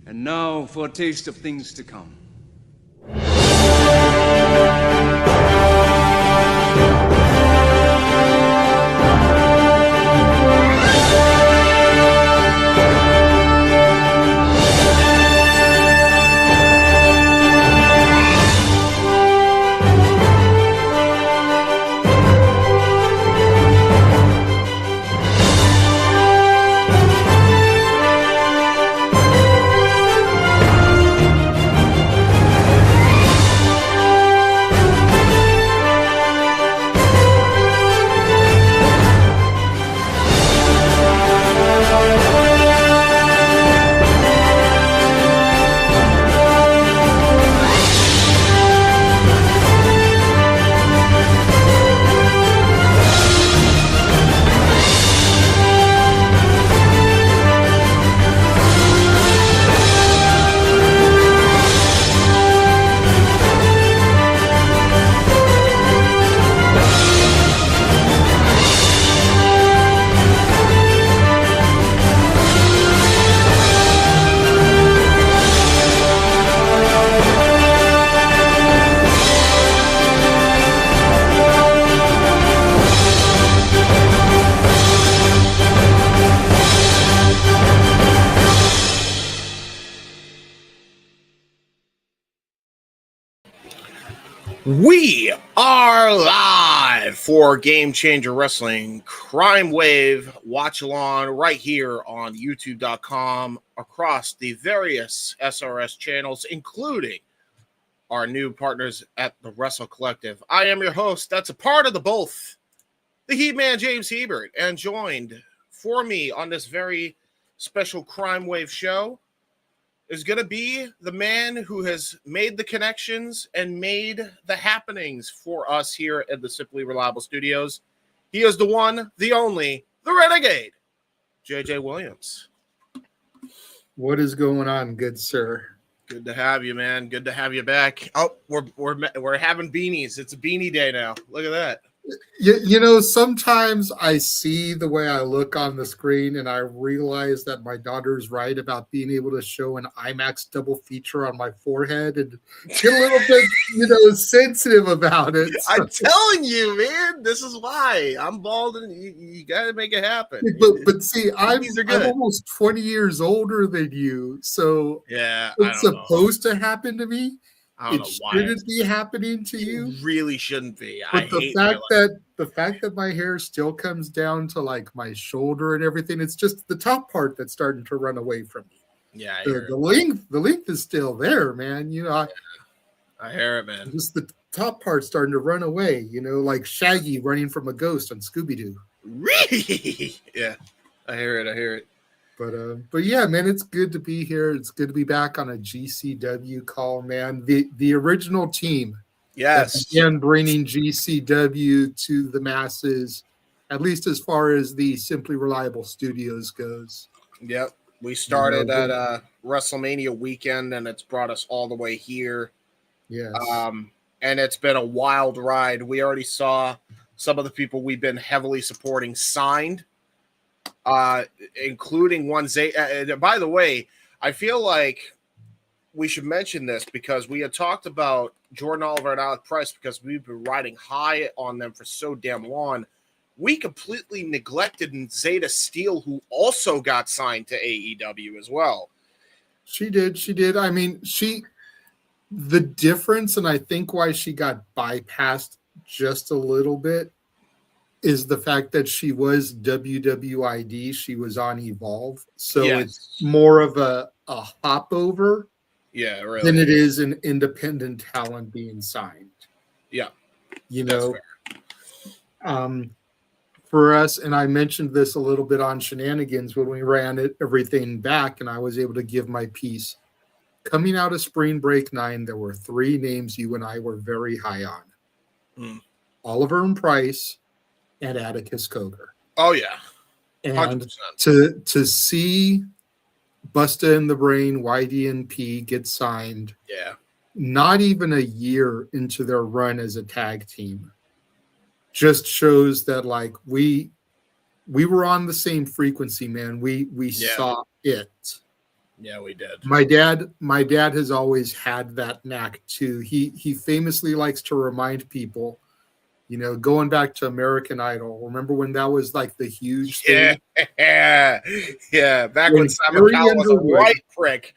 And now for a taste of things to come. We are live for Game Changer Wrestling Crime Wave Watch Along right here on YouTube.com across the various SRS channels, including our new partners at the Wrestle Collective. I am your host. That's a part of the both, the Heat Man James Hebert, and joined for me on this very special Crime Wave show is going to be the man who has made the connections and made the happenings for us here at the Simply Reliable Studios. He is the one, the only, the Renegade, JJ Williams. What is going on, good sir? Good to have you, man. Good to have you back. Oh, we're having beanies. It's a beanie day now. Look at that. You know, sometimes I see the way I look on the screen and I realize that my daughter's right about being able to show an IMAX double feature on my forehead and get a little bit, sensitive about it. So. I'm telling you, man, this is why I'm bald and you got to make it happen. But see, I'm almost 20 years older than you. So yeah, it's supposed to happen to me. It shouldn't be happening to you. It really shouldn't be. But the fact that my hair still comes down to like my shoulder and everything, it's just the top part that's starting to run away from me. Yeah, the length is still there, man. I hear it, man. Just the top part starting to run away. Like Shaggy running from a ghost on Scooby Doo. Really? Yeah, I hear it. But yeah, man, it's good to be here. It's good to be back on a GCW call, man. The original team, yes, began bringing GCW to the masses, at least as far as the Simply Reliable Studios goes. Yep, we started at WrestleMania weekend, and it's brought us all the way here. Yes, and it's been a wild ride. We already saw some of the people we've been heavily supporting signed. Including one Zeta. By the way, I feel like we should mention this because we had talked about Jordan Oliver and Alec Price because we've been riding high on them for so damn long. We completely neglected Zeta Steel, who also got signed to AEW as well. She did. I mean, the difference, and I think why she got bypassed just a little bit, is the fact that she was WWID, she was on Evolve, so It's more of a hop over, really, than it is an independent talent being signed. Yeah, for us, and I mentioned this a little bit on Shenanigans when we ran everything back, and I was able to give my piece. Coming out of Spring Break 9, there were 3 names you and I were very high on: Oliver and Price, and Atticus Cogar. Oh yeah, 100%. And to see Busta in the Brain, YDNP get signed, not even a year into their run as a tag team, just shows that like we were on the same frequency, man. We saw it. Yeah, we did. My dad has always had that knack too. He famously likes to remind people, you know, going back to American Idol. Remember when that was like the huge thing? Yeah. Back when When Simon Carrie Cowell was a Underwood, white prick.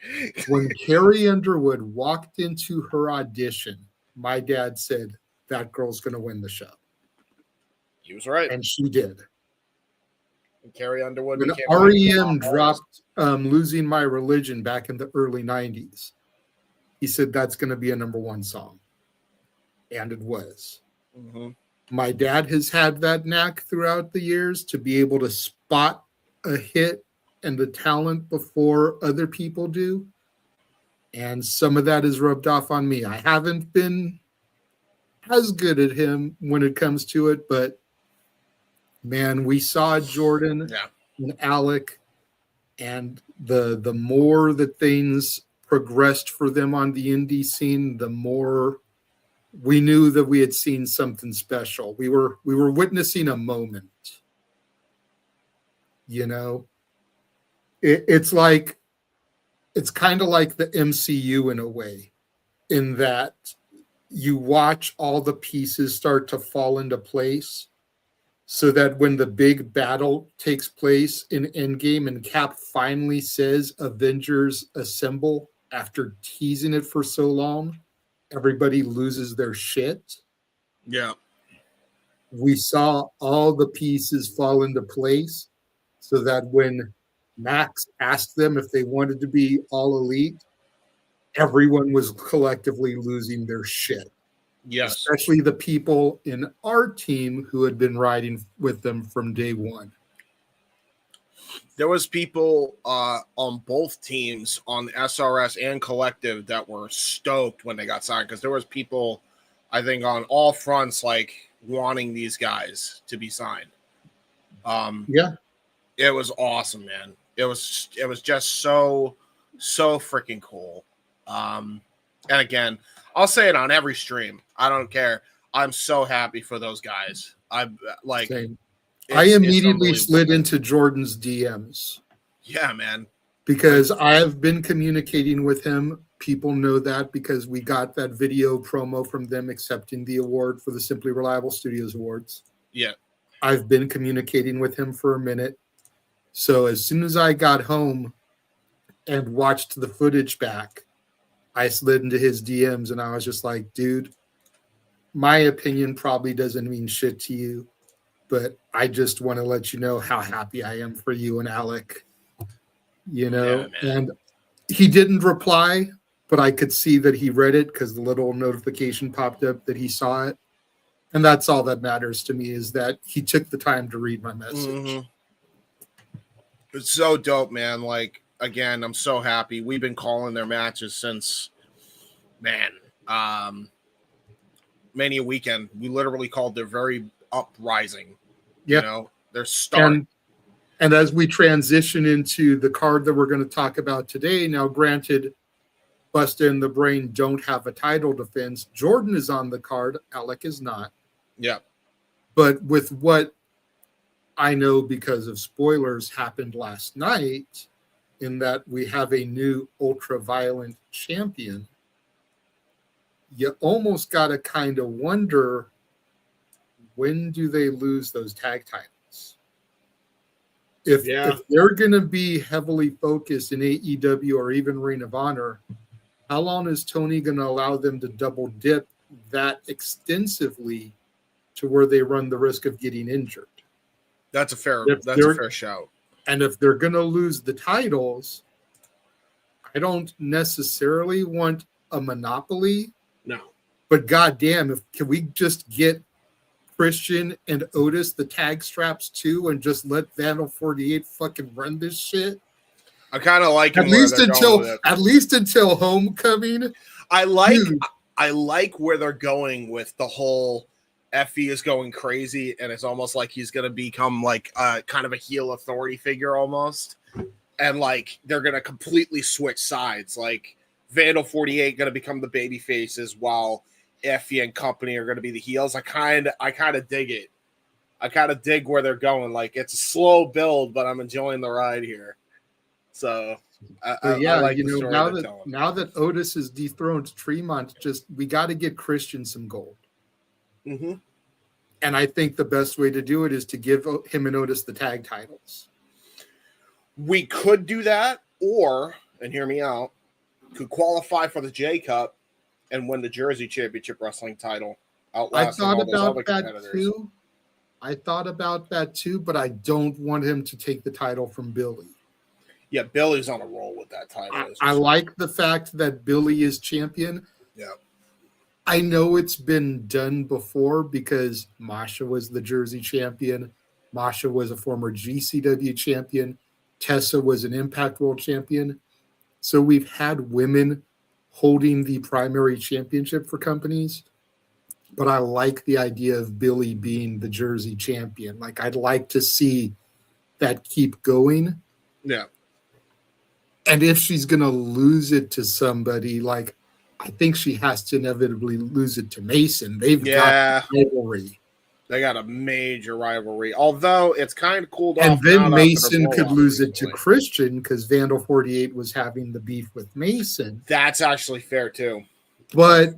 when Carrie Underwood walked into her audition, my dad said that girl's going to win the show, He was right. and she did. And Carrie Underwood When became REM dropped "Losing My Religion" back in the early '90s, he said that's going to be a #1 song, and it was. Mm-hmm. My dad has had that knack throughout the years to be able to spot a hit and the talent before other people do. And some of that is rubbed off on me. I haven't been as good at him when it comes to it, but man, we saw Jordan and Alec, and the more that things progressed for them on the indie scene, the more we knew that we had seen something special. We were witnessing a moment. You know, it's kind of like the MCU in a way, in that you watch all the pieces start to fall into place, so that when the big battle takes place in Endgame and Cap finally says Avengers Assemble after teasing it for so long, everybody loses their shit. Yeah. We saw all the pieces fall into place, so that when Max asked them if they wanted to be all elite, everyone was collectively losing their shit. Yes. Especially the people in our team who had been riding with them from day one. There was people on both teams, on the SRS and Collective, that were stoked when they got signed, because there was people, I think, on all fronts, like, wanting these guys to be signed. Yeah. It was awesome, man. It was just so freaking cool. And again, I'll say it on every stream. I don't care. I'm so happy for those guys. I'm like, Same. I immediately slid into Jordan's DMs. Yeah, man. Because I have been communicating with him. People know that because we got that video promo from them accepting the award for the Simply Reliable Studios Awards. Yeah. I've been communicating with him for a minute. So as soon as I got home and watched the footage back, I slid into his DMs and I was just like, dude, my opinion probably doesn't mean shit to you, but I just want to let you know how happy I am for you and Alec, you know? Yeah, and he didn't reply, but I could see that he read it because the little notification popped up that he saw it. And that's all that matters to me, is that he took the time to read my message. Mm-hmm. It's so dope, man. Like, again, I'm so happy. We've been calling their matches since, man, Mania weekend. We literally called their very uprising. Yeah. You know, their start. And as we transition into the card that we're going to talk about today, now granted, Busta and the Brain don't have a title defense. Jordan is on the card. Alec is not. Yeah. But with what I know, because of spoilers, happened last night, in that we have a new ultra-violent champion, you almost got to kind of wonder, when do they lose those tag titles? If they're going to be heavily focused in AEW or even Ring of Honor, how long is Tony going to allow them to double dip that extensively to where they run the risk of getting injured? That's a fair shout. And if they're going to lose the titles, I don't necessarily want a monopoly. No. But goddamn, can we just get Christian and Otis the tag straps too, and just let Vandal 48 fucking run this shit? I kind of like at least until Homecoming. I like where they're going with the whole Effy is going crazy, and it's almost like he's going to become like kind of a heel authority figure almost. And like they're going to completely switch sides. Like Vandal 48 going to become the baby faces while Effy and company are going to be the heels. I kind of dig it. I kind of dig where they're going. Like, it's a slow build, but I'm enjoying the ride here. So I Yeah, like the story now they're that telling. Otis is dethroned Tremont, we got to get Christian some gold. Mm-hmm. And I think the best way to do it is to give him and Otis the tag titles. We could do that, or, and hear me out, could qualify for the J Cup and win the Jersey Championship Wrestling title, outlasting all those other competitors. I thought about that too, but I don't want him to take the title from Billy. Yeah, Billy's on a roll with that title. I like the fact that Billy is champion. Yeah. I know it's been done before because Masha was the Jersey champion. Masha was a former GCW champion. Tessa was an Impact World champion. So we've had women holding the primary championship for companies. But I like the idea of Billy being the Jersey champion. Like, I'd like to see that keep going. Yeah. And if she's going to lose it to somebody, like, I think she has to inevitably lose it to Mason. They've got rivalry. They got a major rivalry, although it's kind of cooled off. And then Mason could lose it to Christian because Vandal 48 was having the beef with Mason. That's actually fair too. But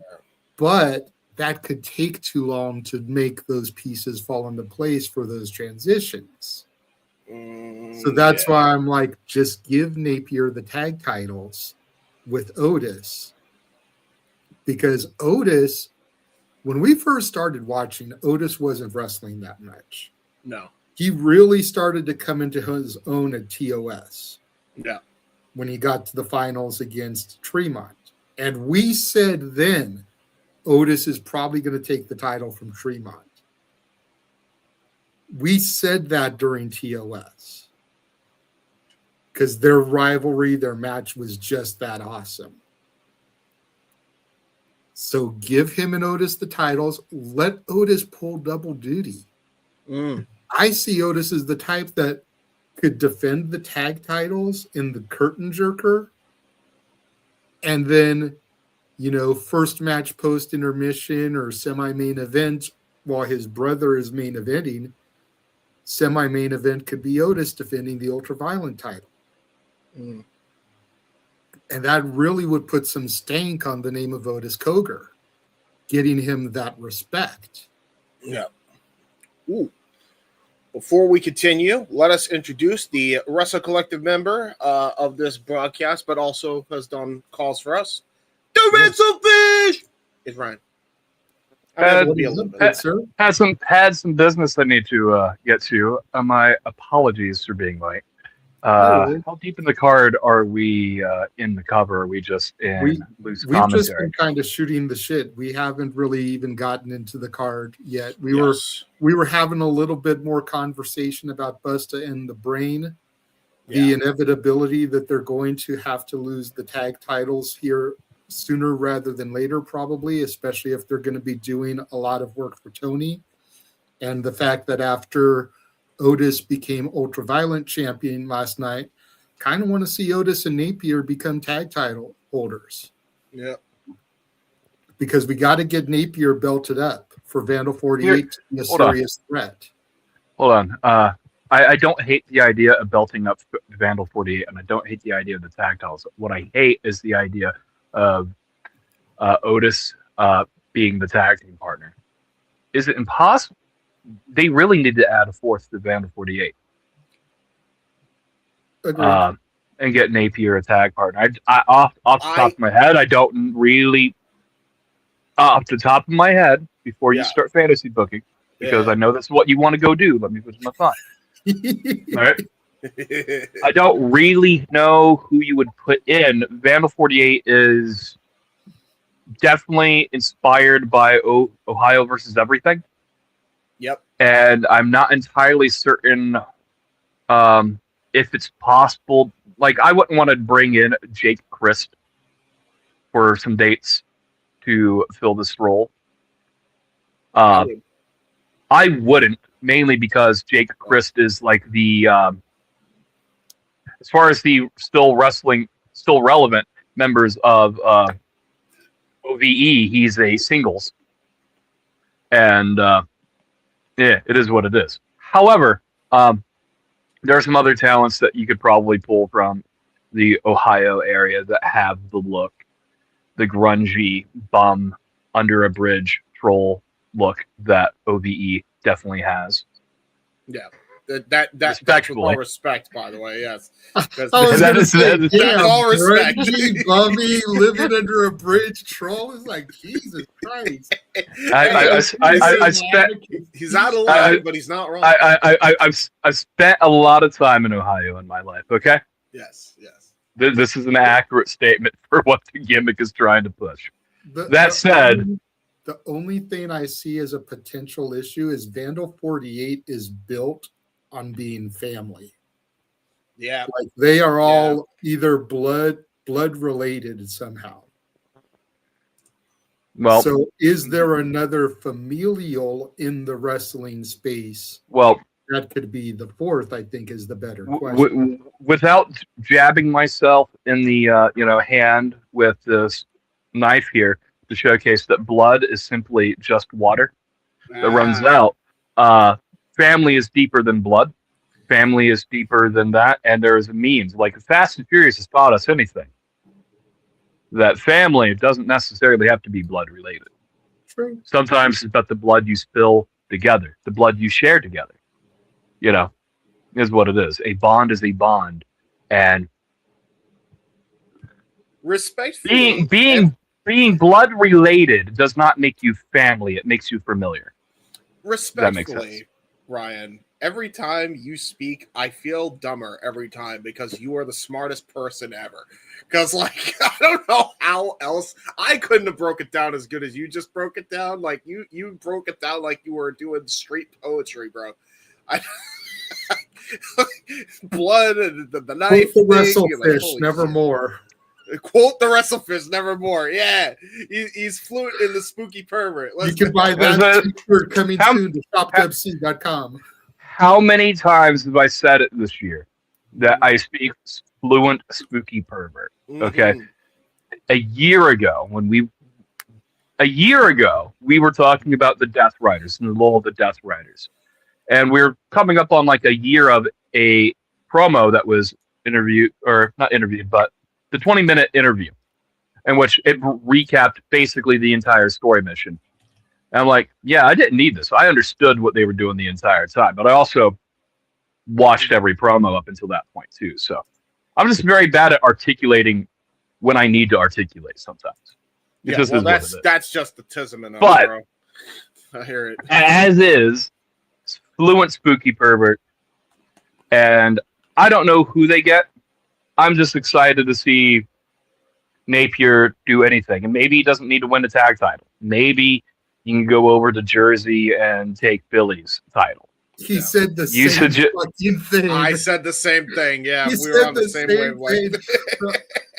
that could take too long to make those pieces fall into place for those transitions. So that's why I'm like, just give Napier the tag titles with Otis. Because Otis, when we first started watching, Otis wasn't wrestling that much. No. He really started to come into his own at TOS. Yeah. When he got to the finals against Tremont. And we said then, Otis is probably going to take the title from Tremont. We said that during TOS. Because their rivalry, their match was just that awesome. So give him and Otis the titles. Let Otis pull double duty. I see Otis as the type that could defend the tag titles in the curtain jerker. And then, first match post intermission or semi-main event while his brother is main eventing. Semi-main event could be Otis defending the ultraviolent title. And that really would put some stank on the name of Otis Cogar, getting him that respect. Yeah. Ooh. Before we continue, let us introduce the Wrestle Collective member of this broadcast, but also has done calls for us. The Wrestlefish is Ryan. Had some business I need to get to. My apologies for being late. How deep in the card are we in the cover? Are we just in loose commentary? We've just been kind of shooting the shit. We haven't really even gotten into the card yet. We were having a little bit more conversation about Busta and the Brain, the inevitability that they're going to have to lose the tag titles here sooner rather than later, probably, especially if they're going to be doing a lot of work for Tony. And the fact that after Otis became ultraviolent champion last night, kind of want to see Otis and Napier become tag title holders. Yeah. Because we got to get Napier belted up for Vandal 48 to be a serious threat. Hold on. I don't hate the idea of belting up Vandal 48, and I don't hate the idea of the tag titles. What I hate is the idea of Otis being the tag team partner. Is it impossible? They really need to add a fourth to Vandal 48. And get Napier a tag partner. Off the top of my head, I don't really. Off the top of my head, before you start fantasy booking, because I know that's what you want to go do. Let me put my thought. All right. I don't really know who you would put in. Vandal 48 is definitely inspired by Ohio versus Everything. Yep. And I'm not entirely certain if it's possible. Like, I wouldn't want to bring in Jake Crisp for some dates to fill this role. I wouldn't, mainly because Jake Crisp is like the, as far as the still relevant members of OVE, he's a singles. And, it is what it is. However, there are some other talents that you could probably pull from the Ohio area that have the look, the grungy bum under a bridge troll look that OVE definitely has. Yeah. That's with all respect, by the way. Yes, I was going to say, damn, all respect. grungy, bummy, living under a bridge troll is like, Jesus Christ. I spent. He's out of line, but he's not wrong. I've spent a lot of time in Ohio in my life. Okay. Yes. This is an accurate statement for what the gimmick is trying to push. That said, the only thing I see as a potential issue is Vandal 48 is built on being family. Yeah. Like they are all either blood related somehow. Well, so is there another familial in the wrestling space? Well, that could be the fourth, I think, is the better question. Without jabbing myself in the hand with this knife here to showcase that blood is simply just water that runs out. Family is deeper than blood. Family is deeper than that, and there is a means. Like Fast and Furious has taught us anything. That family doesn't necessarily have to be blood related. True. Sometimes it's about the blood you spill together, the blood you share together. Is what it is. A bond is a bond, and respectfully, being blood related does not make you family. It makes you familiar. Respectfully, Ryan, every time you speak, I feel dumber every time because you are the smartest person ever. Because, like, I don't know how else. I couldn't have broke it down as good as you just broke it down. Like, you broke it down like you were doing street poetry, bro. Blood and the knife. Quote the Wrestlefish, nevermore. Quote the Wrestlefish, nevermore. Yeah, he's fluent in the spooky pervert. You can buy that t-shirt coming soon to shopwc.com. How many times have I said it this year that I speak fluent spooky pervert? Okay, a year ago we were talking about the Death Riders and the role of the Death Riders. And we're coming up on like a year of a promo that was not interviewed, but the 20-minute interview in which it recapped basically the entire story mission. And I'm like, yeah, I didn't need this. I understood what they were doing the entire time, but I also watched every promo up until that point too. So I'm just very bad at articulating when I need to articulate sometimes. That's just the tism enough, but bro. I hear it. As is, fluent spooky pervert, and I don't know who they get. I'm just excited to see Napier do anything, and maybe he doesn't need to win the tag title. Maybe you can go over to Jersey and take Billy's title. He said the same fucking thing. I said the same thing. Yeah, we were on the same wavelength.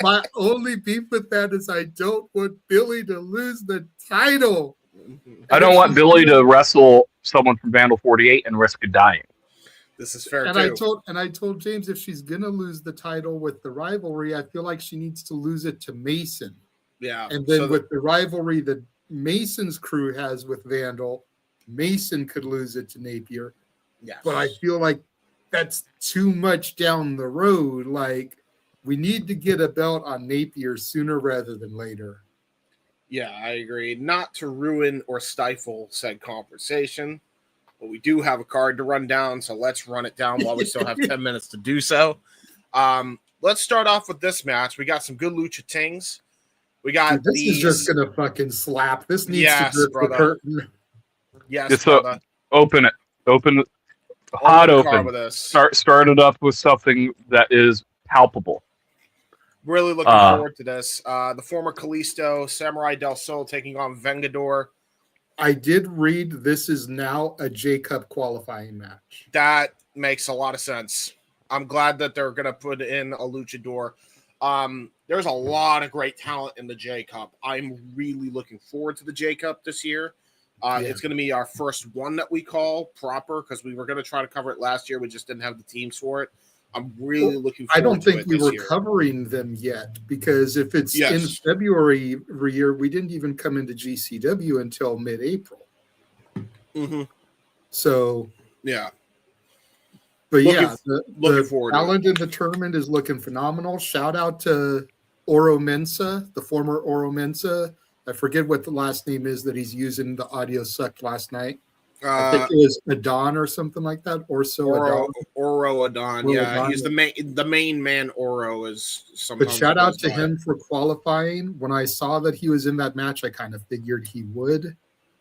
My only beef with that is I don't want Billy to lose the title. I don't want Billy to wrestle someone from Vandal 48 and risk dying. This is fair too. I told James if she's gonna lose the title with the rivalry, I feel like she needs to lose it to Mason. Yeah. And then with the rivalry that Mason's crew has with Vandal, Mason could lose it to Napier. Yeah. But I feel like that's too much down the road. Like we need to get a belt on Napier sooner rather than later. Yeah, I agree. Not to ruin or stifle said conversation, but we do have a card to run down, so let's run it down while we still have 10 minutes to do so. Let's start off with this match. We got some good lucha tings. We got this is just gonna fucking slap. This needs to grip the curtain. Yes, brother. Open it. Open it. Hot open. Start it up with something that is palpable. Really looking forward to this. The former Kalisto, Samuray Del Sol taking on Vengador. I did read this is now a J-Cup qualifying match. That makes a lot of sense. I'm glad that they're going to put in a luchador. There's a lot of great talent in the J-Cup. I'm really looking forward to the J-Cup this year. It's going to be our first one that we call proper because we were going to try to cover it last year. We just didn't have the teams for it. I'm really looking forward to it. I don't think we were covering them yet because if it's in February every year, we didn't even come into GCW until mid-April. Mm-hmm. So, yeah. But Looking- yeah, looking the forward to it. talent in the tournament is looking phenomenal. Shout out to Oro Mensa, the former Oro Mensa. I forget what the last name is that he's using. The audio sucked last night. I think it was Adon or something like that. Orso Adon. Oro Adon. Oro Yeah, Adon. he's the main man. Oro is sometimes. But shout he out goes to by. him for qualifying. When I saw that he was in that match, I kind of figured he would.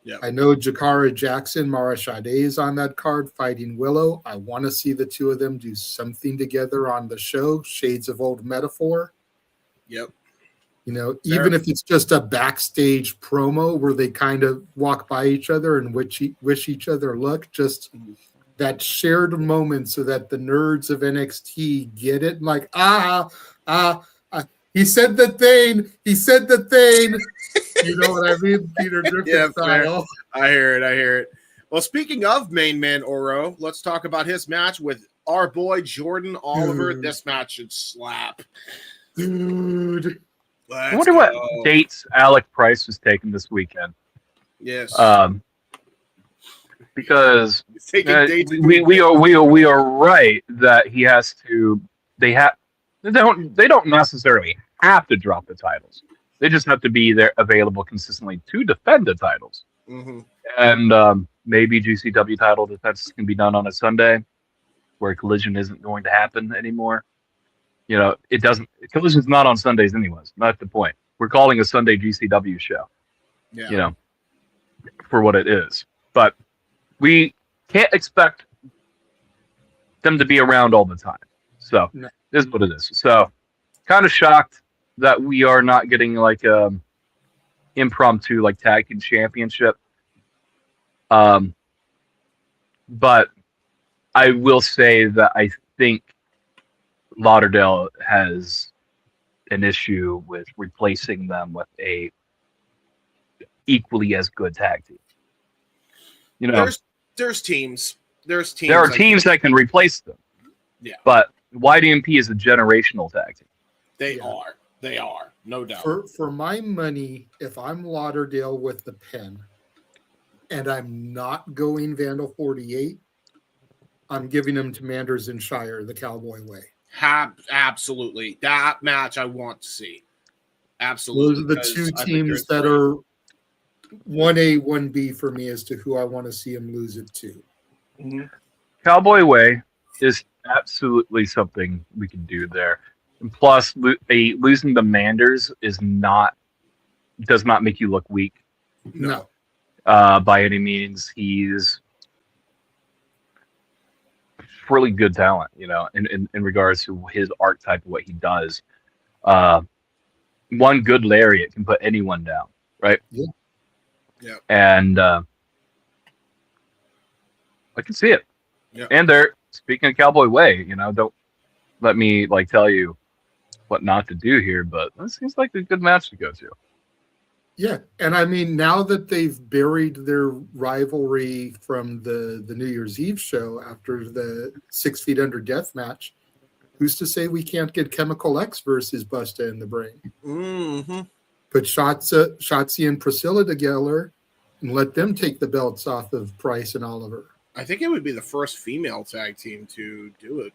Yeah. I know Jakara Jackson, Mara Sade is on that card fighting Willow. I want to see the two of them do something together on the show. Shades of Old Metaphor. Yep. You know, even if it's just a backstage promo where they kind of walk by each other and wish each other luck, just that shared moment so that the nerds of NXT get it. Like, he said the thing. He said the thing. You know what I mean? Peter Griffin style. I hear it. Well, speaking of main man Oro, let's talk about his match with our boy Jordan Oliver. This match should slap. Dude. I wonder what dates Alec Price was taking this weekend. Yes. Because we are right that he has to. They don't necessarily have to drop the titles. They just have to be there available consistently to defend the titles. Mm-hmm. And maybe GCW title defense can be done on a Sunday, where Collision isn't going to happen anymore. You know, it doesn't. Collision's not on Sundays anyways. Not the point. We're calling a Sunday GCW show. Yeah. You know, for what it is. But we can't expect them to be around all the time. So this is what it is. So kind of shocked that we are not getting like impromptu like tag team championship. But I will say that I think Lauderdale has an issue with replacing them with a equally as good tag team. You know, there's teams. There are teams that can replace them. Yeah. But YDMP is a generational tag team. They are, no doubt. For my money, if I'm Lauderdale with the pen and I'm not going Vandal 48, I'm giving them to Manders and Shire the Cowboy way. Absolutely. That match I want to see. Absolutely. Those are the two teams that are 1A, 1B for me as to who I want to see him lose it to. Mm-hmm. Cowboy Way is absolutely something we can do there. And plus, losing the Manders does not make you look weak. No. By any means. He's really good talent, you know, in regards to his archetype of what he does. One good lariat can put anyone down, right? Yeah. Yeah. And I can see it. Yeah. And they're speaking of Cowboy Way, you know, don't let me like tell you what not to do here, but that seems like a good match to go to. Yeah, and I mean, now that they've buried their rivalry from the New Year's Eve show after the 6 Feet Under Death match, who's to say we can't get Chemical X versus Busta in the Brain? Mm-hmm. Put Shotzi and Priscilla together and let them take the belts off of Price and Oliver. I think it would be the first female tag team to do it.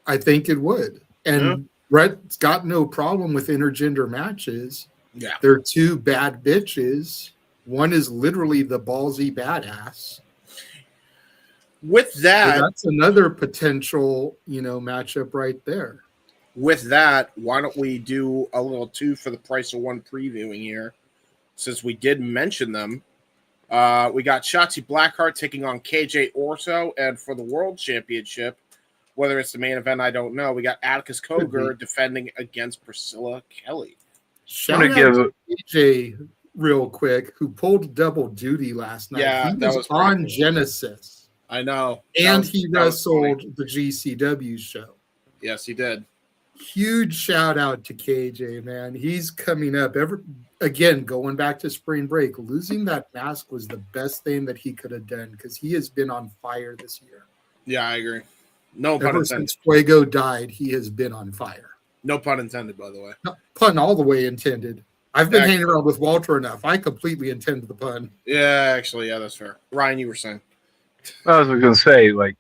I think it would. And Brett's got no problem with intergender matches. Yeah. They're two bad bitches. One is literally the ballsy badass. With that, So that's another potential, matchup right there. With that, why don't we do a little 2 for the price of 1 previewing here? Since we did mention them, we got Shotzi Blackheart taking on KJ Orso, and for the World Championship, whether it's the main event, I don't know. We got Atticus Cogar defending against Priscilla Kelly. Shout out to KJ real quick, who pulled double duty last night. Yeah, he that was on cool. Genesis. I know. And he wrestled the GCW show. Yes, he did. Huge shout out to KJ, man. He's coming up. Again, going back to spring break, losing that mask was the best thing that he could have done because he has been on fire this year. Yeah, I agree. No pun Ever intended. since Fuego died, he has been on fire. No pun intended, by the way. No, pun all the way intended. I've been hanging around with Walter enough. I completely intend the pun. Yeah, actually, yeah, that's fair. Ryan, you were saying. I was going to say, like,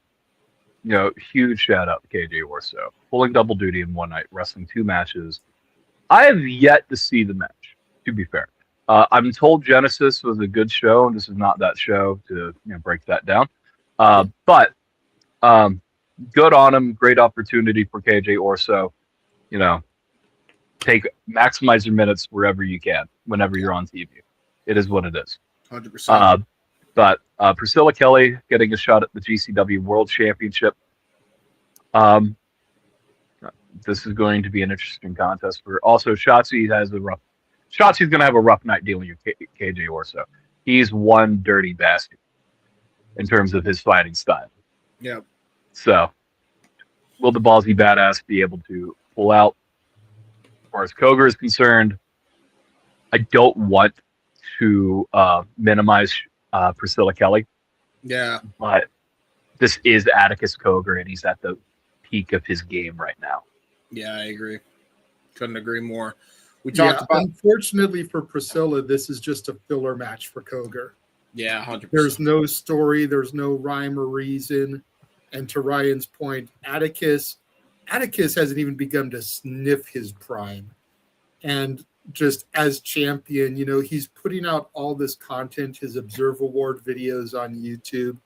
huge shout out to KJ Orso, pulling double duty in one night, wrestling 2 matches. I have yet to see the match, to be fair. I'm told Genesis was a good show, and this is not that show to break that down. But good on him. Great opportunity for KJ Orso. Maximize your minutes wherever you can, whenever you're on TV. It is what it is. 100%. But Priscilla Kelly getting a shot at the GCW World Championship. This is going to be an interesting contest for. Also, Shotzi's going to have a rough night dealing with KJ Orso. He's one dirty bastard in terms of his fighting style. Yeah. So, will the ballsy badass be able to pull out? As far as Cogar is concerned, I don't want to minimize Priscilla Kelly. Yeah. But this is Atticus Cogar, and he's at the peak of his game right now. Yeah, I agree. Couldn't agree more. We talked about. Unfortunately for Priscilla, this is just a filler match for Cogar. Yeah, 100%. There's no story, there's no rhyme or reason. And to Ryan's point, Atticus hasn't even begun to sniff his prime. And just as champion, he's putting out all this content, his Observe Award videos on YouTube.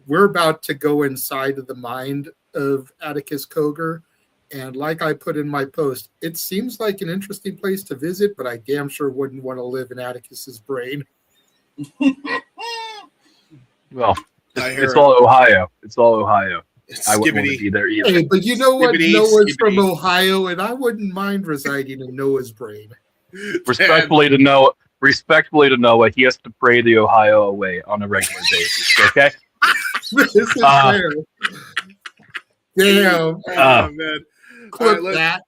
We're about to go inside of the mind of Atticus Cogar. And like I put in my post, it seems like an interesting place to visit, but I damn sure wouldn't want to live in Atticus's brain. Well, it's all Ohio. It's all Ohio. I wouldn't want to be there either. Hey, but you know what? Noah's from Ohio, and I wouldn't mind residing in Noah's brain. Respectfully to Noah, he has to pray the Ohio away on a regular basis. Okay. This is fair. Damn. Oh, man. Clip that.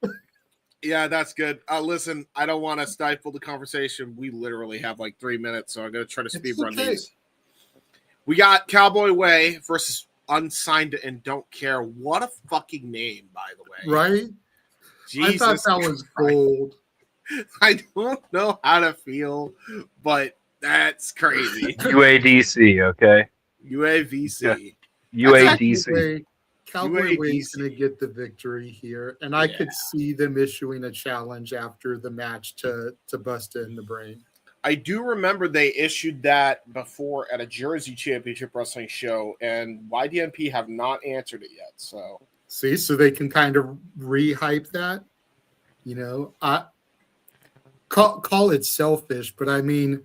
Yeah, that's good. Listen, I don't want to stifle the conversation. We literally have like 3 minutes, so I'm going to try to speed run these. We got Cowboy Way versus Unsigned and Don't Care. What a fucking name, by the way. Right? Jesus I thought that was gold. I don't know how to feel, but that's crazy. UADC, okay? UAVC. Yeah. UADC. Cowboy Way's going to get the victory here, and I could see them issuing a challenge after the match to Busta in the Brain. I do remember they issued that before at a Jersey Championship Wrestling show, and YDNP have not answered it yet. So they can kind of re-hype that, call it selfish, but I mean,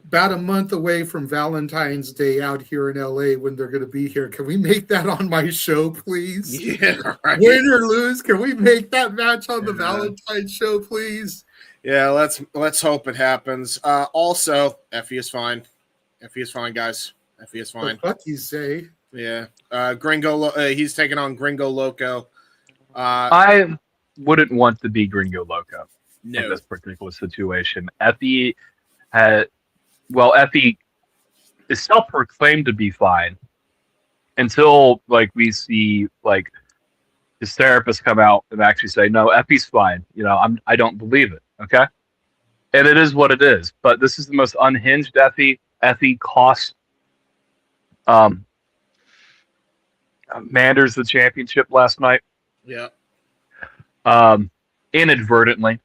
about a month away from Valentine's Day out here in LA when they're going to be here. Can we make that on my show, please? Yeah, right. Win or lose, can we make that match on the Valentine's show, please? Yeah, let's hope it happens. Also, Effy is fine. Effy is fine, guys. Effy is fine. What you say? Yeah. Gringo, he's taking on Gringo Loco. I wouldn't want to be Gringo Loco in No. this particular situation. Effy is self-proclaimed to be fine until we see his therapist come out and actually say, no, Effy's fine. I don't believe it. Okay. And it is what it is, but this is the most unhinged Effy. Effy cost Manders the championship last night. Yeah. Inadvertently,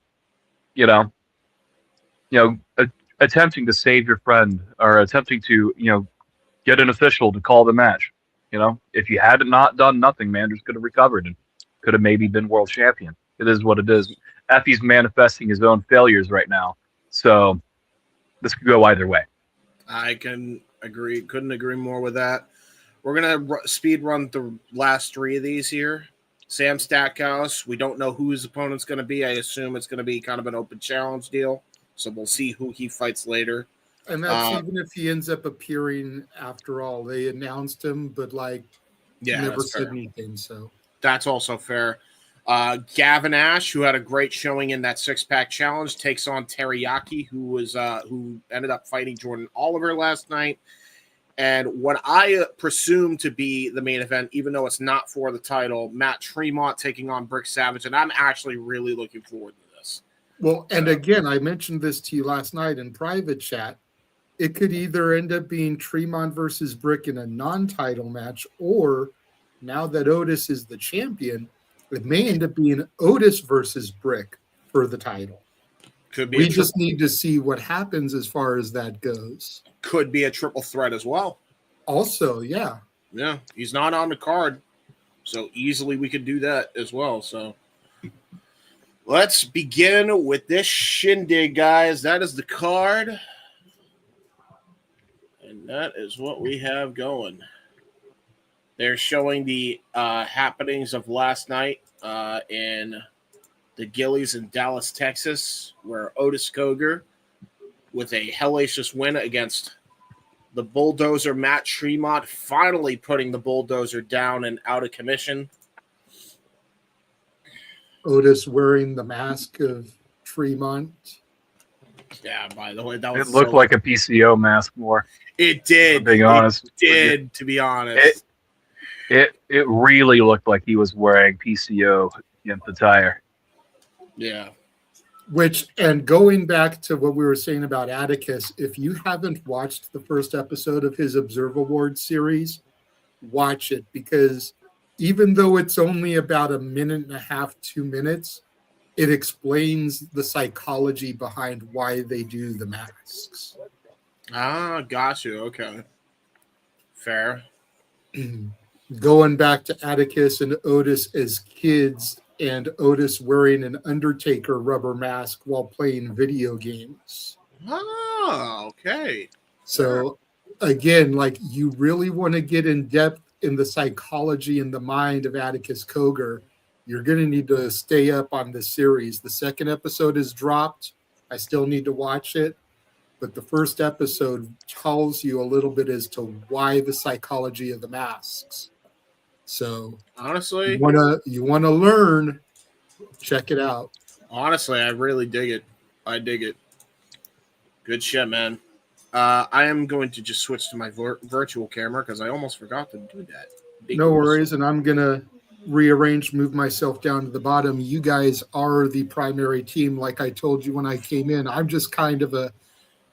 attempting to save your friend or attempting to, get an official to call the match. If you had not done nothing, Manders could have recovered and could have maybe been world champion. It is what it is. Effy's manifesting his own failures right now. So this could go either way. I couldn't agree more with that. We're going to speed run the last 3 of these here. Sam Stackhouse, we don't know who his opponent's going to be. I assume it's going to be kind of an open challenge deal. So we'll see who he fights later. And that's even if he ends up appearing after all. They announced him, but never said anything. So that's also fair. Gavin Ash, who had a great showing in that 6-pack challenge, takes on Teriyaki, who ended up fighting Jordan Oliver last night. And what I presume to be the main event, even though it's not for the title, Matt Tremont taking on Brick Savage, and I'm actually really looking forward to this. Well, and again, I mentioned this to you last night in private chat. it could either end up being Tremont versus Brick in a non-title match, or now that Otis is the champion, it may end up being Otis versus Brick for the title. Could be. We just need to see what happens as far as that goes. Could be a triple threat as well. Also, yeah. Yeah, he's not on the card, so easily we could do that as well. So let's begin with this shindig, guys. That is the card. And that is what we have going. They're showing the happenings of last night in the Gillies in Dallas, Texas, where Otis Cogar, with a hellacious win against the Bulldozer Matt Tremont, finally putting the Bulldozer down and out of commission. Otis wearing the mask of Tremont. Yeah, by the way, that was It looked like a PCO mask more. It did. Being honest, it did, to be honest. It really looked like he was wearing PCO in the tire. Yeah. And going back to what we were saying about Atticus, if you haven't watched the first episode of his Observe Award series, watch it, because even though it's only about a minute and a half, 2 minutes, it explains the psychology behind why they do the masks. Ah, got you. Okay. Fair. Going back to Atticus and Otis as kids, and Otis wearing an Undertaker rubber mask while playing video games. Oh, okay. So again, like, you really want to get in depth in the psychology and the mind of Atticus Cogar, you're going to need to stay up on this series. The second episode is dropped. I still need to watch it. But the first episode tells you a little bit as to why the psychology of the masks. So honestly, you wanna learn, check it out. Honestly, I really dig it. I dig it. Good shit, man. I am going to just switch to my virtual camera because I almost forgot to do that. No worries, and I'm gonna move myself down to the bottom. You guys are the primary team, like I told you when I came in. I'm just kind of a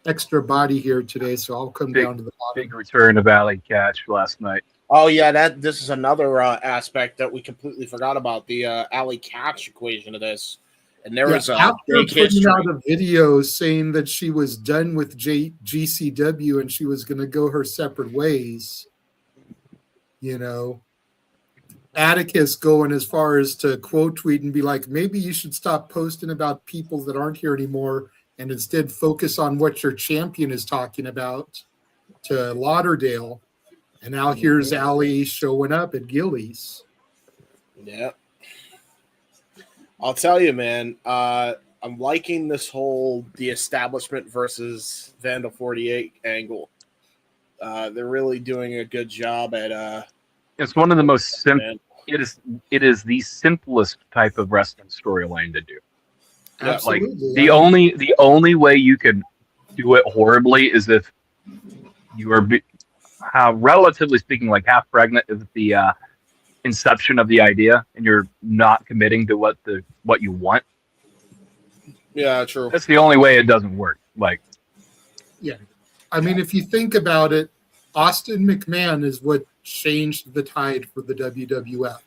extra body here today, so I'll come down to the bottom. Big return to Valley Catch last night. Oh yeah, this is another aspect that we completely forgot about, the Alley Catch equation of this. And there was after putting out a video saying that she was done with GCW and she was going to go her separate ways. You know, Atticus going as far as to quote tweet and be like, maybe you should stop posting about people that aren't here anymore and instead focus on what your champion is talking about, to Lauderdale. And now here's Allie showing up at Gillies. Yeah. I'll tell you, man, I'm liking this whole the establishment versus Vandal 48 angle. They're really doing a good job at it's one of the most simple. It is the simplest type of wrestling storyline to do. Absolutely. Like the only way you can do it horribly is if you are relatively speaking, like half pregnant is the inception of the idea, and you're not committing to what you want. Yeah, true. That's the only way it doesn't work. Like, yeah, I mean, if you think about it, Austin McMahon is what changed the tide for the WWF.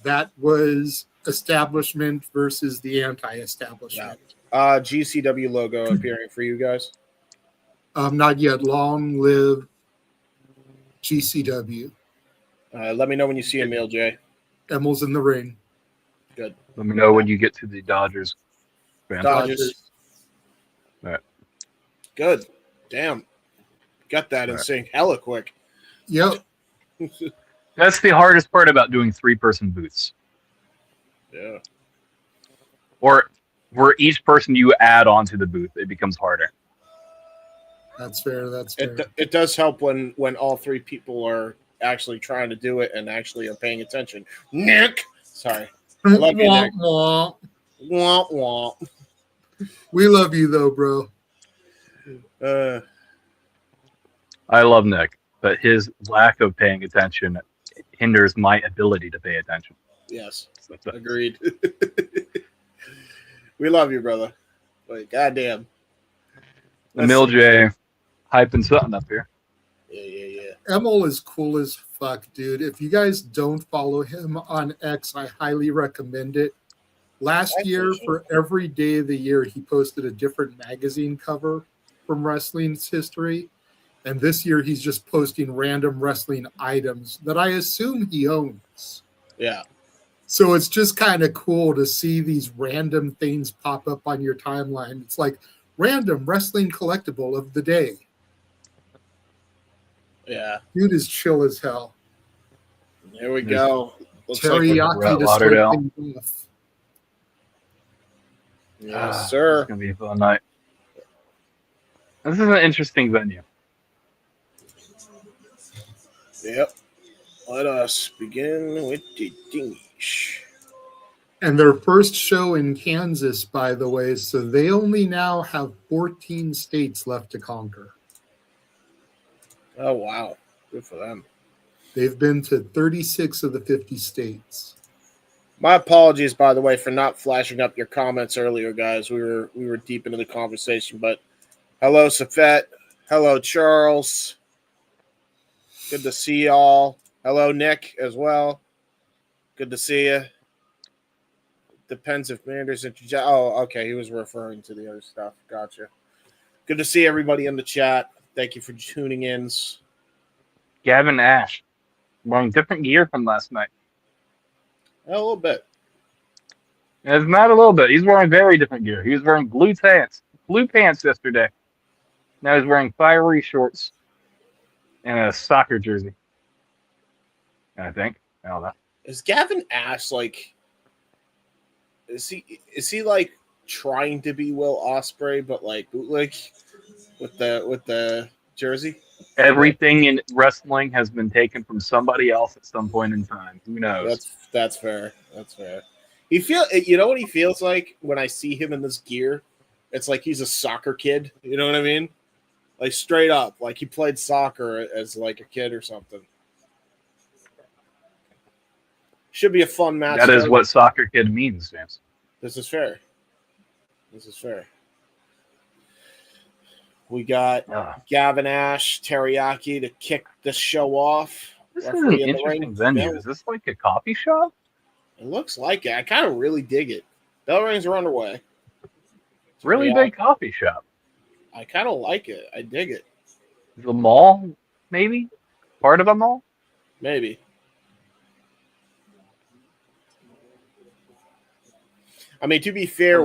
That was establishment versus the anti-establishment. Yeah. GCW logo appearing for you guys. Not yet. Long live GCW. Let me know when you see Emil J. Emil's in the ring. Good. Let me know when you get to the Dodgers. Dodgers. All right. Good. Damn. Got that in sync hella quick. Yep. That's the hardest part about doing 3-person booths. Yeah. Or where each person you add onto the booth, it becomes harder. That's fair. That's fair. It does help when all three people are actually trying to do it and actually are paying attention. Nick! Sorry. Love you, Nick. Wah. Womp womp. We love you, though, bro. I love Nick, but his lack of paying attention hinders my ability to pay attention. Yes. Agreed. We love you, brother. Like, goddamn. Emil J, hyping something up here. Yeah. Emil is cool as fuck, dude. If you guys don't follow him on X, I highly recommend it. Last year, for every day of the year, he posted a different magazine cover from wrestling's history. And this year, he's just posting random wrestling items that I assume he owns. Yeah. So it's just kind of cool to see these random things pop up on your timeline. It's like random wrestling collectible of the day. Yeah. Dude is chill as hell. There we go. Looks Teriyaki to start things off. Yes, sir. It's going to be a fun night. This is an interesting venue. Yep. Let us begin with the dingish. And their first show in Kansas, by the way, so they only now have 14 states left to conquer. Oh, wow. Good for them. They've been to 36 of the 50 states. My apologies, by the way, for not flashing up your comments earlier, guys. We were deep into the conversation, but hello, Safet. Hello, Charles. Good to see y'all. Hello, Nick, as well. Good to see you. Depends if Manders interject. Oh, okay. He was referring to the other stuff. Gotcha. Good to see everybody in the chat. Thank you for tuning in. Gavin Ash wearing different gear from last night. A little bit. It's not a little bit. He's wearing very different gear. He was wearing blue pants yesterday. Now he's wearing fiery shorts and a soccer jersey. I think. I don't know. Is Gavin Ash like? Is he like trying to be Will Ospreay, but like bootleg with the jersey? Everything in wrestling has been taken from somebody else at some point in time. Who knows? That's fair. That's fair. You know what he feels like when I see him in this gear? It's like he's a soccer kid. You know what I mean? Like straight up, like he played soccer as like a kid or something. Should be a fun match. That is what soccer kid means, James. This is fair. We got Gavin Ash, Teriyaki to kick the show off. This is an interesting venue. Is this like a coffee shop? It looks like it. I kind of really dig it. Bell rings are underway. Really big coffee shop. I kind of like it. I dig it. The mall, maybe? Part of a mall? Maybe. I mean, to be fair,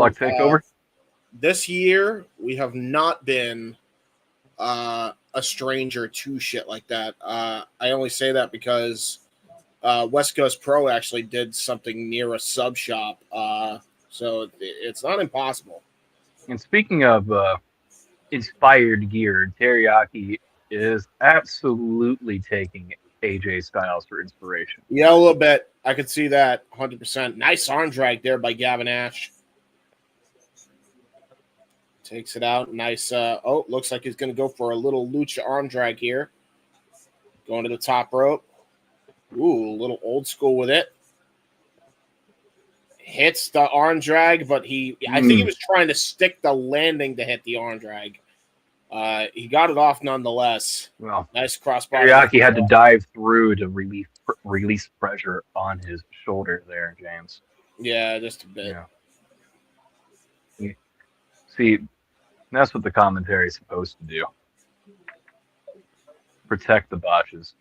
this year we have not been a stranger to shit like that. I only say that because West Coast Pro actually did something near a sub shop, so it's not impossible. And speaking of inspired gear, Teriyaki is absolutely taking AJ Styles for inspiration. Yeah, a little bit. I could see that 100%. Nice arm drag there by Gavin Ash. Takes it out. Nice. Looks like he's going to go for a little lucha arm drag here. Going to the top rope. Ooh, a little old school with it. Hits the arm drag, but I think he was trying to stick the landing to hit the arm drag. He got it off nonetheless. Well, nice crossbar. Teriyaki had to dive through to release pressure on his shoulder there, James. Yeah, just a bit. Yeah. See, that's what the commentary is supposed to do. Protect the botches.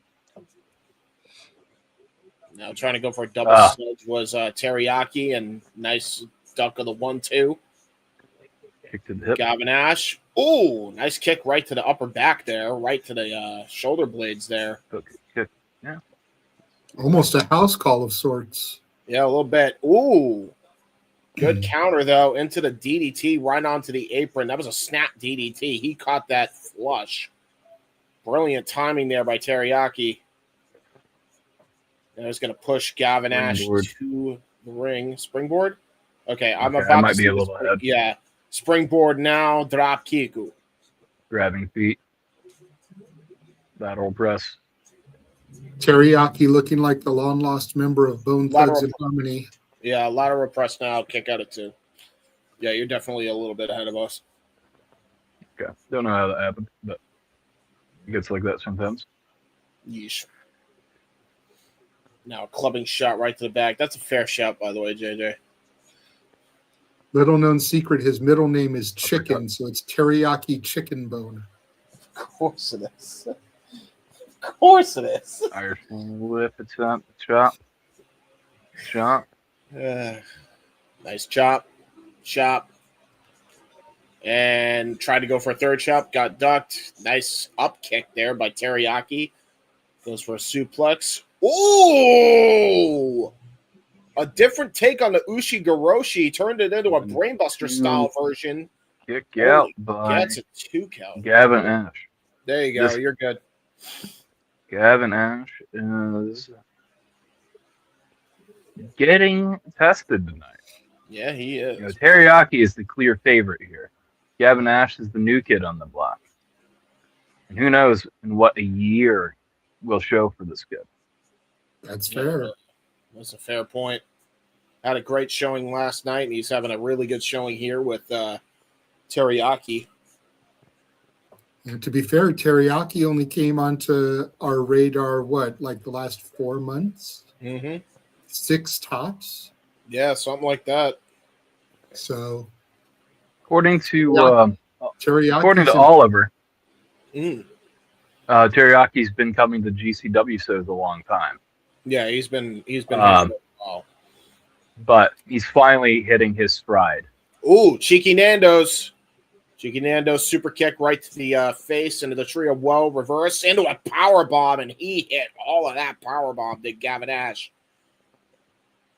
Now trying to go for a double sludge was Teriyaki, and nice duck of the 1-2. Kick to the hip. Gavin Ash. Oh, nice kick right to the upper back there, right to the shoulder blades there. Kick. Yeah. Almost a house call of sorts. Yeah, a little bit. Ooh. Good counter, though, into the DDT, right onto the apron. That was a snap DDT. He caught that flush. Brilliant timing there by Teriyaki. And I was going to push Gavin Ash to the ring. Springboard? Okay, I'm about to see a little ahead. Yeah. Springboard now, drop kiku. Grabbing feet. Lateral press. Teriyaki looking like the long-lost member of Bone Thugs and Harmony. Yeah, lateral press now, kick out at 2. Yeah, you're definitely a little bit ahead of us. Okay. Don't know how that happened, but It gets like that sometimes. Yeesh. Now, a clubbing shot right to the back. That's a fair shot, by the way, JJ. Little known secret, his middle name is Chicken, so it's Teriyaki Chicken Bone. Of course it is. Of course it is. Irish whip, chop. Nice chop. And tried to go for a third chop. Got ducked. Nice up kick there by Teriyaki. Goes for a suplex. Ooh! A different take on the Ushi Goroshi. Turned it into a Brainbuster style version. Kick out by That's a 2 count. Gavin Ash. There you go. You're good. Gavin Ash is getting tested tonight. Yeah, he is. You know, Teriyaki is the clear favorite here. Gavin Ash is the new kid on the block. And who knows in what a year will show for this kid. That's fair. That's a fair point. Had a great showing last night, and he's having a really good showing here with Teriyaki. And to be fair, Teriyaki only came onto our radar, like the last 4 months? Mm-hmm. 6 tops? Yeah, something like that. So, According to Oliver, Teriyaki's been coming to GCW shows a long time. Yeah, he's been but he's finally hitting his stride. Ooh, Cheeky Nando's super kick right to the face into the tree of woe, reverse into a power bomb, and he hit all of that power bomb. Did Gavin Ash?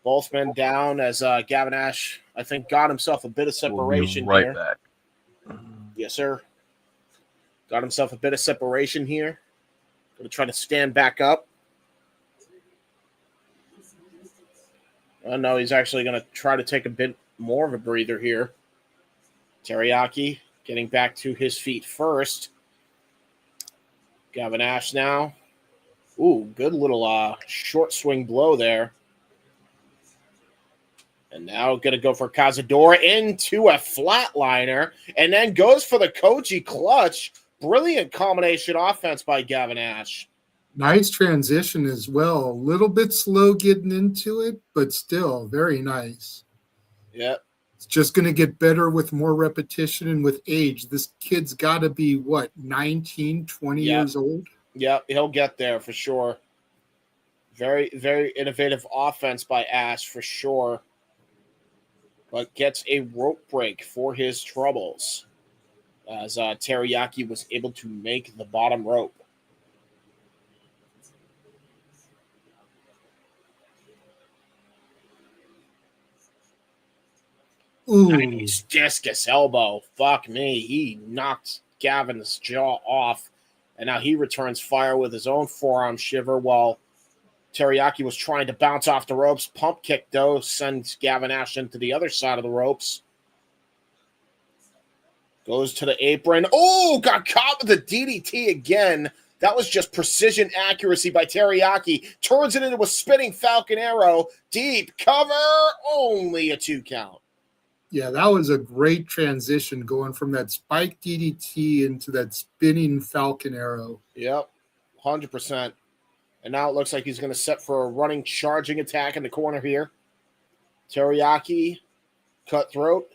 Both men down as Gavin Ash, I think, got himself a bit of separation we'll be here. Back. Yes, sir. Got himself a bit of separation here. Going to try to stand back up. Oh, no, he's actually going to try to take a bit more of a breather here. Teriyaki getting back to his feet first. Gavin Ash now. Ooh, good little short swing blow there. And now going to go for Cazador into a flatliner and then goes for the Koji clutch. Brilliant combination offense by Gavin Ash. Nice transition as well. A little bit slow getting into it, but still very nice. Yep. It's just going to get better with more repetition and with age. This kid's got to be, 19, 20 years old? Yep, he'll get there for sure. Very, very innovative offense by Ash for sure. But gets a rope break for his troubles as Teriyaki was able to make the bottom rope. Ooh. Nice discus elbow. Fuck me. He knocked Gavin's jaw off, and now he returns fire with his own forearm shiver while Teriyaki was trying to bounce off the ropes. Pump kick, though, sends Gavin Ash into the other side of the ropes. Goes to the apron. Oh, got caught with a DDT again. That was just precision accuracy by Teriyaki. Turns it into a spinning Falcon Arrow. Deep cover. Only a 2 count. Yeah, that was a great transition going from that spike DDT into that spinning Falcon Arrow. Yep, 100%. And now it looks like he's going to set for a running, charging attack in the corner here. Teriyaki, cutthroat.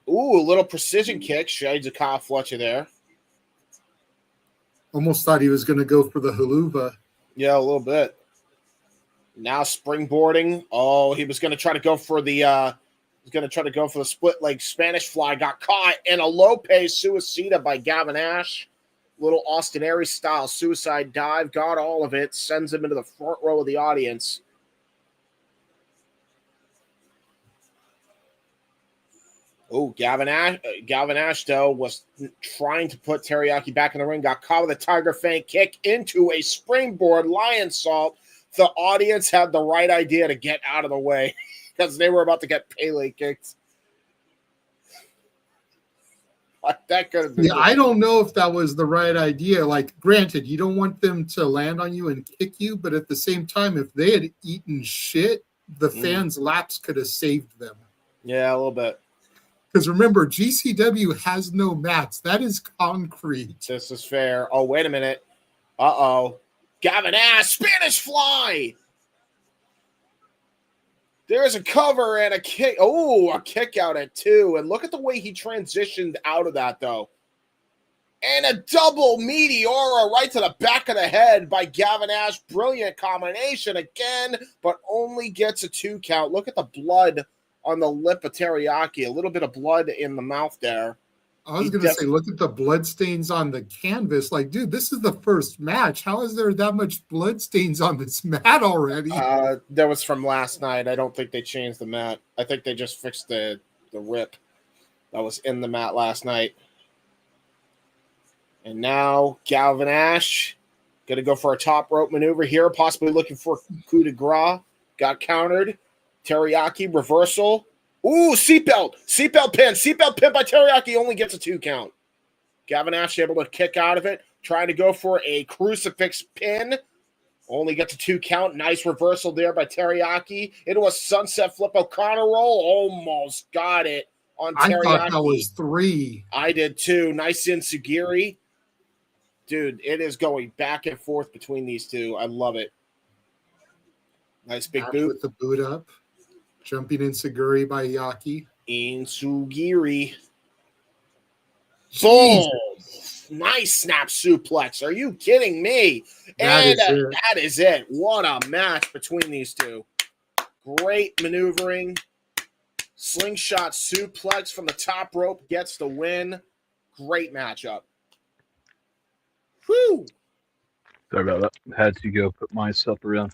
Ooh, a little precision kick. Shades of Kyle Fletcher there. Almost thought he was going to go for the haluva. Yeah, a little bit. Now springboarding. Oh, he was going to try to go for the split leg Spanish fly. Got caught in a Lope Suicida by Gavin Ash. Little Austin Aries style suicide dive. Got all of it. Sends him into the front row of the audience. Oh, Gavin Ash, though, was trying to put Teriyaki back in the ring. Got caught with a Tiger Fang kick into a springboard lion salt. The audience had the right idea to get out of the way because they were about to get Pele kicked. That could have been good. I don't know if that was the right idea. Like, granted, you don't want them to land on you and kick you, but at the same time, if they had eaten shit, the fans' laps could have saved them. Yeah, a little bit. Because remember, GCW has no mats. That is concrete. This is fair. Oh, wait a minute. Uh-oh. Gavin Ash, Spanish Fly. There's a cover and a kick. Oh, a kick out at 2. And look at the way he transitioned out of that, though. And a double Meteora right to the back of the head by Gavin Ash. Brilliant combination again, but only gets a 2 count. Look at the blood on the lip of Teriyaki. A little bit of blood in the mouth there. I was going to say, look at the blood stains on the canvas. Like, dude, this is the first match. How is there that much blood stains on this mat already? That was from last night. I don't think they changed the mat. I think they just fixed the rip that was in the mat last night. And now Gavin Ash going to go for a top rope maneuver here, possibly looking for coup de grace. Got countered. Teriyaki reversal. Ooh, seatbelt pin by Teriyaki, only gets a 2 count. Gavin Ash able to kick out of it, trying to go for a crucifix pin, only gets a 2 count. Nice reversal there by Teriyaki into a sunset flip O'Connor roll, almost got it on Teriyaki. I thought that was 3. I did too. Nice enziguri. Dude, it is going back and forth between these two. I love it. Nice big boot. With the boot up. Jumping enziguri by Yaki. Enziguri. Boom! Nice snap suplex. Are you kidding me? That is it. What a match between these two. Great maneuvering. Slingshot suplex from the top rope gets the win. Great matchup. Whew. Sorry about that. Had to go put my supper in.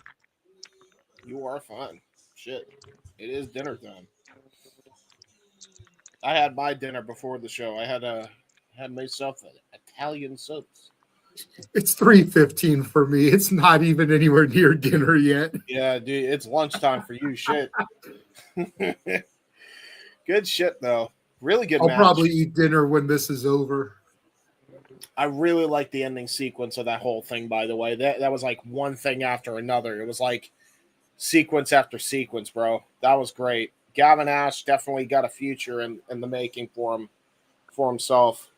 You are fine. Shit. It is dinner time. I had my dinner before the show. I had myself an Italian soups. It's 3:15 for me. It's not even anywhere near dinner yet. Yeah, dude, it's lunchtime for you. Shit. Good shit, though. Really good match. I'll probably eat dinner when this is over. I really like the ending sequence of that whole thing, by the way. That was like one thing after another. It was like sequence after sequence, bro. That was great. Gavin Ash definitely got a future in the making for himself.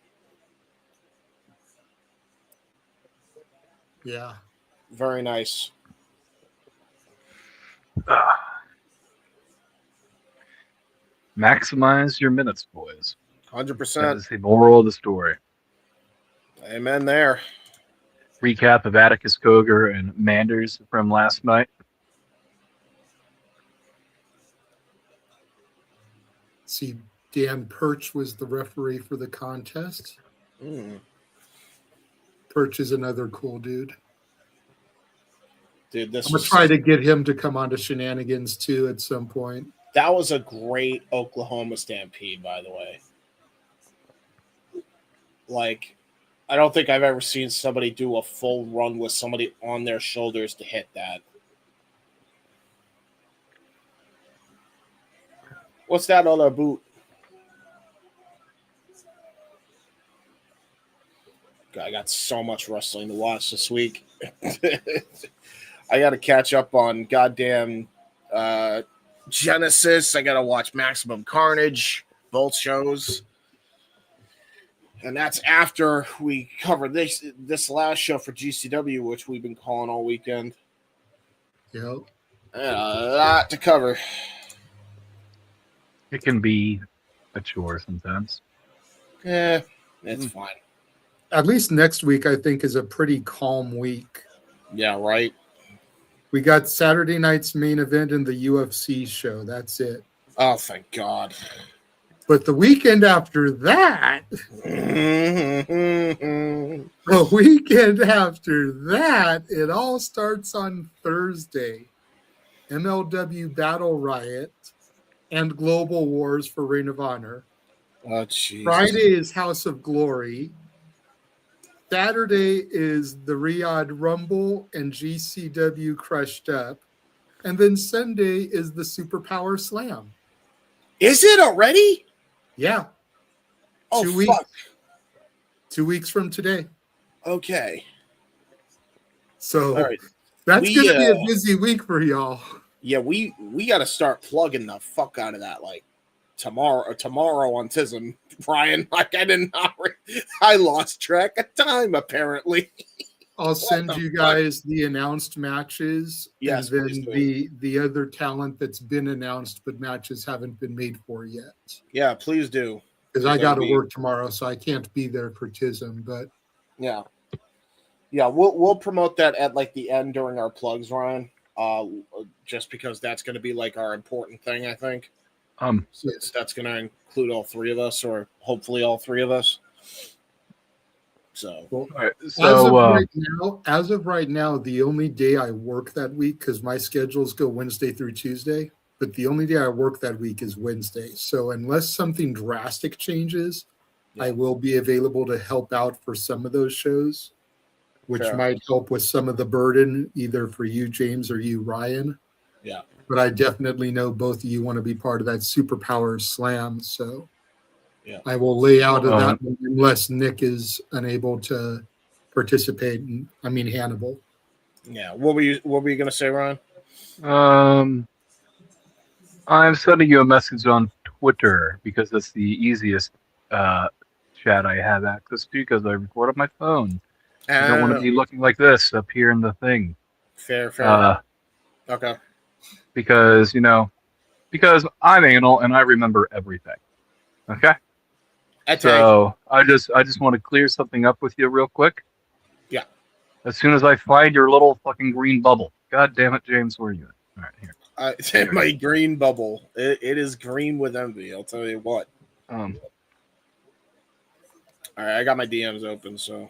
Yeah. Very nice. Maximize your minutes, boys. 100%. That is the moral of the story. Amen there. Recap of Atticus, Cogar, and Manders from last night. See, Dan Perch was the referee for the contest. Perch is another cool dude. Dude, I'm going to try to get him to come on to Shenanigans, too, at some point. That was a great Oklahoma Stampede, by the way. Like, I don't think I've ever seen somebody do a full run with somebody on their shoulders to hit that. What's that other boot? God, I got so much wrestling to watch this week. I got to catch up on goddamn Genesis. I got to watch Maximum Carnage, both shows. And that's after we covered this last show for GCW, which we've been calling all weekend. Yep. A lot to cover. It can be a chore sometimes. Yeah, it's fine. At least next week, I think, is a pretty calm week. Yeah, right. We got Saturday night's main event in the UFC show. That's it. Oh, thank God. But the weekend after that, it all starts on Thursday. MLW Battle Riot and Global Wars for Ring of Honor. Oh, Jesus. Friday is House of Glory. Saturday is the Riyadh Rumble and GCW Crushed Up. And then Sunday is the Superpower Slam. Is it already? Yeah. Oh, 2 weeks. fuck. 2 weeks from today. Okay. So all right. That's going to be a busy week for y'all. Yeah, we got to start plugging the fuck out of that, like, tomorrow on TISM, Brian. Like I lost track of time apparently. I'll send you guys the announced matches, Yes, and please then do. the other talent that's been announced but matches haven't been made for yet. Yeah, please do. Because I got to work tomorrow, so I can't be there for TISM. But yeah, we'll promote that at like the end during our plugs, Ryan. Just because that's going to be like our important thing, I think. Since that's going to include all three of us, or hopefully all three of us. So, well, right, so as of right now, the only day I work that week, because my schedules go Wednesday through Tuesday, but the only day I work that week is Wednesday. So unless something drastic changes, I will be available to help out for some of those shows, which might help with some of the burden, either for you, James, or you, Ryan. Yeah. But I definitely know both of you want to be part of that Superpower Slam. So I will lay out of that unless Nick is unable to participate. Hannibal. Yeah. What were you going to say, Ryan? I'm sending you a message on Twitter because that's the easiest chat I have access to because I record on my phone. I don't want to be looking like this up here in the thing. Fair. Okay. Because I'm anal and I remember everything. Okay. So I just want to clear something up with you real quick. Yeah. As soon as I find your little fucking green bubble. God damn it, James, where are you at? All right, here. My green bubble. It is green with envy. I'll tell you what. All right, I got my DMs open, so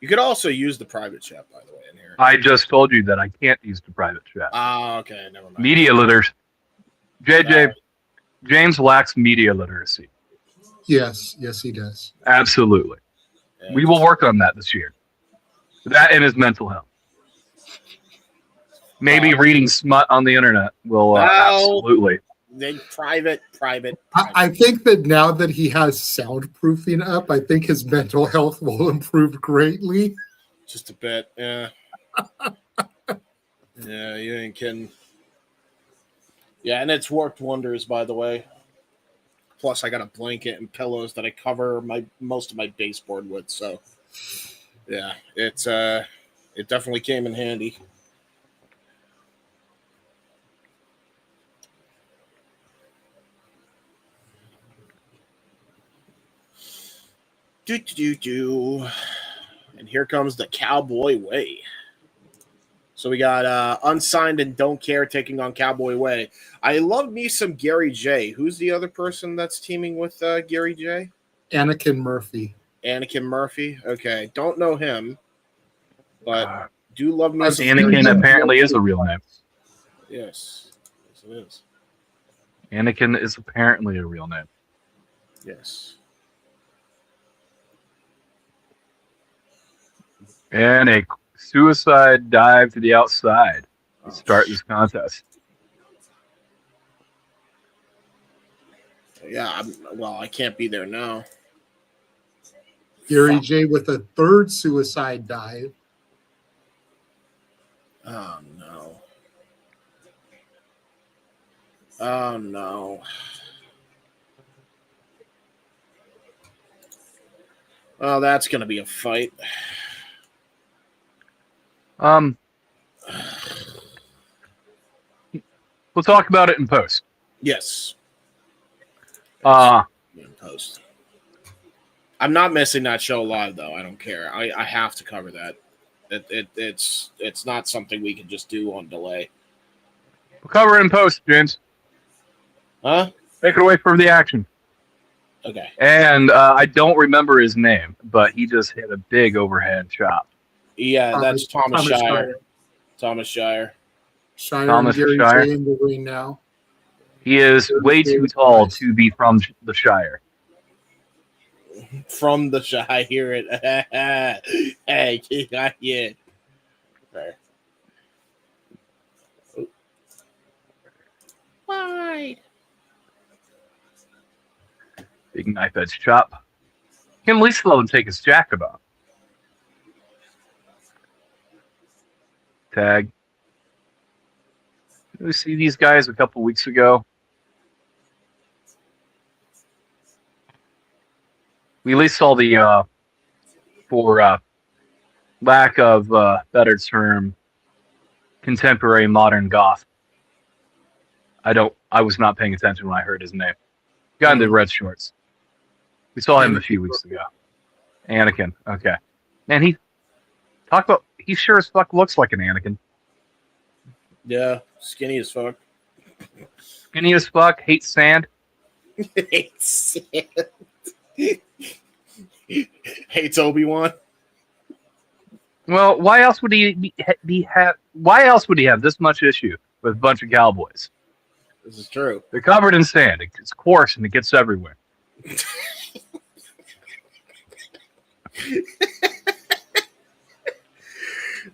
you could also use the private chat, by the way, in here. I just told you that I can't use the private chat. Okay, never mind. Media literacy. James lacks media literacy. Yes, he does. Absolutely. Yeah, we will work on that this year. That and his mental health. Maybe reading smut on the internet will absolutely. Private. I think that now that he has soundproofing up, I think his mental health will improve greatly. Just a bit, yeah. Yeah, you ain't kidding. Yeah, and it's worked wonders, by the way. Plus, I got a blanket and pillows that I cover most of my baseboard with. So, yeah, it definitely came in handy. And here comes the Cowboy Way. So we got Unsigned and Don't Care taking on Cowboy Way. I love me some Gary J. Who's the other person that's teaming with Gary J? Anakin Murphy. Okay. Don't know him, but do love me some Anakin apparently is a real name. Yes, it is. Anakin is apparently a real name. Yes. And a suicide dive to the outside to start this contest. Yeah, I can't be there now. Gary J with a third suicide dive. Oh, no. Oh, no. Well, that's going to be a fight. We'll talk about it in post. Yes. In post. I'm not missing that show live, though. I don't care. I have to cover that. It's not something we can just do on delay. We'll cover it in post, James. Huh? Take it away from the action. Okay. And I don't remember his name, but he just hit a big overhead chop. Yeah, that's Thomas Shire. Thomas Shire. Thomas Gary Shire. J in the ring now. He is way too tall to be from the Shire. From the Shire, I hear it. Hey, yeah. Fair. Wide. Big knife edge chop. Can at least let him take his jacket off. Tag. Did we see these guys a couple weeks ago? We at least saw the, for lack of better term, contemporary modern goth. I was not paying attention when I heard his name. Guy in the red shorts. We saw him a few weeks ago. Anakin. Okay. Man, he sure as fuck looks like an Anakin. Yeah, skinny as fuck. Skinny as fuck, hates sand. Hates sand. Hates Obi-Wan. Well, why else would he why else would he have this much issue with a bunch of cowboys? This is true. They're covered in sand. It's coarse and it gets everywhere.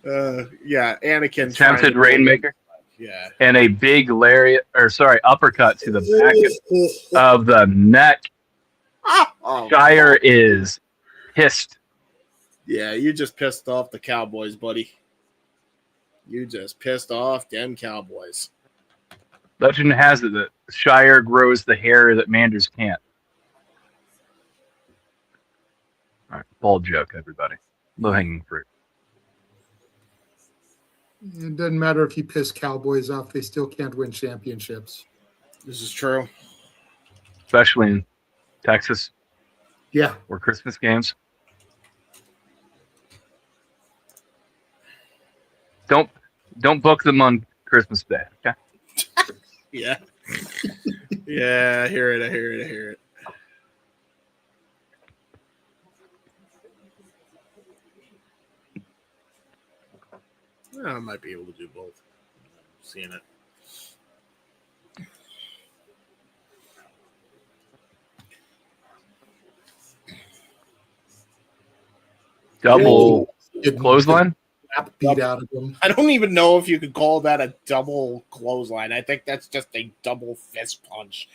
Yeah, Anakin. Attempted Rainmaker. Yeah. And a big lariat, uppercut to the back of the neck. Oh, Shire is pissed. yeah, you just pissed off the Cowboys, buddy. You just pissed off them Cowboys. Legend has it that Shire grows the hair that Manders can't. All right, bald joke, everybody. Low-hanging fruit. It doesn't matter if you piss Cowboys off; they still can't win championships. This is true. Especially in Texas Yeah, or Christmas games. Don't book them on Christmas Day, okay? Yeah. Yeah, I hear it. Well, I might be able to do both. I'm seeing it. Double Getting clothesline? the crap beat out of them. I don't even know if you could call that a double clothesline. I think that's just a double fist punch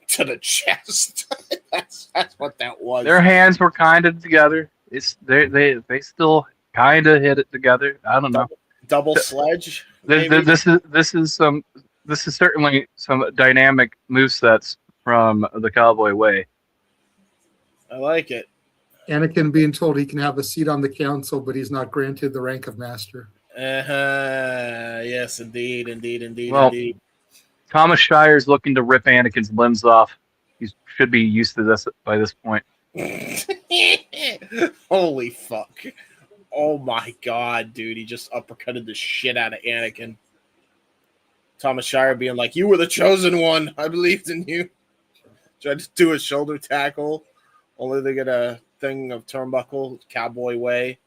to the chest. that's what that was. Their hands were kind of together. They still kind of hit it together. I don't know. Double sledge. This is certainly some dynamic movesets from the Cowboy Way. I like it. Anakin being told he can have a seat on the council, but he's not granted the rank of master. Yes, indeed. Well, Indeed. Thomas Shire's looking to rip Anakin's limbs off. He should be used to this by this point. Holy fuck. Oh my god, dude. He just uppercutted the shit out of Anakin. Thomas Shire being like, you were the chosen one. I believed in you. Tried to do a shoulder tackle. Only they get a thing of turnbuckle, Cowboy Way.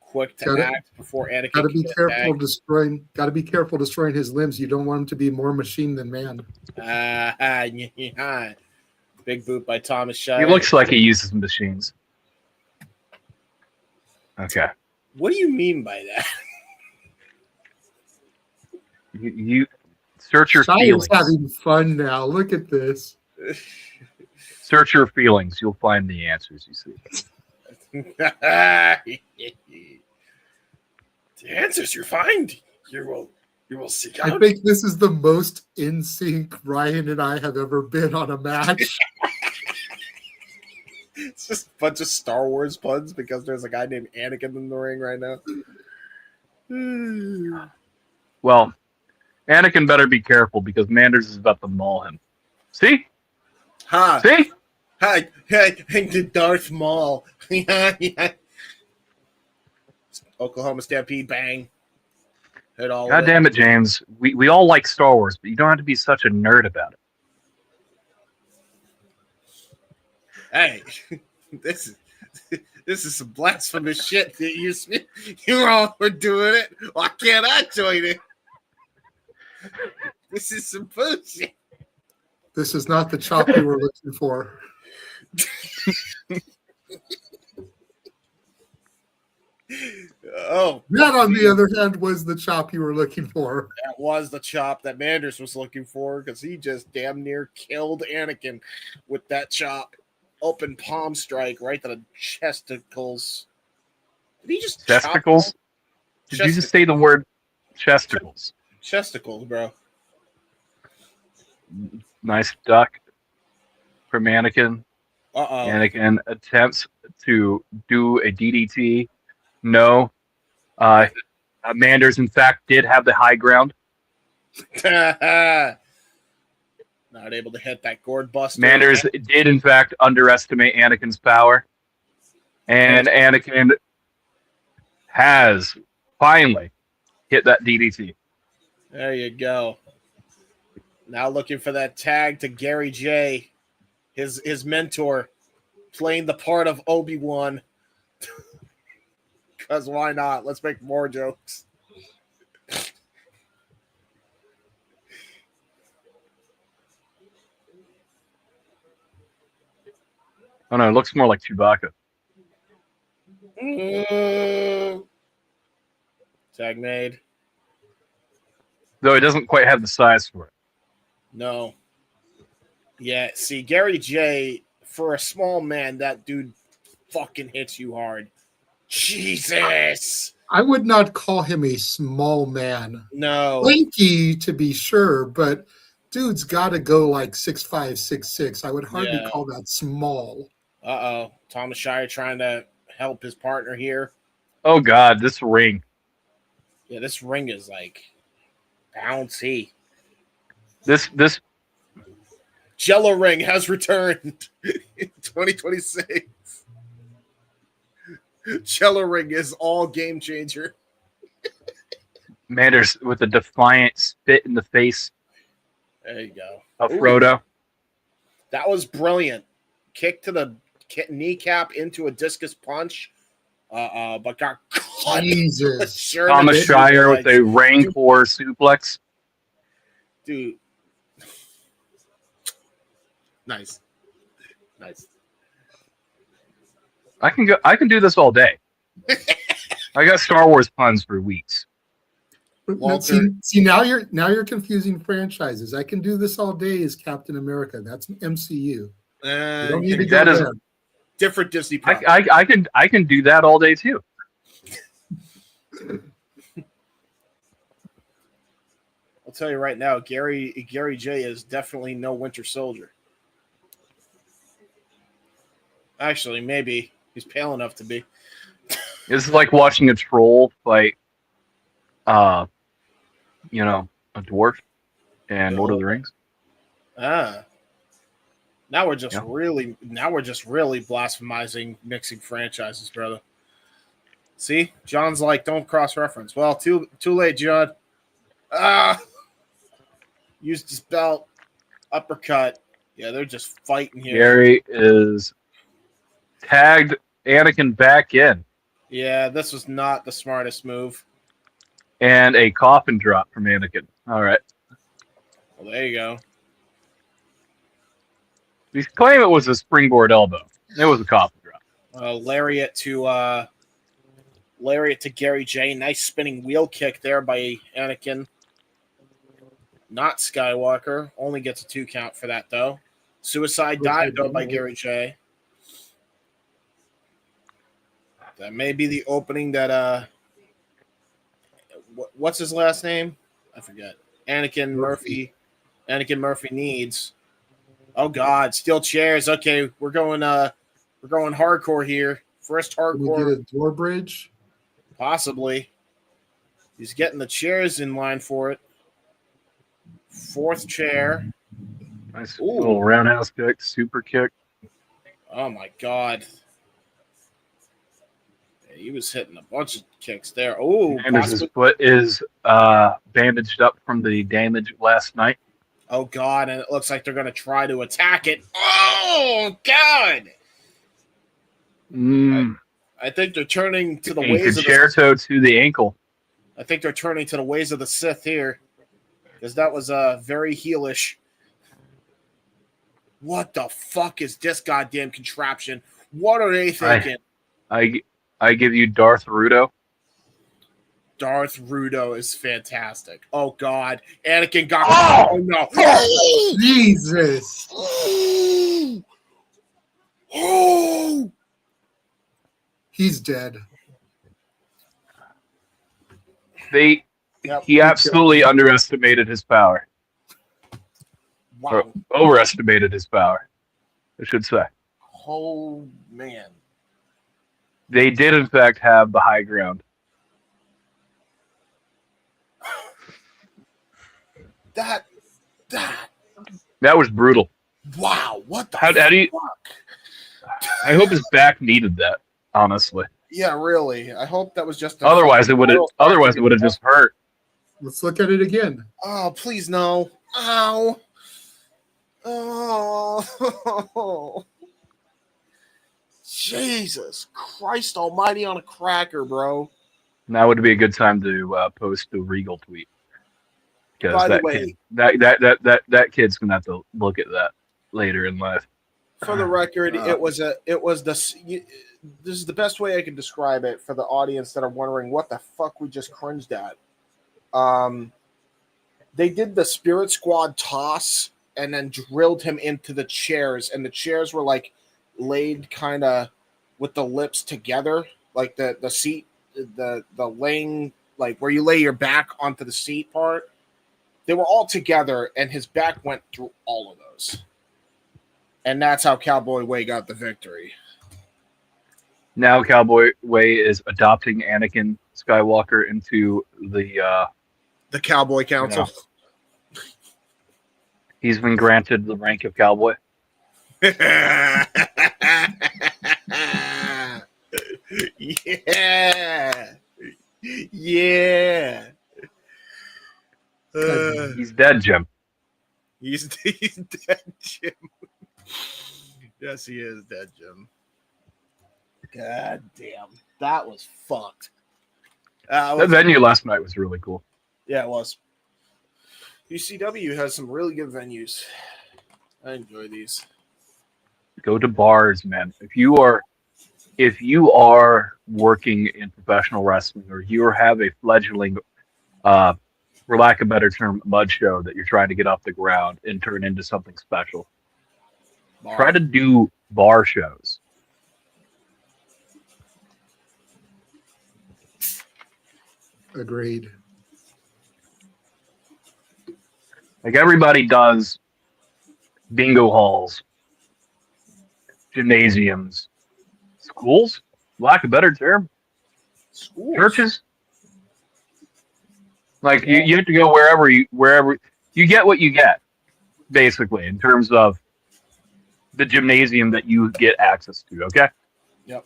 Quick to act before Anakin. Got to be careful destroying his limbs. You don't want him to be more machine than man. Big boot by Thomas Shire. He looks like he uses machines. Okay. What do you mean by that? You search your Shire's feelings. having fun now. Look at this. Search your feelings. You'll find the answers. You see. The answers you find, you will seek out. I think this is the most in sync Ryan and I have ever been on a match. It's just a bunch of Star Wars puns because there's a guy named Anakin in the ring right now. Well, Anakin better be careful because Manders is about to maul him. See? Hi. See? Hi. The Darth Maul. Oklahoma Stampede, bang. Hit all God damn it, James. We all like Star Wars, but you don't have to be such a nerd about it. Hey, this is some blasphemous shit that you all were doing it. Why can't I join it? This is some bullshit. This is not the chop you were looking for. Oh, That, on the other hand, was the chop you were looking for. that was the chop that Manders was looking for because he just damn near killed Anakin with that chop. Open palm strike right to the chesticles. Did he just Chesticles? Did you just say the word chesticles? Chesticles, bro. Nice duck from Anakin. Uh-oh. Anakin attempts to do a DDT. No. Manders, in fact, did have the high ground. Not able to hit that gourd buster. Manders did, in fact, underestimate Anakin's power. And Anakin has finally hit that DDT. There you go. Now looking for that tag to Gary J, his mentor, playing the part of Obi-Wan. Because why not? Let's make more jokes. Oh, no, it looks more like Chewbacca. Tag made. Though it doesn't quite have the size for it. No. Yeah, see, Gary J, for a small man, that dude fucking hits you hard. Jesus! I would not call him a small man. No. Lanky, to be sure, but dude's got to go like 6'5", 6'6". I would hardly call that small. Uh-oh. Thomas Shire trying to help his partner here. Oh, God, this ring. Yeah, this ring is like bouncy. This Jello ring has returned in 2026. Jello ring is all game changer. Manders with a defiant spit in the face There you go. of Frodo. That was brilliant. Kick to the kneecap into a discus punch, but got caught. Jesus. Thomas Shire with a Rancor suplex. Dude. Nice. I can do this all day. I got Star Wars puns for weeks. See, now you're confusing franchises. I can do this all day as Captain America. That's MCU. You don't need to go that is there. Different Disney. I can do that all day too. I'll tell you right now, Gary J is definitely no Winter Soldier. Actually, maybe he's pale enough to be. This is like watching a troll fight, a dwarf and Lord of the Rings. Now we're just really blasphemizing mixing franchises, brother. See, John's like, don't cross-reference. Well, too late, John. Used his belt, uppercut. Yeah, they're just fighting here. Gary is tagged Anakin back in. Yeah, this was not the smartest move. And a coffin drop from Anakin. All right. Well, there you go. He's claiming it was a springboard elbow. It was a coffin drop. Lariat to Gary J. Nice spinning wheel kick there by Anakin. Not Skywalker. Only gets a 2 count for that, though. Suicide dive, though, by Gary J. That may be the opening that what's his last name? I forget. Anakin Murphy needs. Oh God, steel chairs. Okay, we're going hardcore here. First hardcore. Can we get a door bridge? Possibly. He's getting the chairs in line for it. 4th chair. Nice little roundhouse kick, super kick. Oh my God. He was hitting a bunch of kicks there. Oh, Anders' foot is bandaged up from the damage last night. Oh, God, and it looks like they're going to try to attack it. Oh, God. I think they're turning to the ways of Concerto to the ankle. I think they're turning to the ways of the Sith here, because that was very heelish. What the fuck is this goddamn contraption? What are they thinking? I give you Darth Rudo. Darth Rudo is fantastic. Oh, God. Anakin got... Oh no. Oh, Jesus. Oh! He's dead. He absolutely underestimated his power. Wow. Or overestimated his power, I should say. Oh, man. They did, in fact, have the high ground. That. That was brutal. Wow, what the How do you? fuck? I hope his back needed that. Honestly, Yeah, really. I hope that was just. otherwise it would have just hurt. Let's look at it again. Oh, please no! Ow! Oh, Jesus Christ Almighty on a cracker, bro! Now would be a good time to post the Regal tweet because By the that way, kid, that kid's gonna have to look at that later in life. for the record, this is the best way I can describe it for the audience that are wondering what the fuck we just cringed at. They did the Spirit Squad toss and then drilled him into the chairs, and the chairs were like laid kind of with the lips together, like the seat, the laying, like where you lay your back onto the seat part. They were all together, and his back went through all of those. And that's how Cowboy Way got the victory. Now Cowboy Way is adopting Anakin Skywalker into the Cowboy Council. You know, he's been granted the rank of cowboy. Yeah. Yeah. He's dead, Jim. He's dead, Jim. Yes, he is dead, Jim. God damn. That was fucked. That venue last night was really cool. Yeah, it was. UCW has some really good venues. I enjoy these. Go to bars, man. If you are working in professional wrestling, or you have a fledgling, for lack of a better term, mud show that you're trying to get off the ground and turn into something special, try to do bar shows. Agreed. Like everybody does bingo halls, gymnasiums, schools, lack of a better term, Schools. churches. Like you have to go wherever you get what you get, basically, in terms of the gymnasium that you get access to. Okay. Yep.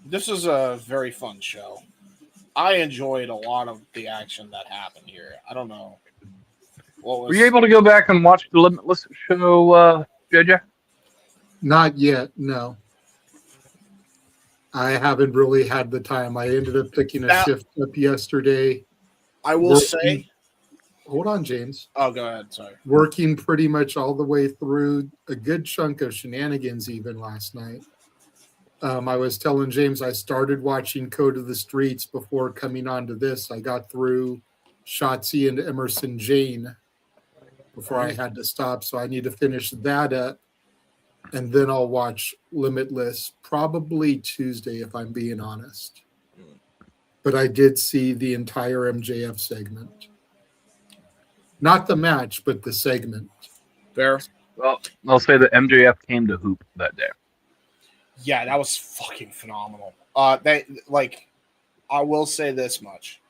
This is a very fun show. I enjoyed a lot of the action that happened here. I don't know. Were you able to go back and watch the Limitless show, JJ? Not yet, no. I haven't really had the time. I ended up picking a shift up yesterday. I will say... Hold on, James. Oh, go ahead. Sorry. Working pretty much all the way through a good chunk of shenanigans even last night. I was telling James I started watching Code of the Streets before coming on to this. I got through Shotzi and Emerson Jane before I had to stop, so I need to finish that up, and then I'll watch Limitless probably Tuesday if I'm being honest. But I did see the entire MJF segment. Not the match, but the segment. Fair. Well, I'll say that MJF came to hoop that day. Yeah, that was fucking phenomenal. I will say this much.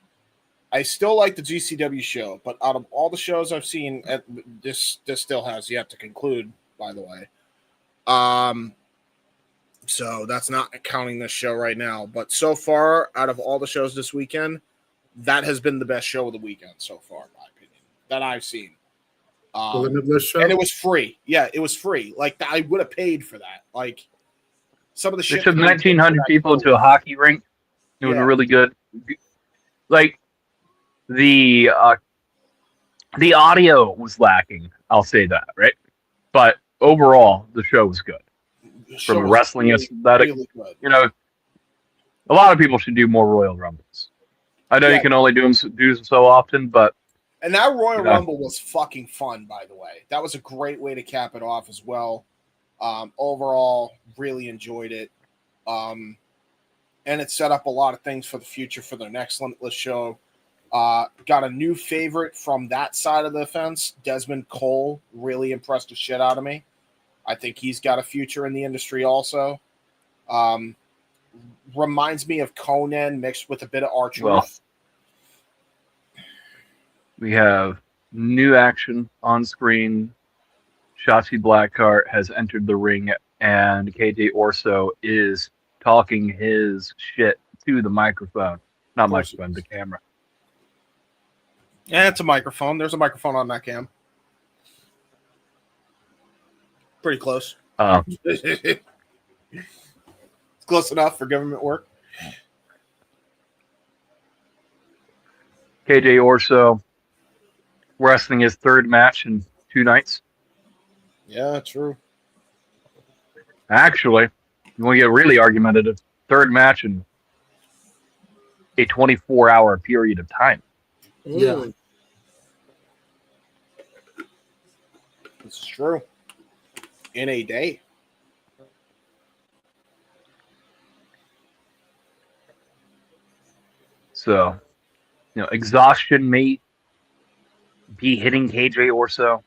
I still like the GCW show, but out of all the shows I've seen, this still has yet to conclude, by the way. So that's not counting this show right now. But so far, out of all the shows this weekend, that has been the best show of the weekend so far, in my opinion, that I've seen. The Limitless show? And it was free. Yeah, it was free. Like, I would have paid for that. Like, some of the shit. They took 1,900 people into a hockey rink. It was really good. Like, the audio was lacking. I'll say that, right? But overall, the show was good. From a wrestling aesthetic, really good. You know, a lot of people should do more Royal Rumbles. I know you can only do them so often, but. And that Royal Rumble was fucking fun, by the way. That was a great way to cap it off as well. Overall, really enjoyed it. And it set up a lot of things for the future for their next Limitless show. Got a new favorite from that side of the fence. Desmond Cole really impressed the shit out of me. I think he's got a future in the industry also. Reminds me of Conan mixed with a bit of R-Truth. Well, we have new action on screen. Shotzi Blackheart has entered the ring, and KJ Orso is talking his shit to the microphone. Not microphone, the camera. Yeah, it's a microphone. There's a microphone on that cam. Pretty close. It's close enough for government work. KJ Orso wrestling his third match in 2 nights. Yeah, true. Actually, you want to get really argumentative, third match in a 24-hour period of time. Yeah. This is true. In a day. So, exhaustion may be hitting KJ Orso.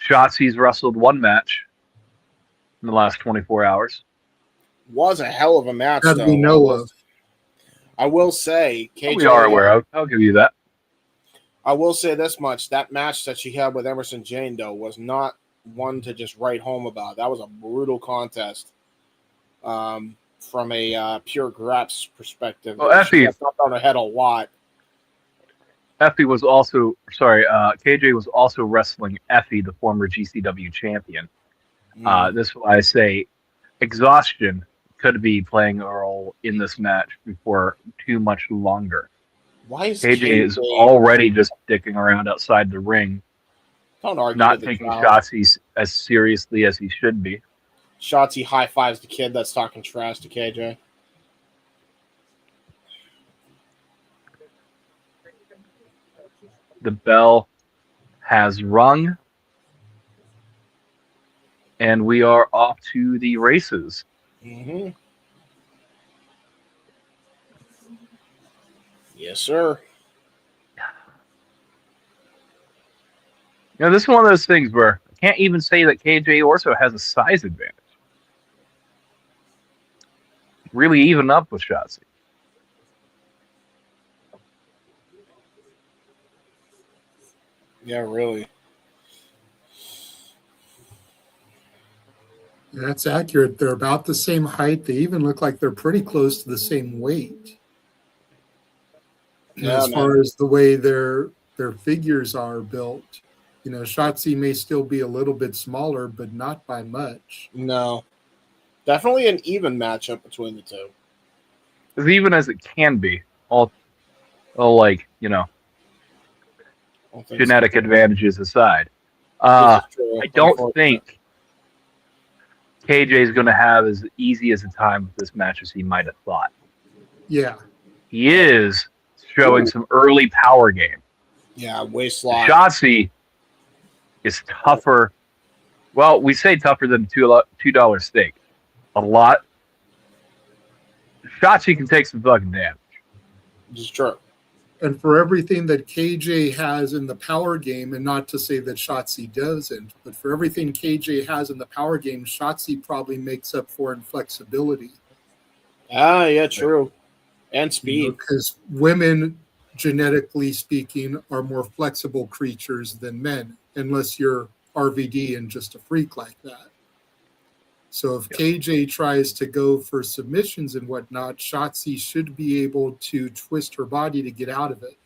Shotzi's wrestled 1 match in the last 24 hours. Was a hell of a match, That though. we know of. I will say, KJ. We are aware of. I'll give you that. I will say this much: that match that she had with Emerson Jane, though, was not one to just write home about. That was a brutal contest. From a pure graps perspective, Effy got knocked on her head a lot. Effy was also KJ was also wrestling Effy, the former GCW champion. This is why I say exhaustion could be playing a role in this match before too much longer. Why is KJ is already just dicking around outside the ring, don't argue not with the taking crowd. Shotzi as seriously as he should be. Shotzi high fives the kid that's talking trash to KJ. The bell has rung, and we are off to the races. Mm-hmm. Yes, sir. This is one of those things where I can't even say that KJ Orso has a size advantage. Really even up with Shotzi. Yeah, really. That's accurate. They're about the same height. They even look like they're pretty close to the same weight. Yeah, as far as the way their figures are built. Shotzi may still be a little bit smaller, but not by much. No. Definitely an even matchup between the two. As even as it can be, all genetic advantages aside. I don't think KJ is going to have as easy as a time with this match as he might have thought. Yeah. He is showing some early power game. Yeah, waist lock. Shotzi is tougher. Well, we say tougher than $2 steak. A lot. Shotzi can take some fucking damage. It's true. And for everything that KJ has in the power game, and not to say that Shotzi doesn't, but for everything KJ has in the power game, Shotzi probably makes up for in flexibility. Ah, yeah, true. And speed. Because women, genetically speaking, are more flexible creatures than men, unless you're RVD and just a freak like that. So if KJ tries to go for submissions and whatnot, Shotzi should be able to twist her body to get out of it.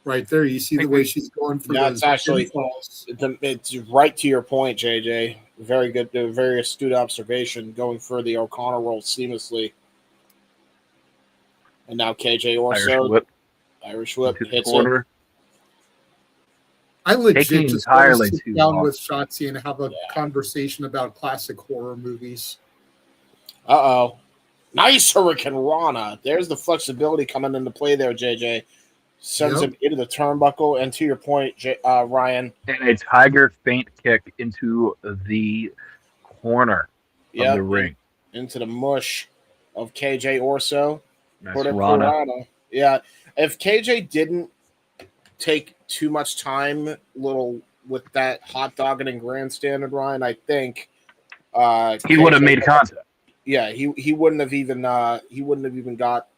Right there, you see the way she's going for those pinfalls. It's right to your point, JJ. Very good, very astute observation. Going for the O'Connor roll seamlessly. And now KJ Orso. Irish whip hits it. I legit just want to sit down with Shotzi and have a conversation about classic horror movies. Uh-oh. Nice Hurricane Rana. There's the flexibility coming into play there, JJ. Sends him into the turnbuckle. And to your point, Ryan. And a tiger feint kick into the corner of the ring. Into the mush of KJ Orso. Nice Rana. Yeah. If KJ didn't take too much time, little with that hot dogging and grandstanding, Ryan, I think He would have made contact. Yeah, he wouldn't have even got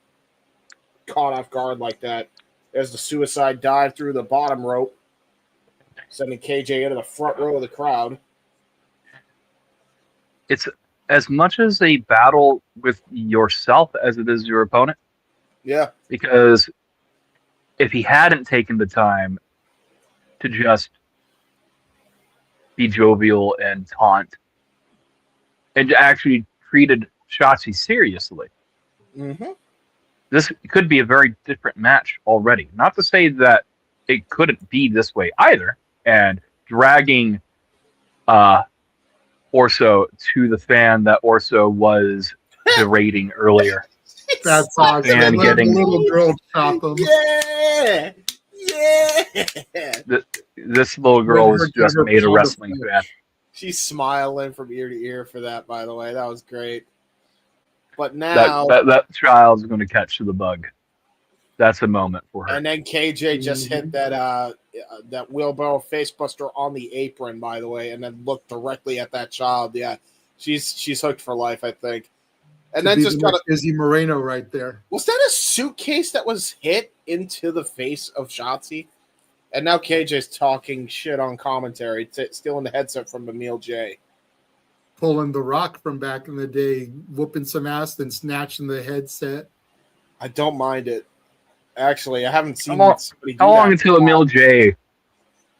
caught off guard like that as the suicide dive through the bottom rope, sending KJ into the front row of the crowd. It's as much as a battle with yourself as it is your opponent. Yeah. Because if he hadn't taken the time to just be jovial and taunt and actually treated Shotzi seriously, this could be a very different match already. Not to say that it couldn't be this way either, and dragging Orso to the fan that Orso was berating earlier. That's awesome. And getting the little girl chop him. Yeah. This little girl was just made a wrestling fan. She's smiling from ear to ear for that, by the way. That was great. But now that child's going to catch the bug. That's a moment for her. And then KJ just hit that wheelbarrow facebuster on the apron, by the way, and then looked directly at that child. Yeah, she's hooked for life, I think. And then just got Izzy Moreno right there. Was that a suitcase that was hit into the face of Shotzi? And now KJ's talking shit on commentary, stealing the headset from Emil J. Pulling the Rock from back in the day, whooping some ass, then snatching the headset. I don't mind it. Actually, I haven't seen somebody do how long that until Emil J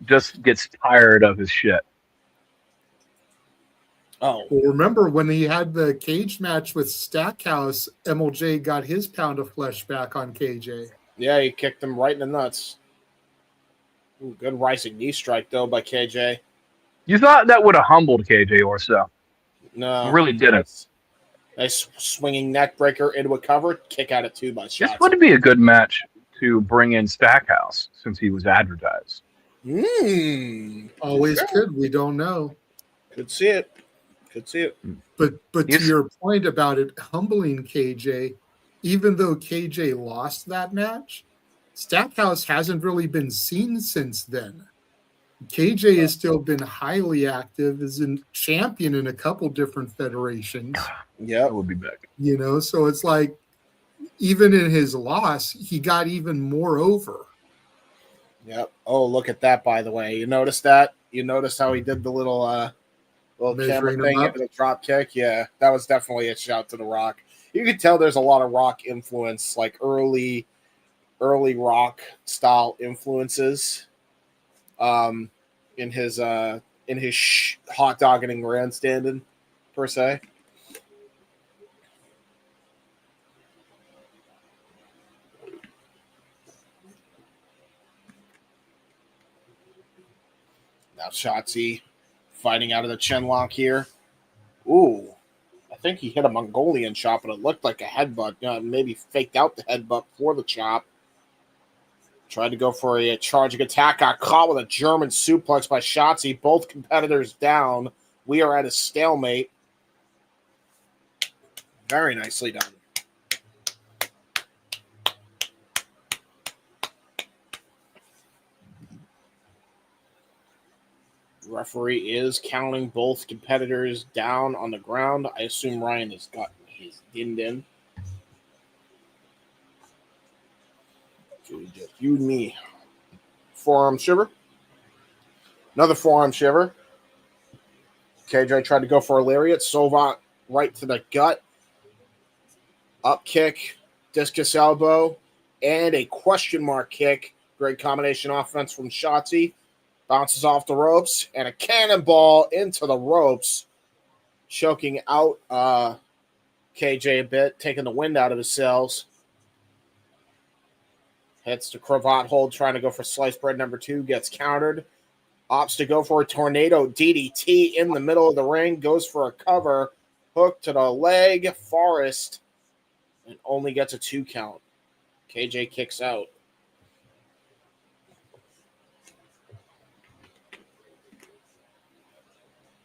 just gets tired of his shit? Oh. Well, remember when he had the cage match with Stackhouse, MLJ got his pound of flesh back on KJ. Yeah, he kicked him right in the nuts. Ooh, good rising knee strike, though, by KJ. You thought that would have humbled KJ Orso. No. It really didn't. Nice swinging neck breaker into a cover. Kick out at 2 by Shotzi. This would be a good match to bring in Stackhouse since he was advertised. Always could. We don't know. Could see it. But to your point about it humbling KJ, even though KJ lost that match, Stackhouse hasn't really been seen since then. KJ has still been highly active, is a champion in a couple different federations. Yeah, we'll be back. So it's like, even in his loss, he got even more over. Yep. Oh, look at that, by the way. You noticed that? You noticed how he did the little camera thing into the drop kick? Yeah, that was definitely a shout to The Rock. You could tell there's a lot of Rock influence, like early Rock style influences in his hot dogging and grandstanding, per se. Now Shotzi fighting out of the chin lock here. Ooh, I think he hit a Mongolian chop, but it looked like a headbutt. Maybe faked out the headbutt for the chop. Tried to go for a charging attack. Got caught with a German suplex by Shotzi. Both competitors down. We are at a stalemate. Very nicely done. Referee is counting both competitors down on the ground. I assume Ryan has got his din in. So just you and me. Forearm shiver. Another forearm shiver. KJ tried to go for a lariat. Sovat right to the gut. Up kick. Discus elbow. And a question mark kick. Great combination offense from Shotzi. Bounces off the ropes. And a cannonball into the ropes. Choking out KJ a bit. Taking the wind out of his sails. Hits the cravat hold, trying to go for sliced bread number 2. Gets countered. Opts to go for a tornado DDT in the middle of the ring. Goes for a cover. Hook to the leg. Forrest. And only gets a 2 count. KJ kicks out.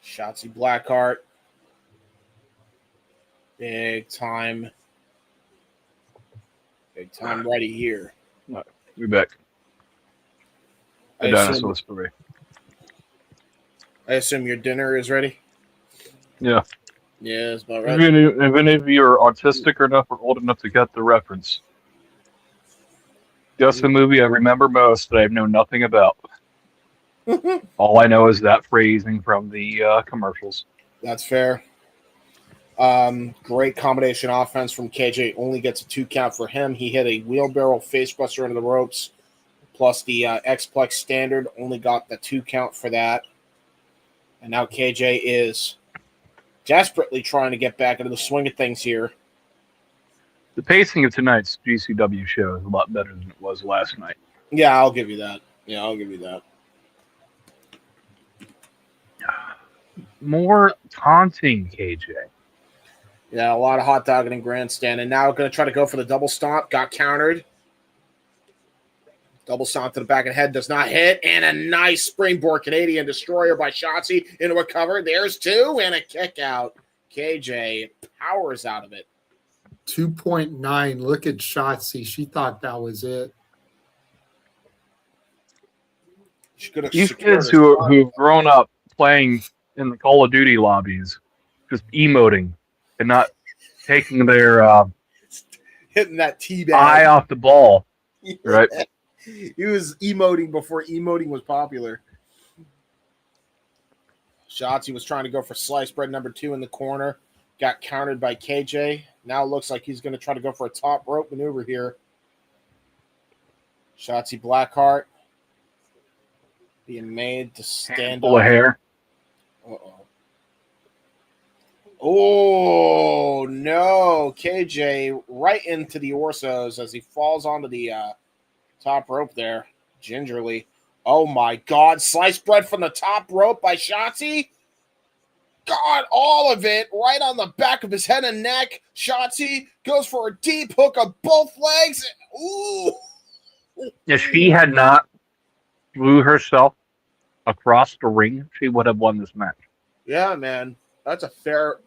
Shotzi Blackheart. Big time ready here. We're back. The dinosaurs for me. I assume your dinner is ready? Yeah. Yeah, that's about right. If any of you are autistic enough or old enough to get the reference, guess the movie I remember most that I know nothing about. All I know is that phrasing from the commercials. That's fair. Great combination offense from KJ. Only gets a 2 count for him. He hit a wheelbarrow facebuster into the ropes, plus the X-Plex standard. Only got the 2 count for that. And now KJ is desperately trying to get back into the swing of things here. The pacing of tonight's GCW show is a lot better than it was last night. Yeah, I'll give you that. More taunting, KJ. Yeah, a lot of hot dogging and grandstanding. Now going to try to go for the double stomp. Got countered. Double stomp to the back of the head. Does not hit. And a nice springboard Canadian destroyer by Shotzi into a cover. There's 2 and a kick out. KJ powers out of it. 2.9. Look at Shotzi. She thought that was it. These kids who've grown up playing in the Call of Duty lobbies, just emoting and not taking their hitting that teabag eye off the ball, right? He was emoting before emoting was popular. Shotzi was trying to go for sliced bread number 2 in the corner. Got countered by KJ. Now it looks like he's going to try to go for a top rope maneuver here. Shotzi Blackheart being made to stand Full of hair. Uh-oh. Oh, no. KJ right into the Orsos as he falls onto the top rope there, gingerly. Oh, my God. Sliced bread from the top rope by Shotzi. God, all of it right on the back of his head and neck. Shotzi goes for a deep hook of both legs. Ooh. If she had not threw herself across the ring, she would have won this match. Yeah, man. That's a fair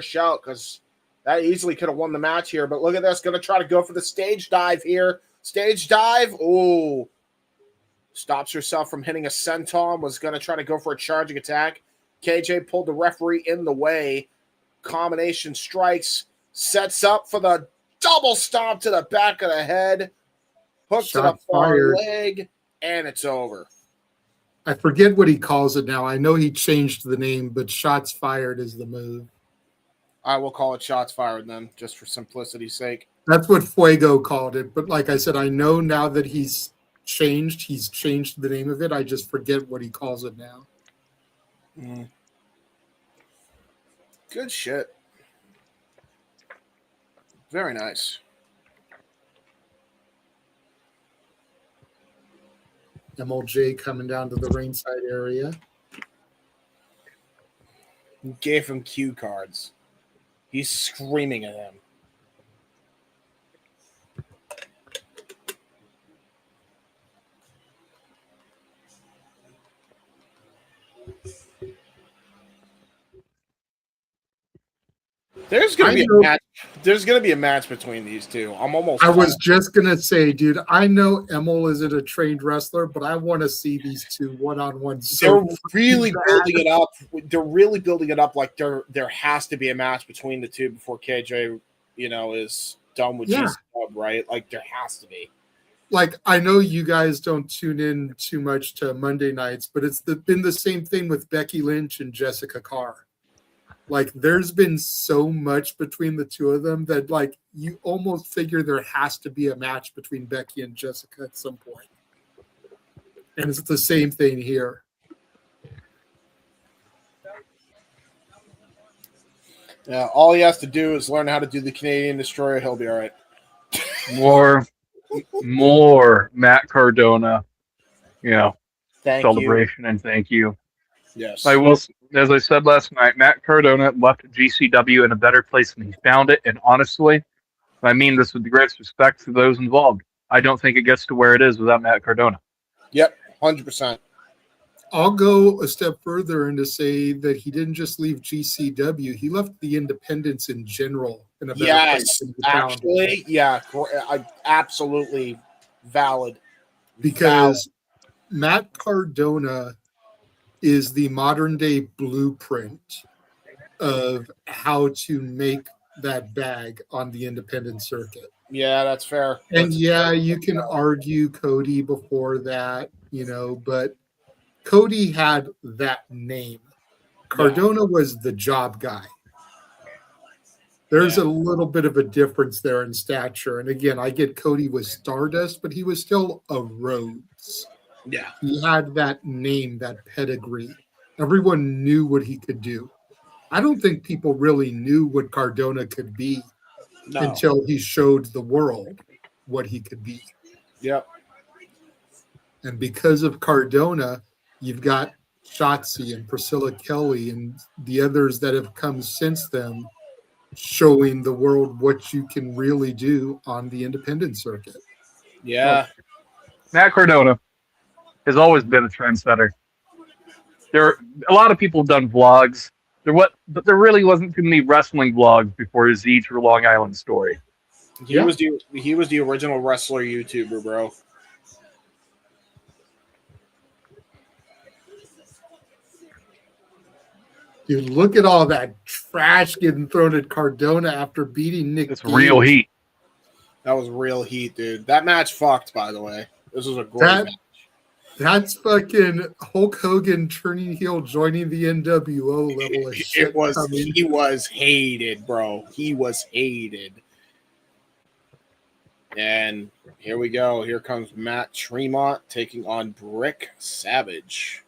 shout because that easily could have won the match here. But look at this. Going to try to go for the stage dive here. Stage dive. Ooh. Stops herself from hitting a senton. Was going to try to go for a charging attack. KJ pulled the referee in the way. Combination strikes. Sets up for the double stomp to the back of the head. Hook to the far leg. And it's over. I forget what he calls it now. I know he changed the name, but shots fired is the move. I will call it shots fired then, just for simplicity's sake. That's what Fuego called it. But like I said, I know now that he's changed the name of it. I just forget what he calls it now. Good shit. Very nice. MLJ coming down to the ringside area. Gave him cue cards. He's screaming at him. There's gonna be a match. There's gonna be a match between these two. I was just gonna say, dude. I know Emil isn't a trained wrestler, but I want to see these two one-on-one. They're really building it up. They're really building it up. Like there has to be a match between the two before KJ, is done with GCW, right? Like there has to be. Like I know you guys don't tune in too much to Monday nights, but it's been the same thing with Becky Lynch and Jessica Carr. Like there's been so much between the two of them that like you almost figure there has to be a match between Becky and Jessica at some point. And it's the same thing here. Yeah, all he has to do is learn how to do the Canadian Destroyer. He'll be all right. More Matt Cardona, celebration and thank you. Yes. I will, as I said last night, Matt Cardona left GCW in a better place than he found it. And honestly, I mean this with the greatest respect to those involved. I don't think it gets to where it is without Matt Cardona. Yep, 100%. I'll go a step further and to say that he didn't just leave GCW. He left the independents in general. In a better place than he found actually, yeah, absolutely valid. Because Matt Cardona is the modern day blueprint of how to make that bag on the independent circuit. Yeah, that's fair. And yeah, you can argue Cody before that, but Cody had that name. Cardona was the job guy. There's a little bit of a difference there in stature. And again, I get Cody was Stardust, but he was still a Rhodes. Yeah. He had that name, that pedigree. Everyone knew what he could do. I don't think people really knew what Cardona could be until he showed the world what he could be. Yep. And because of Cardona, you've got Shotzi and Priscilla Kelly and the others that have come since them showing the world what you can really do on the independent circuit. Yeah. Matt Cardona has always been a trendsetter. A lot of people have done vlogs. But there really wasn't too many wrestling vlogs before his Z True Long Island story. He was the original wrestler YouTuber, bro. Dude, look at all that trash getting thrown at Cardona after beating Nick. It's real heat. That was real heat, dude. That match fucked, by the way. This was a great match. That's fucking Hulk Hogan turning heel, joining the NWO level of shit. He was hated, bro. He was hated. And here we go. Here comes Matt Tremont taking on Brick Savage.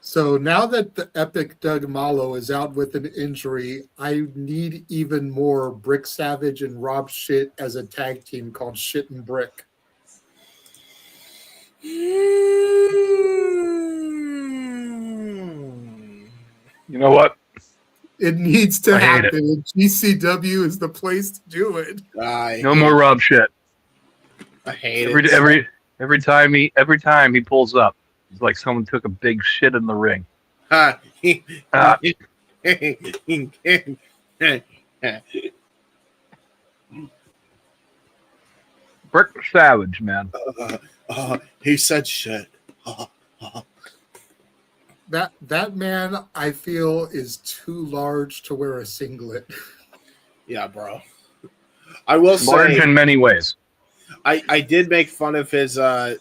So now that the epic Doug Malo is out with an injury, I need even more Brick Savage and Rob Shit as a tag team called Shit and Brick. You know what? It needs to happen. And GCW is the place to do it. No more Rob Shit. I hate it. Every time he pulls up, it's like someone took a big shit in the ring. Brick Savage, man. He said shit. That man, I feel, is too large to wear a singlet. Yeah, bro. I will say, large in many ways. I did make fun of his. I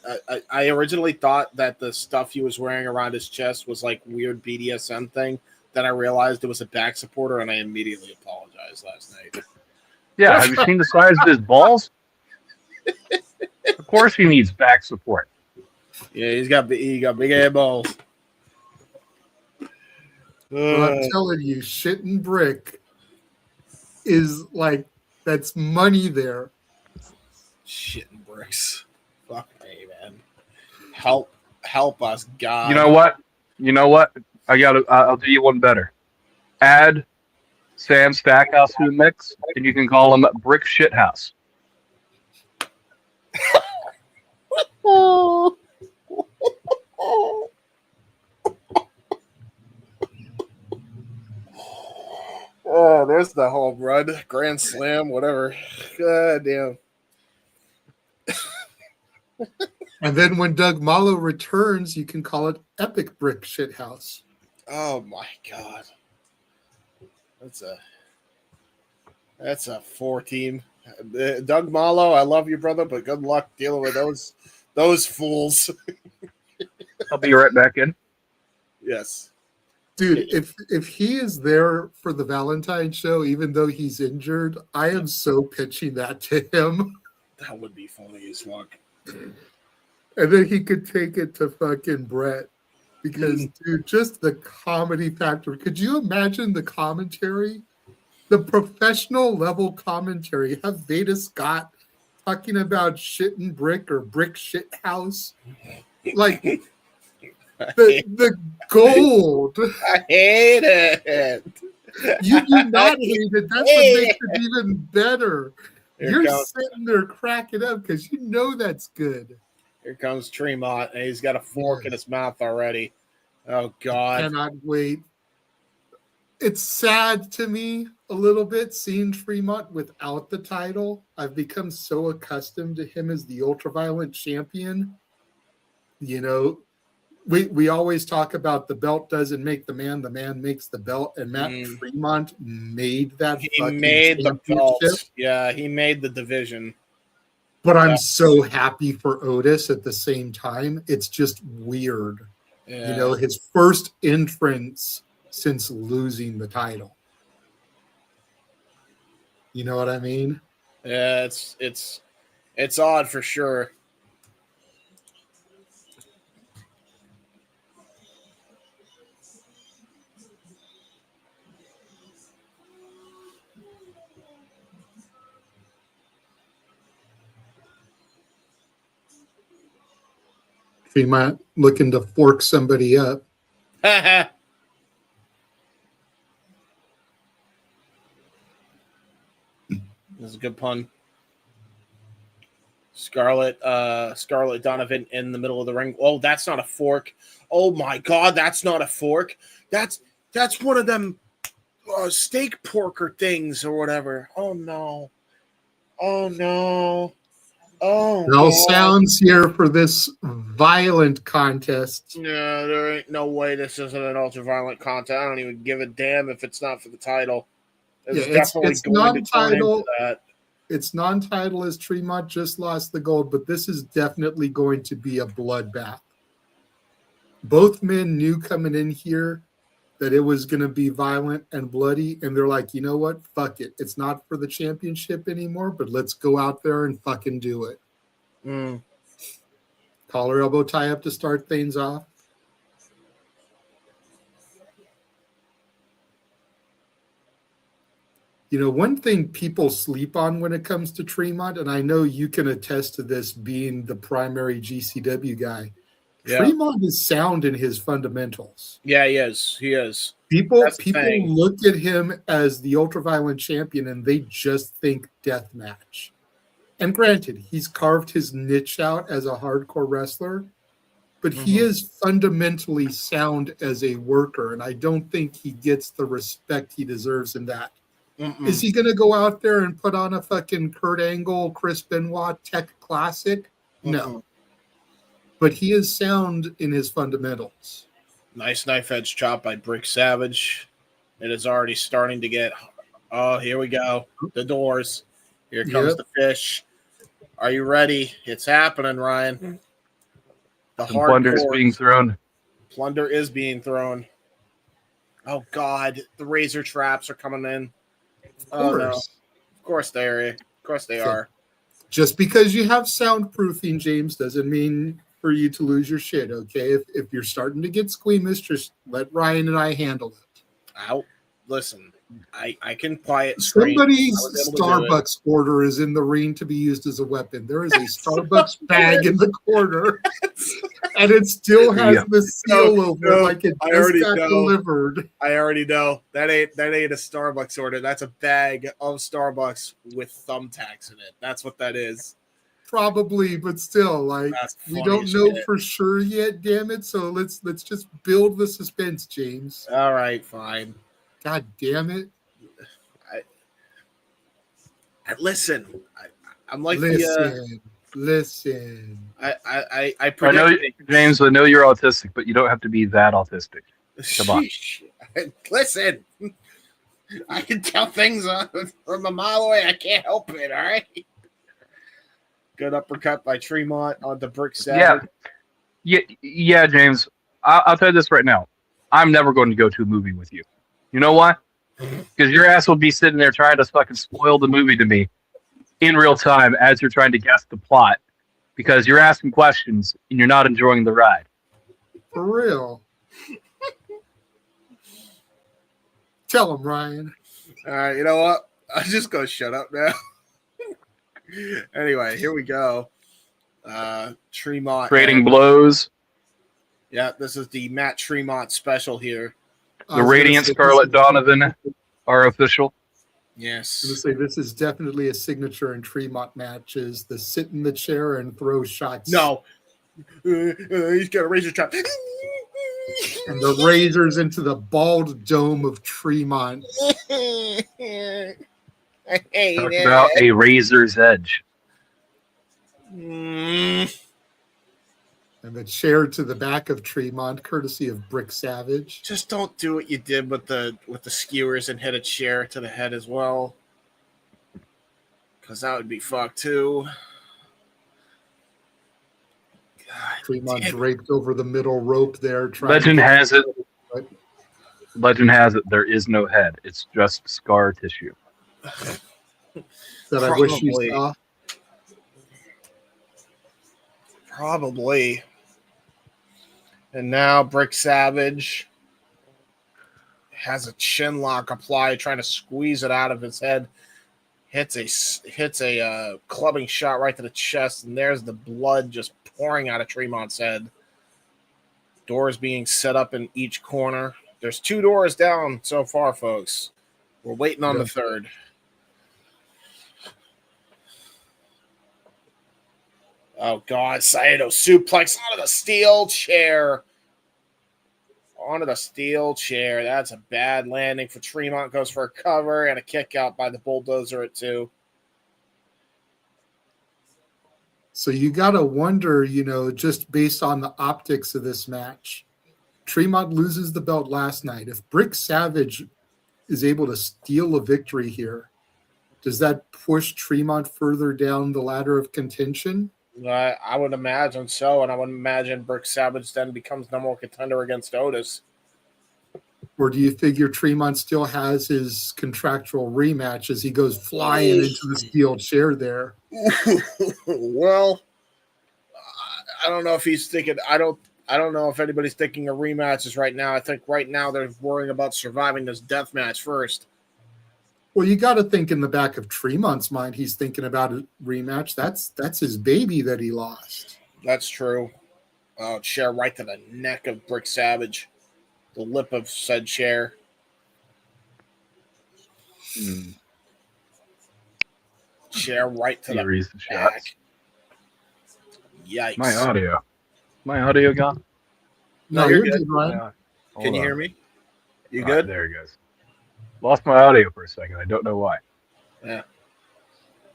originally thought that the stuff he was wearing around his chest was like weird BDSM thing. Then I realized it was a back supporter, and I immediately apologized last night. Yeah, have you seen the size of his balls? Of course, he needs back support. Yeah, he got big ass balls. Well, I'm telling you, Shit and Brick is like, that's money there. Shit and bricks. Fuck me, man. Help us, God. You know what? I'll do you one better. Add Sam Stackhouse to the mix, and you can call him Brick Shithouse. There's the home run, grand slam, whatever. God damn. And then when Doug Malo returns, you can call it Epic Brick Shithouse. Oh my God. That's a 4-team. Doug Malo, I love you, brother, but good luck dealing with those fools. I'll be right back in. Yes. Dude, if he is there for the Valentine show, even though he's injured, I am so pitching that to him. That would be funny as fuck. And then he could take it to fucking Brett. Because, dude, just the comedy factor. Could you imagine the commentary? The professional level commentary. Have Veda Scott talking about Shit and Brick or Brick Shit House? Like... The gold. I hate it. You do not hate it. That's what makes it even better. You're sitting there cracking up because you know that's good. Here comes Tremont, and he's got a fork in his mouth already. Oh, God. I cannot wait. It's sad to me a little bit seeing Tremont without the title. I've become so accustomed to him as the ultraviolet champion. You know, we always talk about the belt doesn't make the man makes the belt, and Matt Tremont made that. He fucking made the belt. championship. Yeah, he made the division. But I'm so happy for Otis at the same time. It's just weird. Yeah. You know, his first entrance since losing the title. You know what I mean? Yeah, it's odd for sure. Tremont looking to fork somebody up. That's a good pun. Scarlett Donovan in the middle of the ring. Oh, that's not a fork. Oh my God, that's not a fork. That's one of them steak porker things or whatever. Oh no. Oh no. Oh, no sounds here for this violent contest. Yeah, there ain't no way this isn't an ultra-violent contest. I don't even give a damn if it's not for the title. It's non-title. It's non-title as Tremont just lost the gold, but this is definitely going to be a bloodbath. Both men knew coming in here that it was going to be violent and bloody, and they're like, you know what? Fuck it. It's not for the championship anymore, but let's go out there and fucking do it. Collar elbow tie up to start things off. You know, one thing people sleep on when it comes to Tremont, and I know you can attest to this being the primary GCW guy, yeah. Tremont is sound in his fundamentals. Yeah, he is. He is. People look at him as the ultraviolent champion and they just think death match. And granted, he's carved his niche out as a hardcore wrestler, but he is fundamentally sound as a worker, and I don't think he gets the respect he deserves in that. Is he going to go out there and put on a fucking Kurt Angle, Chris Benoit Tech Classic? No. But he is sound in his fundamentals. Nice knife edge chop by Brick Savage. It is already starting to get. Oh, here we go. The doors. Here comes the fish. Are you ready? It's happening, Ryan. The plunder is being thrown. Plunder is being thrown. Oh God, the razor traps are coming in. Oh no! Of course they are. Of course they are. Just because you have soundproofing, James, doesn't mean for you to lose your shit, okay? If you're starting to get squeamish, just let Ryan and I handle it. Ow. Listen, I can quiet somebody's Starbucks order is in the ring to be used as a weapon. There is a Starbucks bag in the corner, and it still has the seal over it, like it just got delivered. I already know that ain't a Starbucks order. That's a bag of Starbucks with thumbtacks in it. That's what that is. Probably, but still, like we don't know for sure yet. Damn it! So let's just build the suspense, James. All right, fine. God damn it! Listen. I'm like listen. I know, James. I know you're autistic, but you don't have to be that autistic. Come on. Listen. I can tell things from a mile away. I can't help it. All right. Good uppercut by Tremont on the Brick Savage. Yeah, James. I'll tell you this right now. I'm never going to go to a movie with you. You know why? Because your ass will be sitting there trying to fucking spoil the movie to me in real time as you're trying to guess the plot. Because you're asking questions and you're not enjoying the ride. For real. Tell him, Ryan. All right, you know what? I'm just going to shut up now. Anyway, here we go. Tremont. Trading blows. Yeah, this is the Matt Tremont special here. The Radiant Scarlett Donovan are official. Yes. I was going to say, this is definitely a signature in Tremont matches. The sit in the chair and throw shots. No. He's got a razor trap. And the razors into the bald dome of Tremont. Talk about a razor's edge. And And the chair to the back of Tremont, courtesy of Brick Savage. Just don't do what you did with the skewers and hit a chair to the head as well, because that would be fucked too. God, Tremont draped over the middle rope there. Legend has it. There is no head. It's just scar tissue. That I wish you saw. Probably. And now Brick Savage has a chin lock applied, trying to squeeze it out of his head. Hits a clubbing shot right to the chest, and there's the blood just pouring out of Tremont's head. Doors being set up in each corner. There's 2 doors down so far, folks. We're waiting on the third. Oh, God. Saito suplex onto the steel chair. Onto the steel chair. That's a bad landing for Tremont. Goes for a cover and a kick out by the bulldozer at 2. So you got to wonder, just based on the optics of this match, Tremont loses the belt last night. If Brick Savage is able to steal a victory here, does that push Tremont further down the ladder of contention? I would imagine so, and I would imagine Brick Savage then becomes number 1 contender against Otis. Or do you figure Tremont still has his contractual rematch as he goes flying into the steel chair there? Well, I don't know if he's thinking. I don't know if anybody's thinking of rematches right now. I think right now they're worrying about surviving this death match first. Well, you got to think in the back of Tremont's mind, he's thinking about a rematch. That's his baby that he lost. That's true. Chair right to the neck of Brick Savage. The lip of said chair. Chair right to the back. Yikes. My audio gone? No, you're good, Ryan. Can you hear me? You good? There it goes. Lost my audio for a second. I don't know why. Yeah.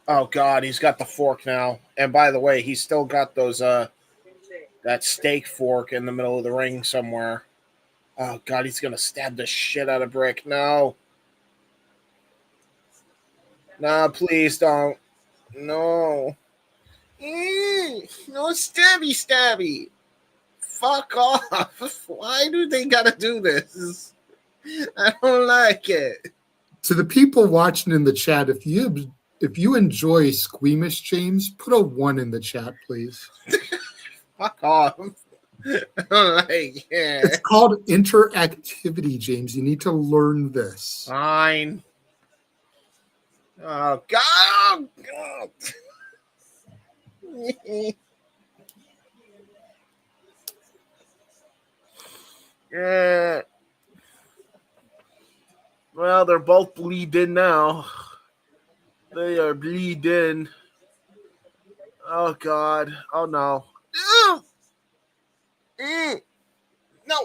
Oh, God, he's got the fork now. And by the way, he's still got those that steak fork in the middle of the ring somewhere. Oh, God, he's going to stab the shit out of Brick. No. No, please don't. No. No, stabby. Fuck off. Why do they got to do this? I don't like it. To the people watching in the chat, if you enjoy Squeamish James, put a 1 in the chat, please. Fuck off. I don't like it. It's called interactivity, James. You need to learn this. Fine. Oh, God. Oh, God. Yeah. Well, they're both bleeding now. They are bleeding. Oh, God. Oh, no. No.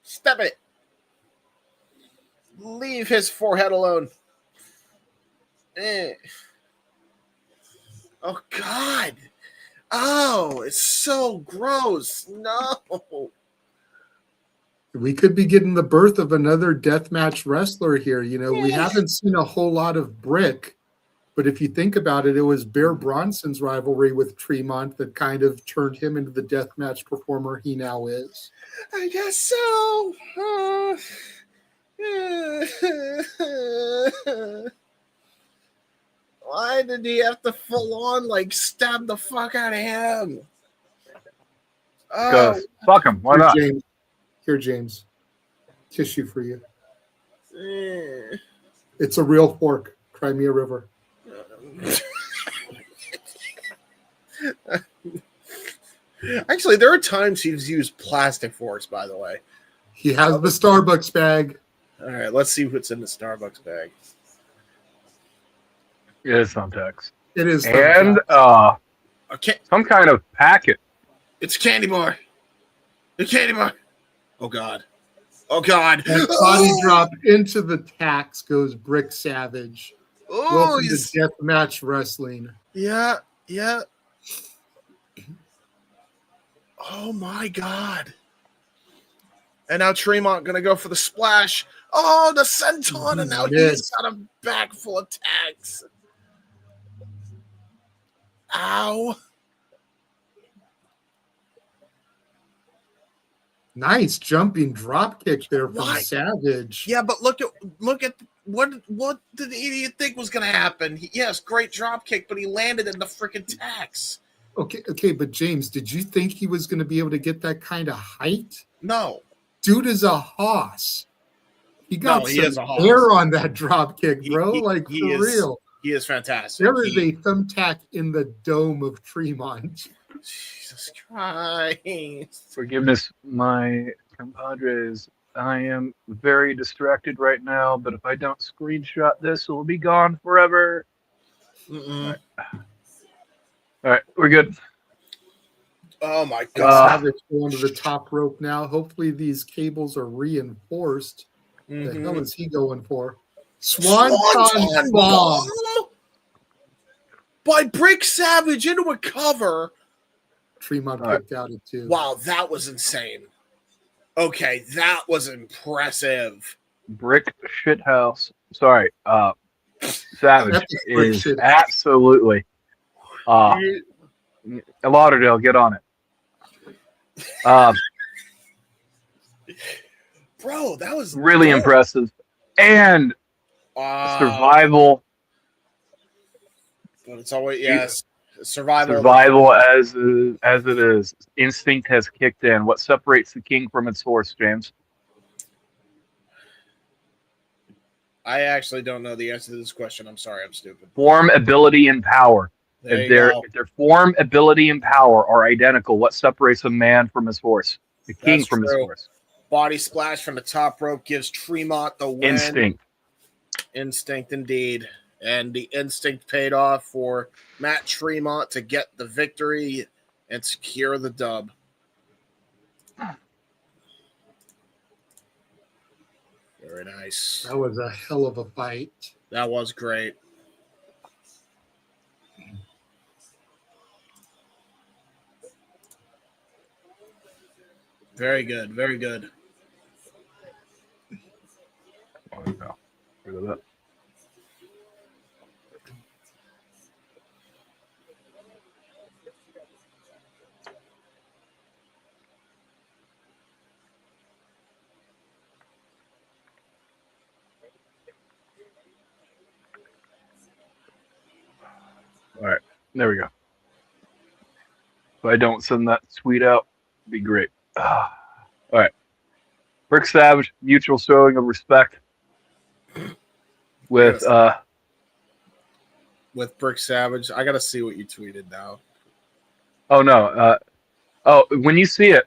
Stop it. Leave his forehead alone. Oh, God. Oh, it's so gross. No. We could be getting the birth of another deathmatch wrestler here. We haven't seen a whole lot of Brick, but if you think about it, it was Bear Bronson's rivalry with Tremont that kind of turned him into the deathmatch performer he now is. I guess so. Why did he have to full on stab the fuck out of him? Because fuck him. Why not? Here, James. Tissue for you. It's a real fork. Crimea River. Actually, there are times he's used plastic forks, by the way. He has the Starbucks bag. All right, let's see what's in the Starbucks bag. It is thumbtacks. It is. And some kind of packet. It's a candy bar. A candy bar. Oh, God. Oh, God. Body drop into the tacks goes Brick Savage. Oh, welcome to Deathmatch Wrestling. Yeah. Oh my God. And now Tremont going to go for the splash. Oh, the senton, and now he's got a bag full of tags. Ow. Nice jumping drop kick there from Savage. Yeah, but look at what did the idiot think was going to happen? Yes, great drop kick, but he landed in the freaking tags. Okay, but James, did you think he was going to be able to get that kind of height? No. Dude is a hoss. He got he is some a hoss. hair on that drop kick, bro. He is, real. He is fantastic. There is a thumbtack in the dome of Tremont. Jesus Christ. Forgiveness, my compadres. I am very distracted right now, but if I don't screenshot this, it will be gone forever. All right, we're good. Oh my God. Savage going to the top rope now. Hopefully these cables are reinforced. The hell is he going for? Swanton bomb by Brick Savage into a cover. Tremont kicked out at 2. Wow, that was insane. Okay, that was impressive. Brick shithouse. Sorry, Savage is absolutely. Lauderdale, get on it. Bro, that was really impressive. And survival. But it's always, yes. Survival as it is. Instinct has kicked in. What separates the king from its horse, James? I actually don't know the answer to this question. I'm sorry, I'm stupid. Form, ability, and power. If their form, ability, and power are identical, what separates a man from his horse? The king from his horse. Body splash from the top rope gives Tremont the win. Instinct indeed. And the instinct paid off for Matt Tremont to get the victory and secure the dub. Very nice. That was a hell of a fight. That was great. Very good. Very good. Look at that. All right, there we go. If I don't send that tweet out, it'd be great. All right. Brick Savage, mutual showing of respect with Brick Savage. I gotta see what you tweeted now. Oh no. When you see it,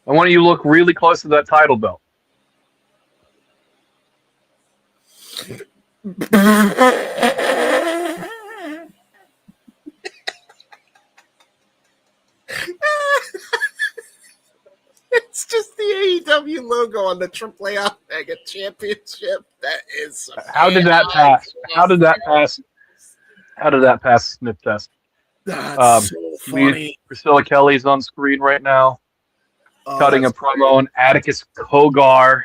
I want you to look really close to that title belt. It's just the AEW logo on the AAA Mega Championship. That is. How did that pass? How did that pass? How did that pass the sniff test? That's so funny. Priscilla Kelly's on screen right now, cutting a promo on Atticus Cogar.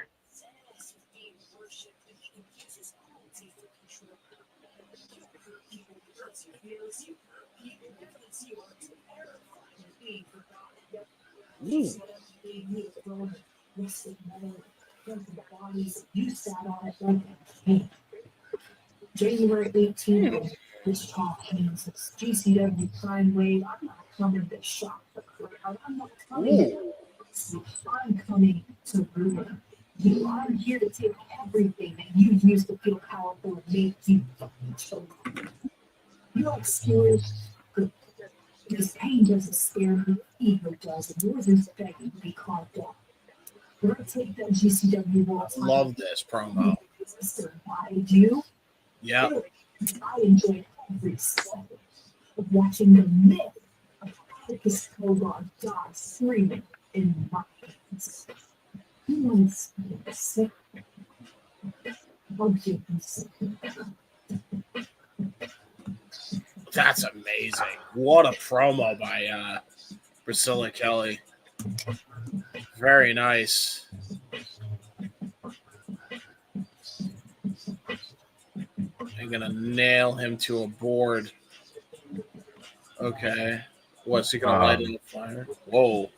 January 18th, Wichita, Kansas. GCW Prime Wave. I'm not coming to shock the crowd. I'm not coming. I'm coming to ruin you. I'm here to take everything that you used to feel powerful and make you fucking choke. You like scared? Good. Because pain doesn't scare me, ego does, and yours is begging to be carved out. We're going to take that GCW World Title. Love this promo. Why do? Yeah. I enjoyed every second of watching the myth of Atticus Cogar die screaming in my hands. He wants me to sick. I'll give him sick. That's amazing. What a promo by Priscilla Kelly. Very nice. I'm going to nail him to a board. Okay. What's he going to light it on fire? Whoa.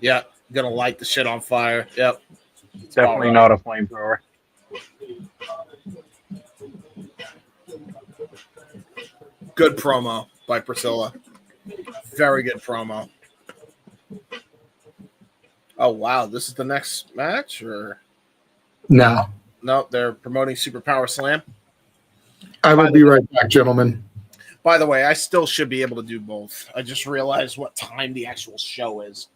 Yeah, going to light the shit on fire. Yep. Definitely not a flamethrower. Good promo by Priscilla. Very good promo. Oh, wow. This is the next match? Or No. No, they're promoting Superpower Slam. I will be right back, gentlemen. By the way, I still should be able to do both. I just realized what time the actual show is.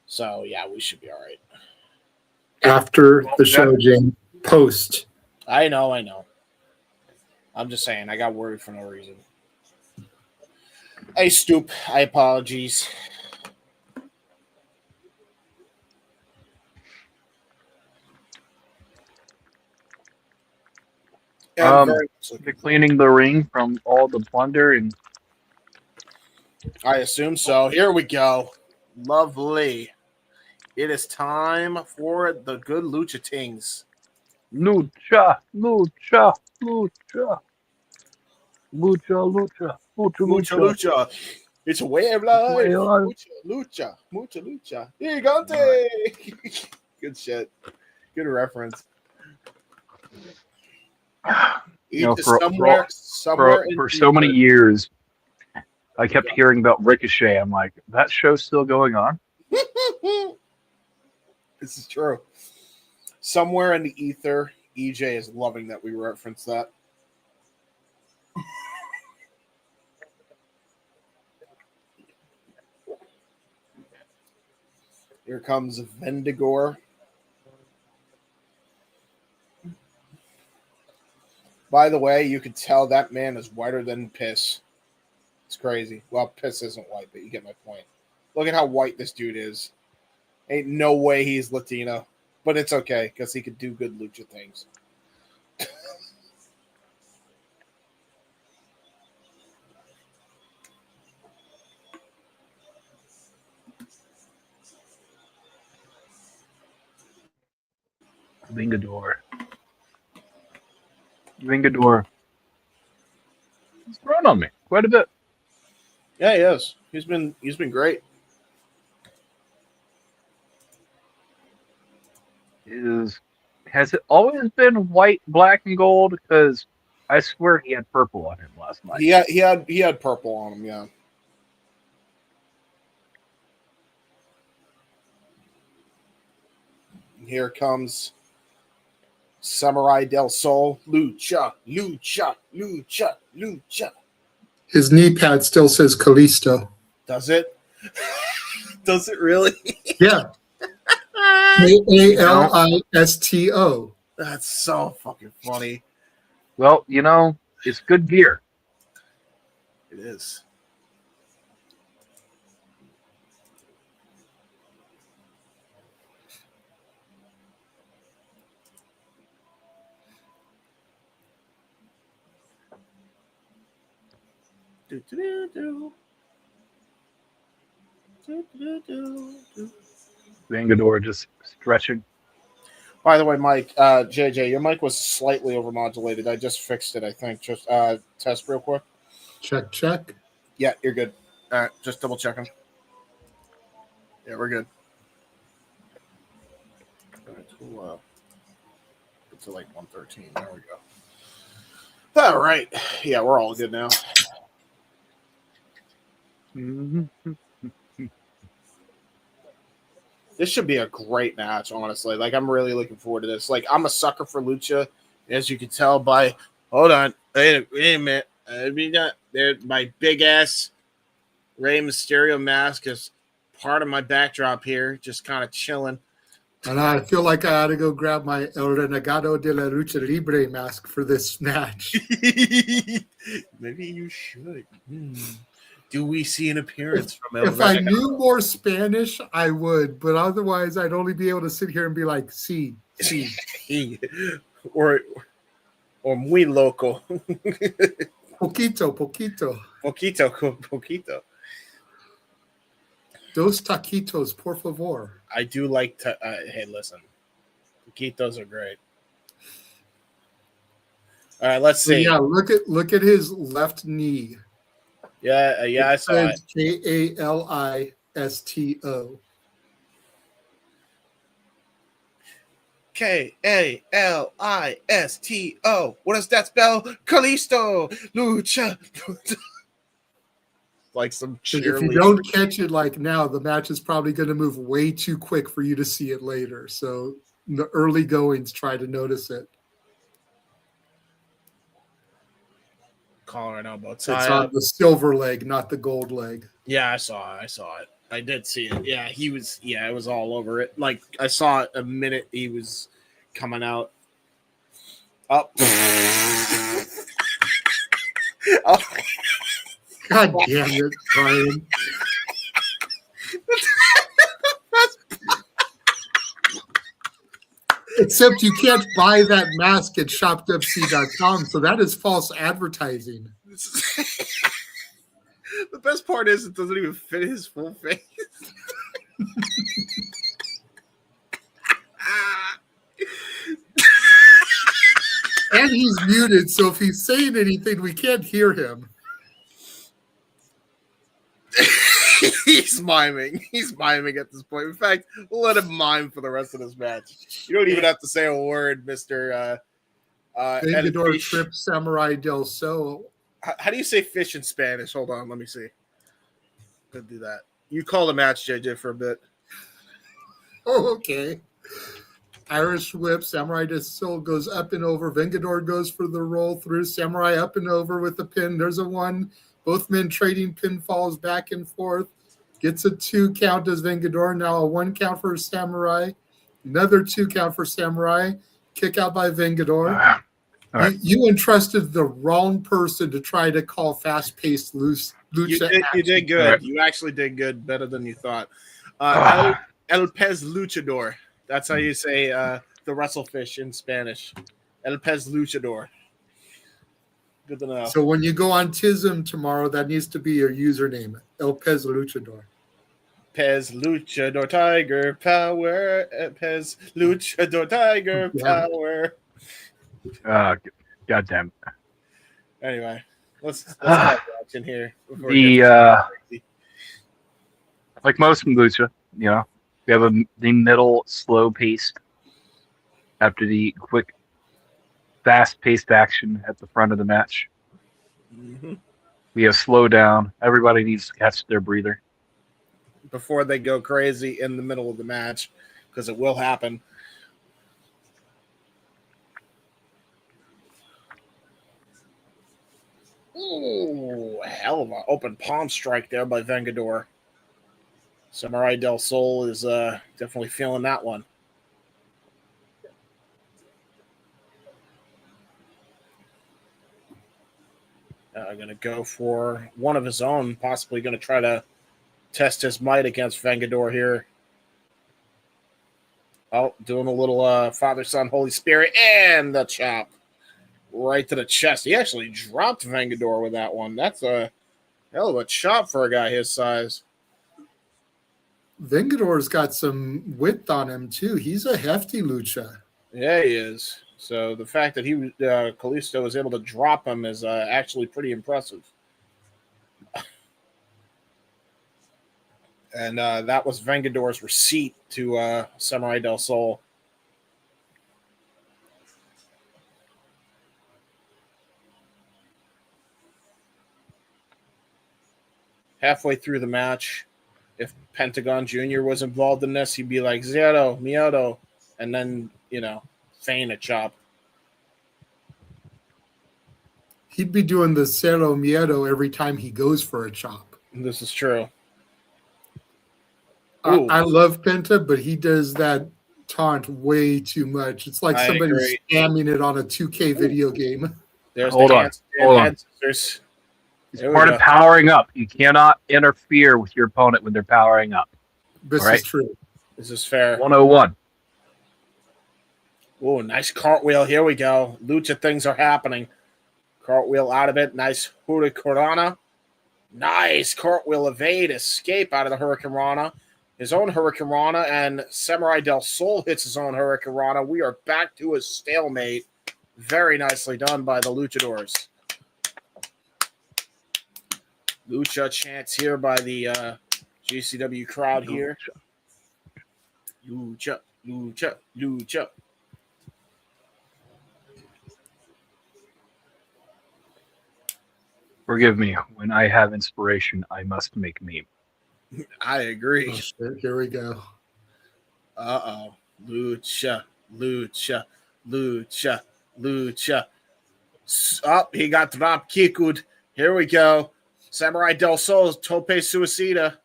So, yeah, we should be all right. After the show, Jane. Post. I know. I'm just saying, I got worried for no reason. Hey, Stoop, I apologize. They're cleaning the ring from all the plunder, and I assume so. Here we go. Lovely. It is time for the good Lucha Tings. Lucha. It's a way of life. Lucha. Gigante. Good shit. Good reference. You know, for so many years, I kept hearing about Ricochet. I'm like, that show's still going on? This is true. Somewhere in the ether, EJ is loving that we reference that. Here comes Vengador. By the way, you could tell that man is whiter than piss. It's crazy. Well, piss isn't white, but you get my point. Look at how white this dude is. Ain't no way he's Latino. But it's okay, because he could do good lucha things. Vengador. He's grown on me quite a bit. Yeah, he is. He's been great. Has it always been white, black, and gold? Because I swear he had purple on him last night. He had purple on him, yeah. Here comes Samuray Del Sol. Lucha. His knee pad still says Kalisto. Does it? Does it really? Yeah. Kalisto. That's so fucking funny. Well, you know, it's good gear. It is. Vengador just stretching. By the way, Mike, JJ, your mic was slightly overmodulated. I just fixed it, I think. Just test real quick. Check. Yeah, you're good. All right, just double checking. Yeah, we're good. All right, we'll get to like 113. There we go. All right. Yeah, we're all good now. This should be a great match, honestly. Like, I'm really looking forward to this. Like, I'm a sucker for lucha, as you can tell by. Hold on, wait a minute. My big ass Rey Mysterio mask is part of my backdrop here, just kind of chilling. And I feel like I ought to go grab my El Renegado de la Lucha Libre mask for this match. Maybe you should. Do we see an appearance from El If I knew more Spanish, I would, but otherwise, I'd only be able to sit here and be like, "Sí." or muy loco. Poquito. Poquito. Dos taquitos, por favor. I do like to. Hey, listen, Poquitos are great. All right, let's So see. yeah, look at his left knee. Yeah, I saw it. Kalisto. Kalisto. What does that spell? Kalisto. Lucha. Like some If you cheerleader. don't catch it like now, the match is probably going to move way too quick for you to see it later. So in the early goings, try to notice it. Collar and elbow It's tie on up. the silver leg, not the gold leg. Yeah, I saw it. I did see it. Yeah, he was. Yeah, it was all over it. Like I saw it a minute he was coming out. Up. Oh. God damn it, Brian. Except you can't buy that mask at shopfc.com, so that is false advertising. The best part is it doesn't even fit his full face. And he's muted, so if he's saying anything, we can't hear him. He's miming. He's miming at this point. In fact, we'll let him mime for the rest of this match. You don't even have to say a word, Mr. Vengador Fish. trip Samuray Del Sol. How do you say fish in Spanish? Hold on, let me see. Could do that. You call the match, JJ, for a bit. Oh, okay. Irish whip. Samuray Del Sol goes up and over. Vengador goes for the roll through. Samurai up and over with the pin. There's a one. Both men trading pinfalls back and forth. Gets a 2 count as Vengador. Now a 1 count for Samurai. Another 2 count for Samurai. Kick out by Vengador. Right. You entrusted the wrong person to try to call fast-paced lucha. You did good. Right. You actually did good, better than you thought. El Pez Luchador. That's how you say the Wrestlefish in Spanish. El Pez Luchador. Good to know. So when you go on TISM tomorrow, that needs to be your username, El Pez Luchador. Pez Luchador Tiger Power. Pez Luchador Tiger Power. God damn it. Anyway, let's start watching here. Like most from Lucha, we have the middle slow paced after the quick fast paced action at the front of the match. Mm-hmm. We have slow down. Everybody needs to catch their breather Before they go crazy in the middle of the match, because it will happen. Ooh, hell of an open palm strike there by Vengador. Samuray Del Sol is definitely feeling that one. Going to go for one of his own, possibly going to try to test his might against Vengador here. Oh, doing a little Father, Son, Holy Spirit, and the chop right to the chest. He actually dropped Vengador with that one. That's a hell of a chop for a guy his size. Vengador's got some width on him, too. He's a hefty lucha. Yeah, he is. So the fact that Kalisto was able to drop him is actually pretty impressive. And that was Vengador's receipt to Samuray Del Sol. Halfway through the match, if Pentagon Jr. was involved in this, he'd be like, Zero, Mioto, and then, feign a chop. He'd be doing the Cero Miedo every time he goes for a chop. This is true. I love Penta, but he does that taunt way too much. It's like somebody spamming it on a 2K video game. There's Hold on. Scissors. It's part of powering up. You cannot interfere with your opponent when they're powering up. This is true. This is fair. 101. Oh, nice cartwheel. Here we go. Lucha things are happening. Cartwheel out of it. Nice Hurricanrana. Nice cartwheel evade, escape out of the Hurricanrana. His own Hurricanrana, and Samuray Del Sol hits his own Hurricanrana. We are back to a stalemate. Very nicely done by the Luchadors. Lucha chants here by the GCW crowd here. Lucha, lucha, lucha. Forgive me. When I have inspiration, I must make meme. I agree. Oh, shit. Here we go. Uh-oh. Lucha, lucha, lucha, lucha. Oh, he got drop kicked. Here we go. Samuray Del Sol, Tope Suicida.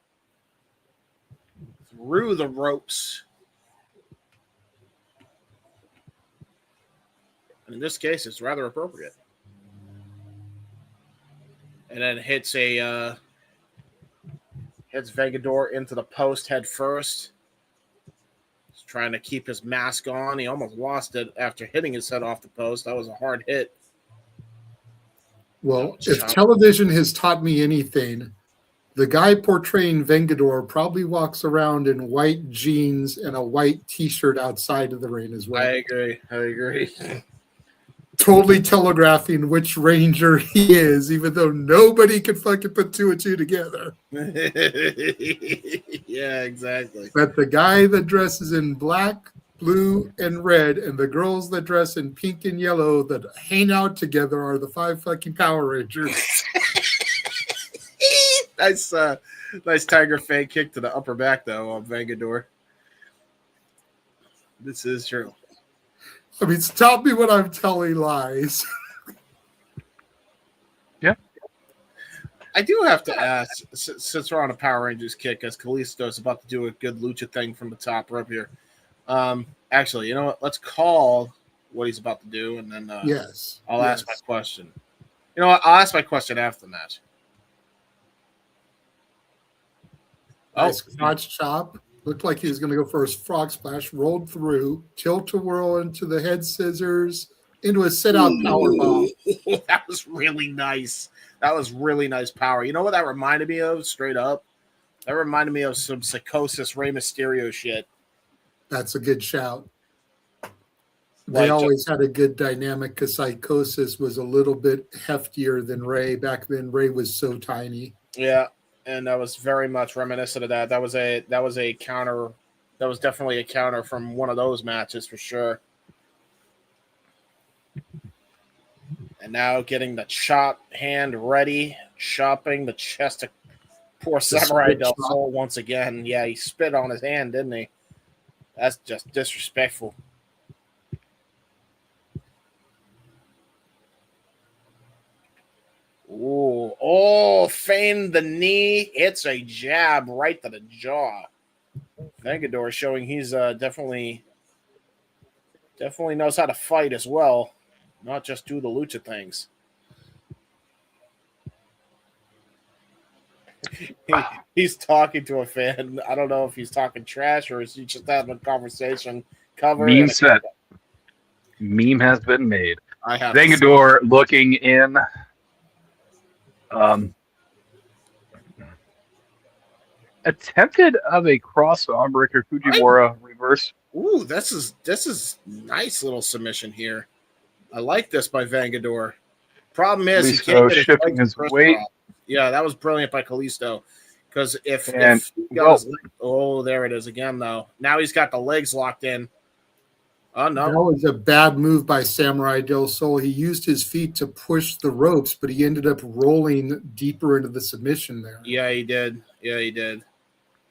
Through the ropes. And in this case, it's rather appropriate. And then hits Vengador into the post head first. He's trying to keep his mask on. He almost lost it after hitting his head off the post. That was a hard hit. Well, if television has taught me anything, the guy portraying Vengador probably walks around in white jeans and a white T-shirt outside of the ring as well. I agree. Totally telegraphing which Ranger he is, even though nobody can fucking put two and two together. Yeah, exactly. But the guy that dresses in black, blue, and red, and the girls that dress in pink and yellow that hang out together are the 5 fucking Power Rangers. Nice tiger fake kick to the upper back, though, on Vengador. This is true. I mean, stop me when I'm telling lies. Yeah. I do have to ask, since we're on a Power Rangers kick, as Kalisto's about to do a good lucha thing from the top rope here. Actually, you know what? Let's call what he's about to do, and then Yes. I'll ask my question. You know what? I'll ask my question after the match. Nice crotch chop. Looked like he was going to go for his frog splash. Rolled through. Tilt-a-whirl into the head scissors. Into a sit-out power bomb. That was really nice. That was really nice power. You know what that reminded me of, straight up? That reminded me of some Psychosis Rey Mysterio shit. That's a good shout. They always had a good dynamic because Psychosis was a little bit heftier than Ray. Back then, Ray was so tiny. Yeah, and that was very much reminiscent of that. That was a counter. That was definitely a counter from one of those matches for sure. And now getting the chop hand ready, chopping the chest of poor Samuray Del Sol once again. Yeah, he spit on his hand, didn't he? That's just disrespectful. Ooh, feigned the knee. It's a jab right to the jaw. Vengador showing he's definitely knows how to fight as well, not just do the lucha things. He's talking to a fan. I don't know if he's talking trash or is he just having a conversation. Meme set. Meme has been made. I have Vengador looking in. Attempted of a cross armbreaker Fujiwara reverse. Ooh, this is nice little submission here. I like this by Vengador. Problem is, he can't get shifting his weight. Yeah, that was brilliant by Kalisto. Because if there it is again, though. Now he's got the legs locked in. Oh, no. That was a bad move by Samuray Del Sol. He used his feet to push the ropes, but he ended up rolling deeper into the submission there. Yeah, he did.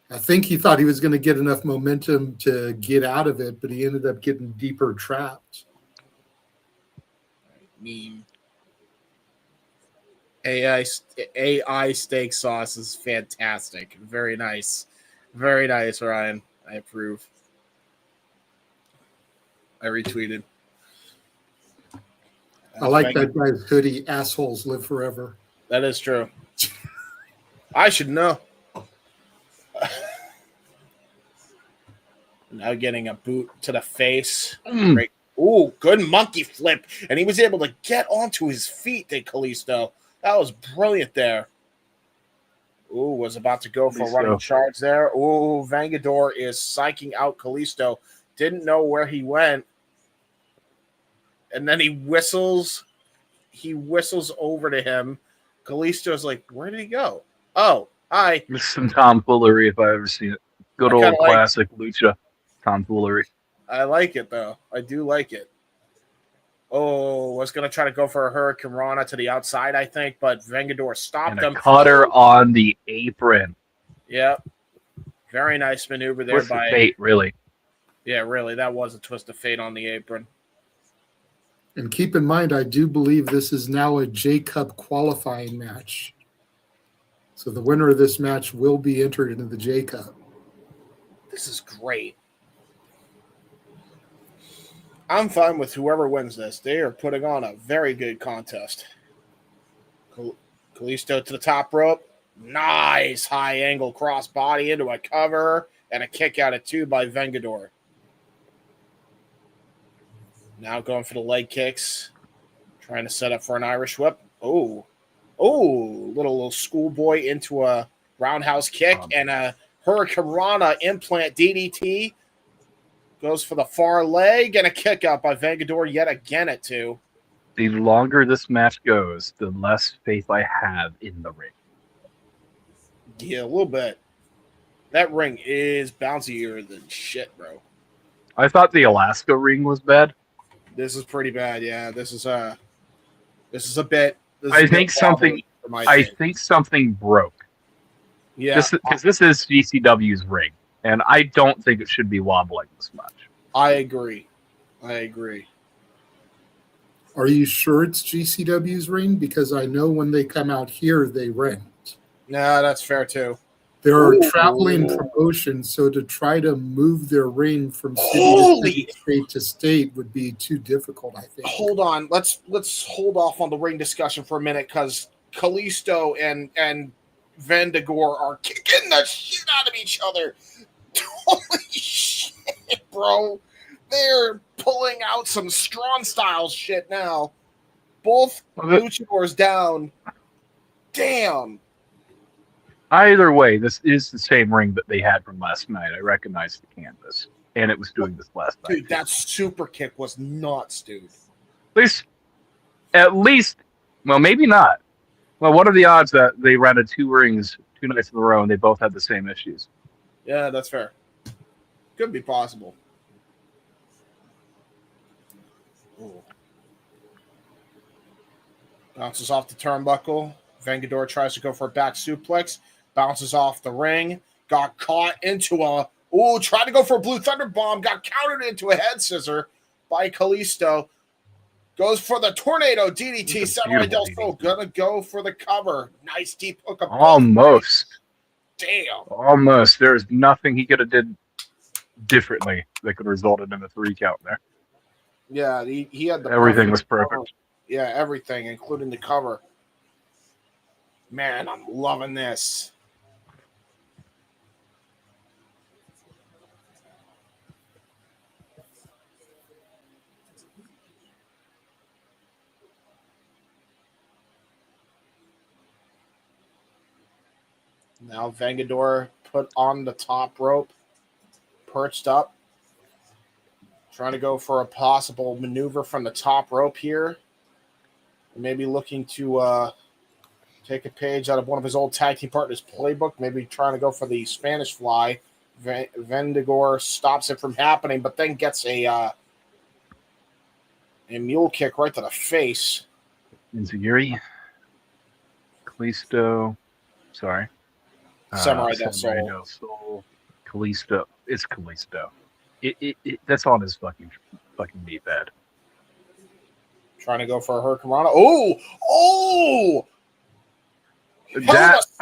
I think he thought he was going to get enough momentum to get out of it, but he ended up getting deeper trapped. Meme. AI steak sauce is fantastic. Very nice. Very nice, Ryan. I approve. I retweeted. I like that guy's hoodie. Assholes live forever. That is true. I should know. Now getting a boot to the face. Ooh, good monkey flip. And he was able to get onto his feet, did Kalisto. That was brilliant there. Ooh, was about to go for a running charge there. Ooh, Vengador is psyching out Kalisto. Didn't know where he went. And then he whistles over to him. Kalisto's like, where did he go? Oh, hi. This is some tomfoolery if I ever seen it. Good old classic lucha tomfoolery. I like it, though. I do like it. Oh, was going to try to go for a Hurricane Rana to the outside, I think, but Vengador stopped him. Cutter on the apron. Yep. Very nice maneuver there Twist of fate, really. Yeah, really. That was a twist of fate on the apron. And keep in mind, I do believe this is now a J-Cup qualifying match. So the winner of this match will be entered into the J-Cup. This is great. I'm fine with whoever wins this. They are putting on a very good contest. Kalisto to the top rope. Nice high angle cross body into a cover and a kick out at 2 by Vengador. Now going for the leg kicks. Trying to set up for an Irish whip. Oh, little schoolboy into a roundhouse kick and a Hurricane Rana implant DDT. Goes for the far leg and a kick out by Vengador yet again at 2. The longer this match goes, the less faith I have in the ring. Yeah, a little bit. That ring is bouncier than shit, bro. I thought the Alaska ring was bad. This is pretty bad, yeah. This is a bit. I think something broke. Yeah, because this is GCW's ring. And I don't think it should be wobbling this much. I agree. Are you sure it's GCW's ring? Because I know when they come out here, they rent. No, that's fair too. There are traveling promotions, so to try to move their ring from city to state to state would be too difficult, I think. Hold on. Let's hold off on the ring discussion for a minute because Kalisto and Vengador are kicking the shit out of each other. Holy shit, bro. They're pulling out some strong style shit now. Both luchadors down. Damn. Either way, this is the same ring that they had from last night. I recognize the canvas. And it was doing this last night. Dude, that super kick was nuts, dude. At least, well, maybe not. Well, what are the odds that they rented 2 rings 2 nights in a row and they both had the same issues? Yeah, that's fair. Could be possible. Ooh. Bounces off the turnbuckle. Vengador tries to go for a back suplex. Bounces off the ring. Got caught into a... Ooh, tried to go for a Blue Thunder Bomb. Got countered into a head scissor by Kalisto. Goes for the Tornado DDT. Samuray Del Sol gonna go for the cover. Nice deep hook up. Almost. Damn. Almost. There's nothing he could have did differently that could have resulted in a 3 count there. Yeah, he had the everything was perfect. Cover. Yeah, everything, including the cover. Man, I'm loving this. Now Vengador put on the top rope, perched up, trying to go for a possible maneuver from the top rope here. Maybe looking to take a page out of one of his old tag team partners' playbook, maybe trying to go for the Spanish fly. Vengador stops it from happening, but then gets a mule kick right to the face. Enziguri. Kalisto. Sorry. Samuray Del Sol. Kalisto. It's Kalisto. That's on his fucking knee pad. Trying to go for a Hurricane Rana. Oh!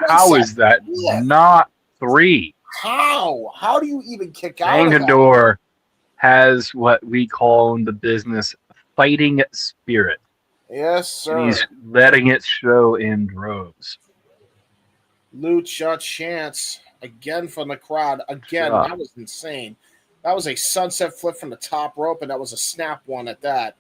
How is that not 3? How? How do you even kick out Vengador has what we call in the business fighting spirit. Yes, sir. And he's letting it show in droves. Lucha chance again from the crowd. Again, that was insane. That was a sunset flip from the top rope, and that was a snap one at that.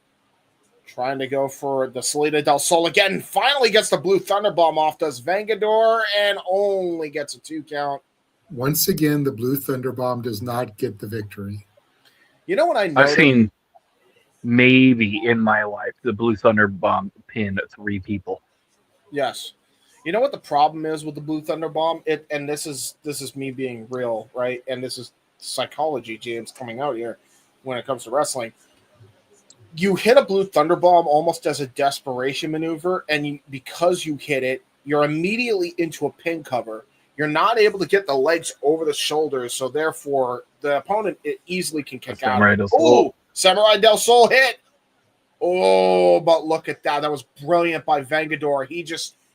Trying to go for the Samuray Del Sol again. Finally gets the blue Thunderbomb off, does Vengador, and only gets a 2 count. Once again, the blue Thunderbomb does not get the victory. You know what I noticed? I've seen maybe in my life the blue Thunderbomb pin 3 people. Yes. You know what the problem is with the blue Thunderbomb? And this is me being real, right? And this is psychology, James, coming out here when it comes to wrestling. You hit a blue Thunderbomb almost as a desperation maneuver, and because you hit it, you're immediately into a pin cover. You're not able to get the legs over the shoulders, so therefore the opponent easily can kick out. Oh, Samuray Del Sol hit. Oh, but look at that. That was brilliant by Vengador.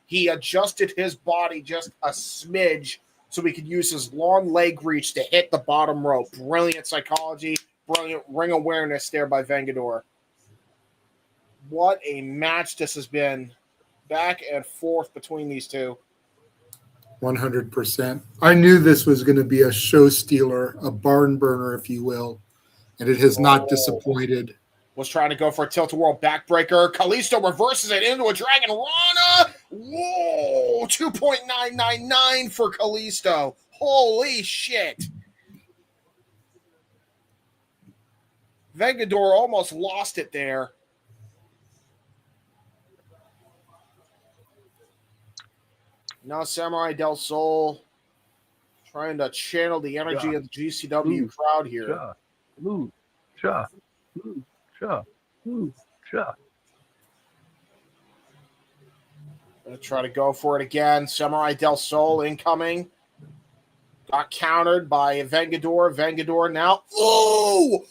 He adjusted his body just a smidge so he could use his long leg reach to hit the bottom rope. Brilliant psychology, brilliant ring awareness there by Vengador. What a match this has been. Back and forth between these two. 100%. I knew this was going to be a show stealer, a barn burner, if you will, and it has not disappointed. Was trying to go for a tilt-a-whirl backbreaker. Kalisto reverses it into a Dragon Rana. Whoa, 2.999 for Kalisto. Holy shit. Vengador almost lost it there. Now Samuray Del Sol trying to channel the energy of the GCW crowd here. Gonna try to go for it again. Samuray Del Sol incoming. Got countered by Vengador. Vengador now. Oh!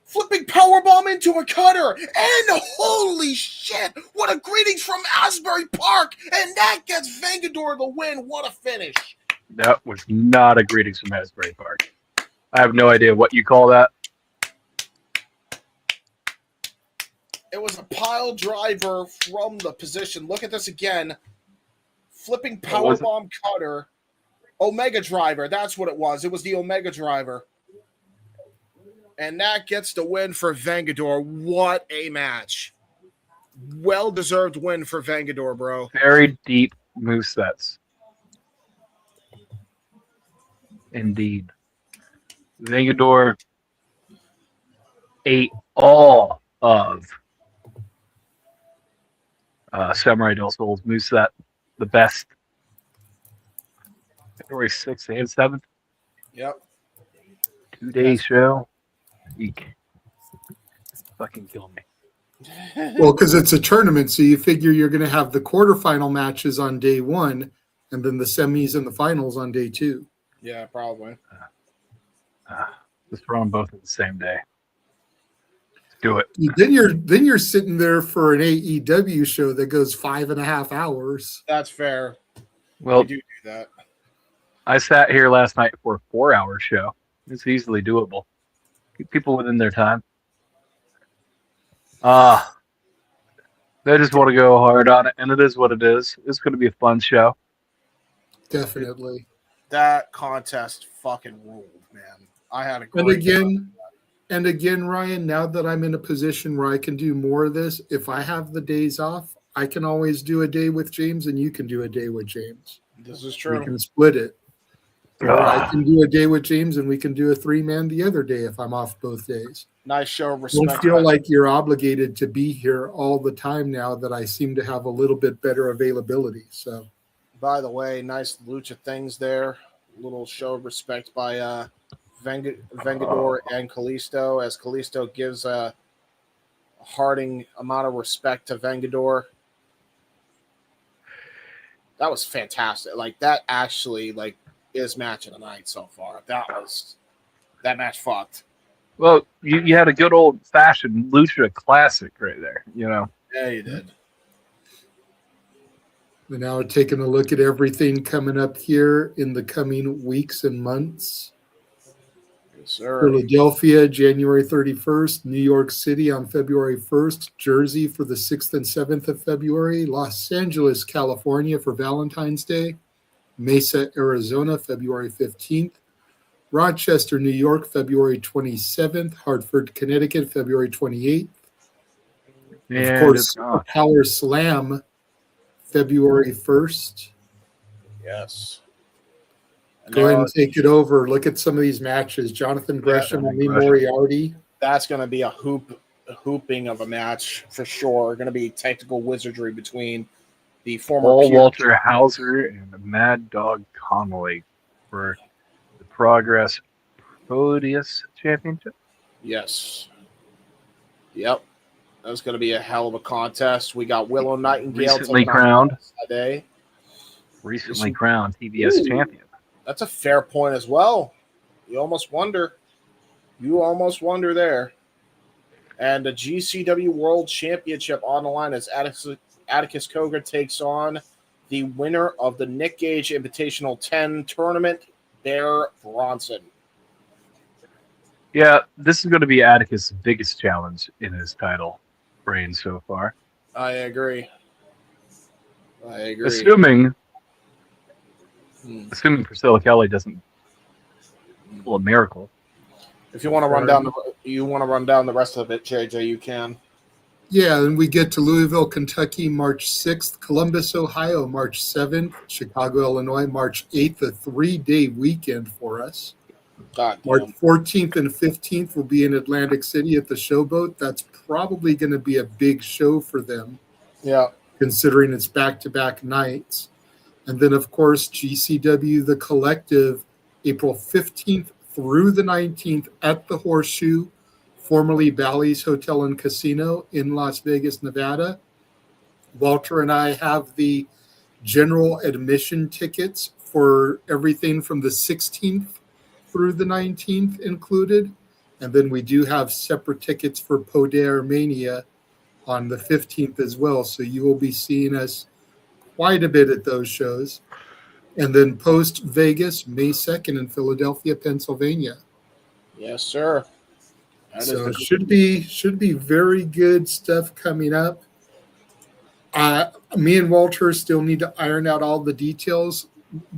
Flipping powerbomb into a cutter. And holy shit! What a greetings from Asbury Park! And that gets Vengador the win. What a finish. That was not a greetings from Asbury Park. I have no idea what you call that. It was a pile driver from the position. Look at this again. Flipping powerbomb cutter. Omega driver. That's what it was. It was the Omega driver. And that gets the win for Vengador. What a match. Well-deserved win for Vengador, bro. Very deep movesets. Indeed. Vengador ate all of Samuray Del Sol's moveset. The best. February 6th and 7th. Yep. 2-day show. Eek. Fucking kill me. Well, because it's a tournament, so you figure you're going to have the quarterfinal matches on day 1, and then the semis and the finals on day 2. Yeah, probably. Just run them both on the same day. Let's do it. Then you're sitting there for an AEW show that goes 5.5 hours. That's fair. Well, We do that. I sat here last night for a 4-hour show. It's easily doable. Keep people within their time. They just want to go hard on it, and it is what it is. It's going to be a fun show. Definitely. That contest fucking ruled, man. I had a great And again, Ryan, now that I'm in a position where I can do more of this, if I have the days off, I can always do a day with James, and you can do a day with James. This is true. We can split it. Or I can do a day with James, and we can do a 3-man the other day if I'm off both days. Nice show of respect. Don't feel like you're obligated to be here all the time now that I seem to have a little bit better availability. So, by the way, nice lucha things there. Little show of respect by Vengador and Kalisto, as Kalisto gives a hearting amount of respect to Vengador. That was fantastic. Like, that actually, like, is match of the night so far. That match fucked. Well, you had a good old-fashioned lucha classic right there, you know. Yeah, you did. we're now taking a look at everything coming up here in the coming weeks and months. Yes, sir. Philadelphia, January 31st. New York City on February 1st. Jersey for the 6th and 7th of February. Los Angeles, California for Valentine's Day. Mesa, Arizona, February 15th. Rochester, New York, February 27th. Hartford, Connecticut, February 28th. Of And course, it's gone. Power Slam, February 1st. Yes. And Go ahead and take it over. Look at some of these matches. Jonathan Gresham and Lee Moriarty. That's going to be a hooping of a match for sure. Going to be technical wizardry between the former Paul Walter Hauser and Mad Dog Connolly for the Progress Proteus Championship. Yes. Yep. That's going to be a hell of a contest. We got Willow Nightingale recently crowned today. Recently crowned TBS champion. That's a fair point as well. You almost wonder there. And the GCW World Championship on the line as Atticus Cogar takes on the winner of the Nick Gage Invitational 10 tournament, Bear Bronson. Yeah, this is going to be Atticus' biggest challenge in his title reign so far. I agree. Assuming Priscilla Kelly doesn't pull a miracle. If you want to run down the rest of it, JJ, you can. Yeah, and we get to Louisville, Kentucky, March 6th, Columbus, Ohio, March 7th, Chicago, Illinois, March 8th, a 3-day weekend for us. March 14th and 15th will be in Atlantic City at the Showboat. That's probably going to be a big show for them. Yeah. Considering it's back-to-back nights. And then, of course, GCW, the Collective, April 15th through the 19th at the Horseshoe, formerly Bally's Hotel and Casino in Las Vegas, Nevada. Walter and I have the general admission tickets for everything from the 16th through the 19th included. And then we do have separate tickets for Poder Mania on the 15th as well. So you will be seeing us quite a bit at those shows. And then post Vegas, May 2nd in Philadelphia, Pennsylvania. Yes, sir. So should be very good stuff coming up. Me and Walter still need to iron out all the details.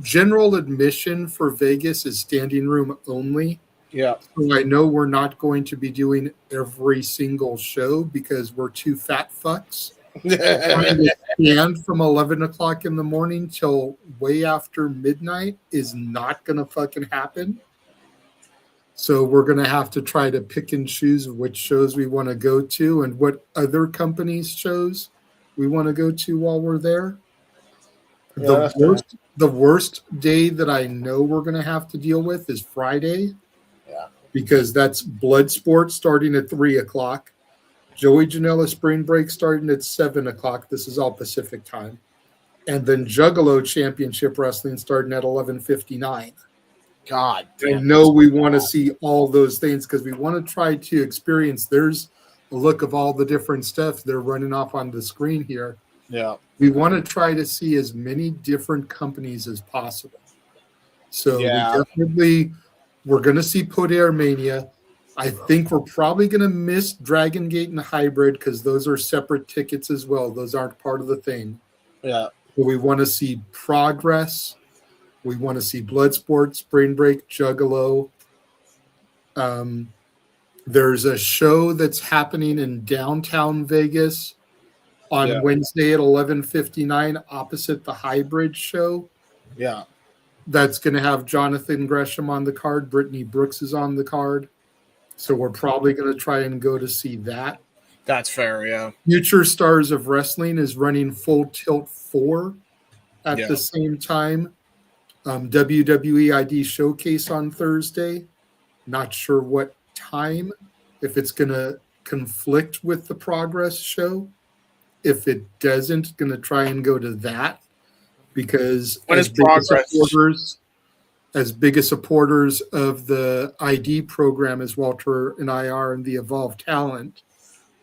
General admission for Vegas is standing room only. Yeah. So I know we're not going to be doing every single show because we're two fat fucks. Trying to stand from 11 o'clock in the morning till way after midnight is not going to fucking happen. So we're going to have to try to pick and choose which shows we want to go to and what other companies' shows we want to go to while we're there. Yeah, The worst day that I know we're going to have to deal with is Friday. Yeah. Because that's Bloodsport starting at 3 o'clock. Joey Janela Spring Break starting at 7 o'clock. This is all Pacific time. And then Juggalo Championship Wrestling starting at 11:59. God I know we want to see all those things because we want to try to experience. There's a look of all the different stuff they're running off on the screen here. Yeah. We want to try to see as many different companies as possible. So we're going to see Poder Mania. I think we're probably going to miss Dragon Gate and Hybrid because those are separate tickets as well. Those aren't part of the thing. Yeah. But we want to see Progress. We want to see Bloodsport, Spring Break, Juggalo. There's a show that's happening in downtown Vegas on Wednesday at 11:59 opposite the Hybrid show. Yeah. That's going to have Jonathan Gresham on the card. Brittany Brooks is on the card. So we're probably going to try and go to see that. That's fair, yeah. Future Stars of Wrestling is running Full Tilt 4 at the same time. WWE ID Showcase on Thursday. Not sure what time. If it's going to conflict with the Progress show. If it doesn't, going to try and go to that. Because as big as supporters of the ID program as Walter and I are in the Evolved Talent,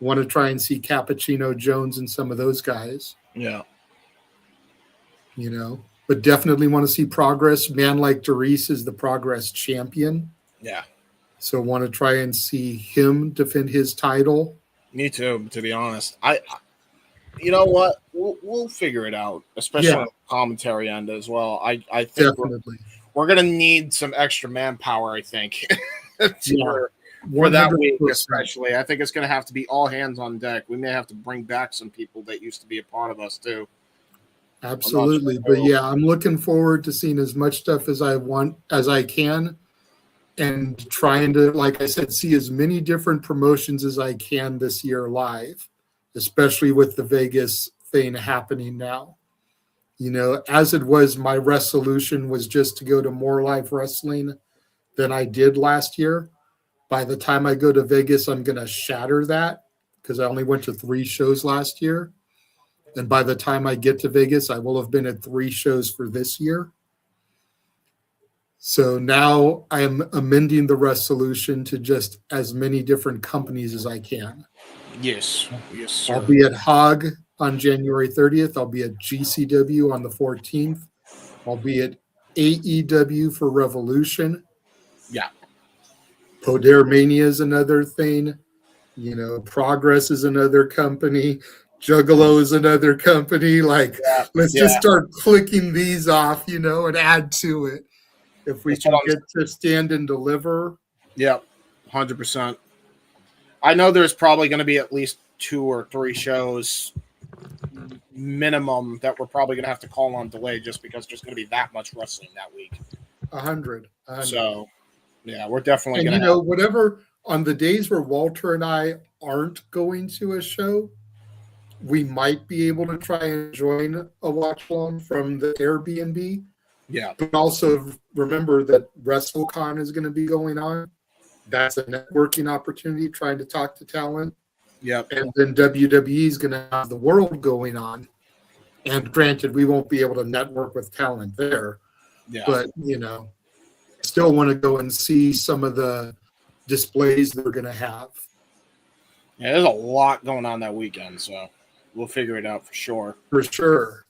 want to try and see Cappuccino Jones and some of those guys. Yeah. You know, but definitely want to see Progress. Man like Doris is the Progress champion. Yeah. So want to try and see him defend his title. Me too, to be honest. You know what? We'll figure it out, especially on the commentary end as well. I think we're gonna need some extra manpower, I think, Yeah, for that week 100%. especially. I think it's gonna have to be all hands on deck. We may have to bring back some people that used to be a part of us too. Absolutely. sure. But yeah, I'm looking forward to seeing as much stuff as I can, and trying to, like I said, see as many different promotions as I can this year live, especially with the Vegas thing happening now. You know, as it was, my resolution was just to go to more live wrestling than I did last year. By the time I go to Vegas, I'm going to shatter that because I only went to 3 shows last year. And by the time I get to Vegas, I will have been at 3 shows for this year. So now I am amending the resolution to just as many different companies as I can. Yes, sir. I'll be at Hog on January 30th. I'll be at GCW on the 14th. I'll be at AEW for Revolution. Yeah. Poder Mania is another thing. You know, Progress is another company. Juggalo is another company. Like, let's just start clicking these off, you know, and add to it. If we can get to Stand and Deliver. Yep, 100%. I know there's probably going to be at least 2 or 3 shows minimum that we're probably going to have to call on delay just because there's going to be that much wrestling that week. 100. So, yeah, we're definitely and going to you know, whatever, on the days where Walter and I aren't going to a show, we might be able to try and join a watch along from the Airbnb. Yeah. But also remember that WrestleCon is going to be going on. That's a networking opportunity, trying to talk to talent. Yep. And then WWE is going to have the World going on. And granted, we won't be able to network with talent there. Yeah. But, you know, still want to go and see some of the displays they're going to have. Yeah, there's a lot going on that weekend, so we'll figure it out for sure. For sure.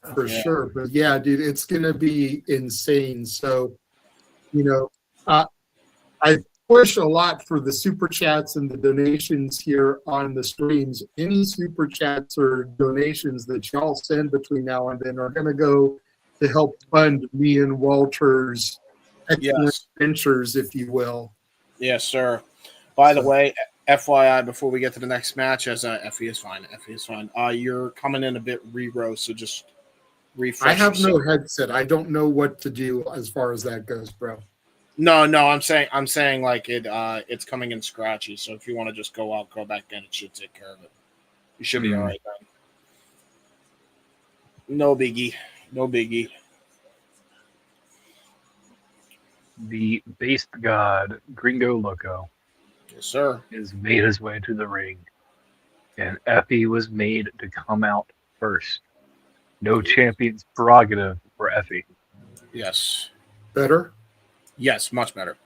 But yeah, dude, it's going to be insane. So, you know, I push a lot for the super chats and the donations here on the streams. Any super chats or donations that y'all send between now and then are going to go to help fund me and Walter's excellent ventures, if you will. Yes, sir. By the way, FYI, before we get to the next match, as Effy is fine. You're coming in a bit re-row, so just refresh. I have no headset. I don't know what to do as far as that goes, bro. No, I'm saying like it's coming in scratchy. So if you want to just go out, go back in, it should take care of it. You should be all right then. No biggie. The based god, Gringo Loco, Yes, sir. has made his way to the ring, and Effy was made to come out first. No champion's prerogative for Effy. Yes. Better? Yes, much better.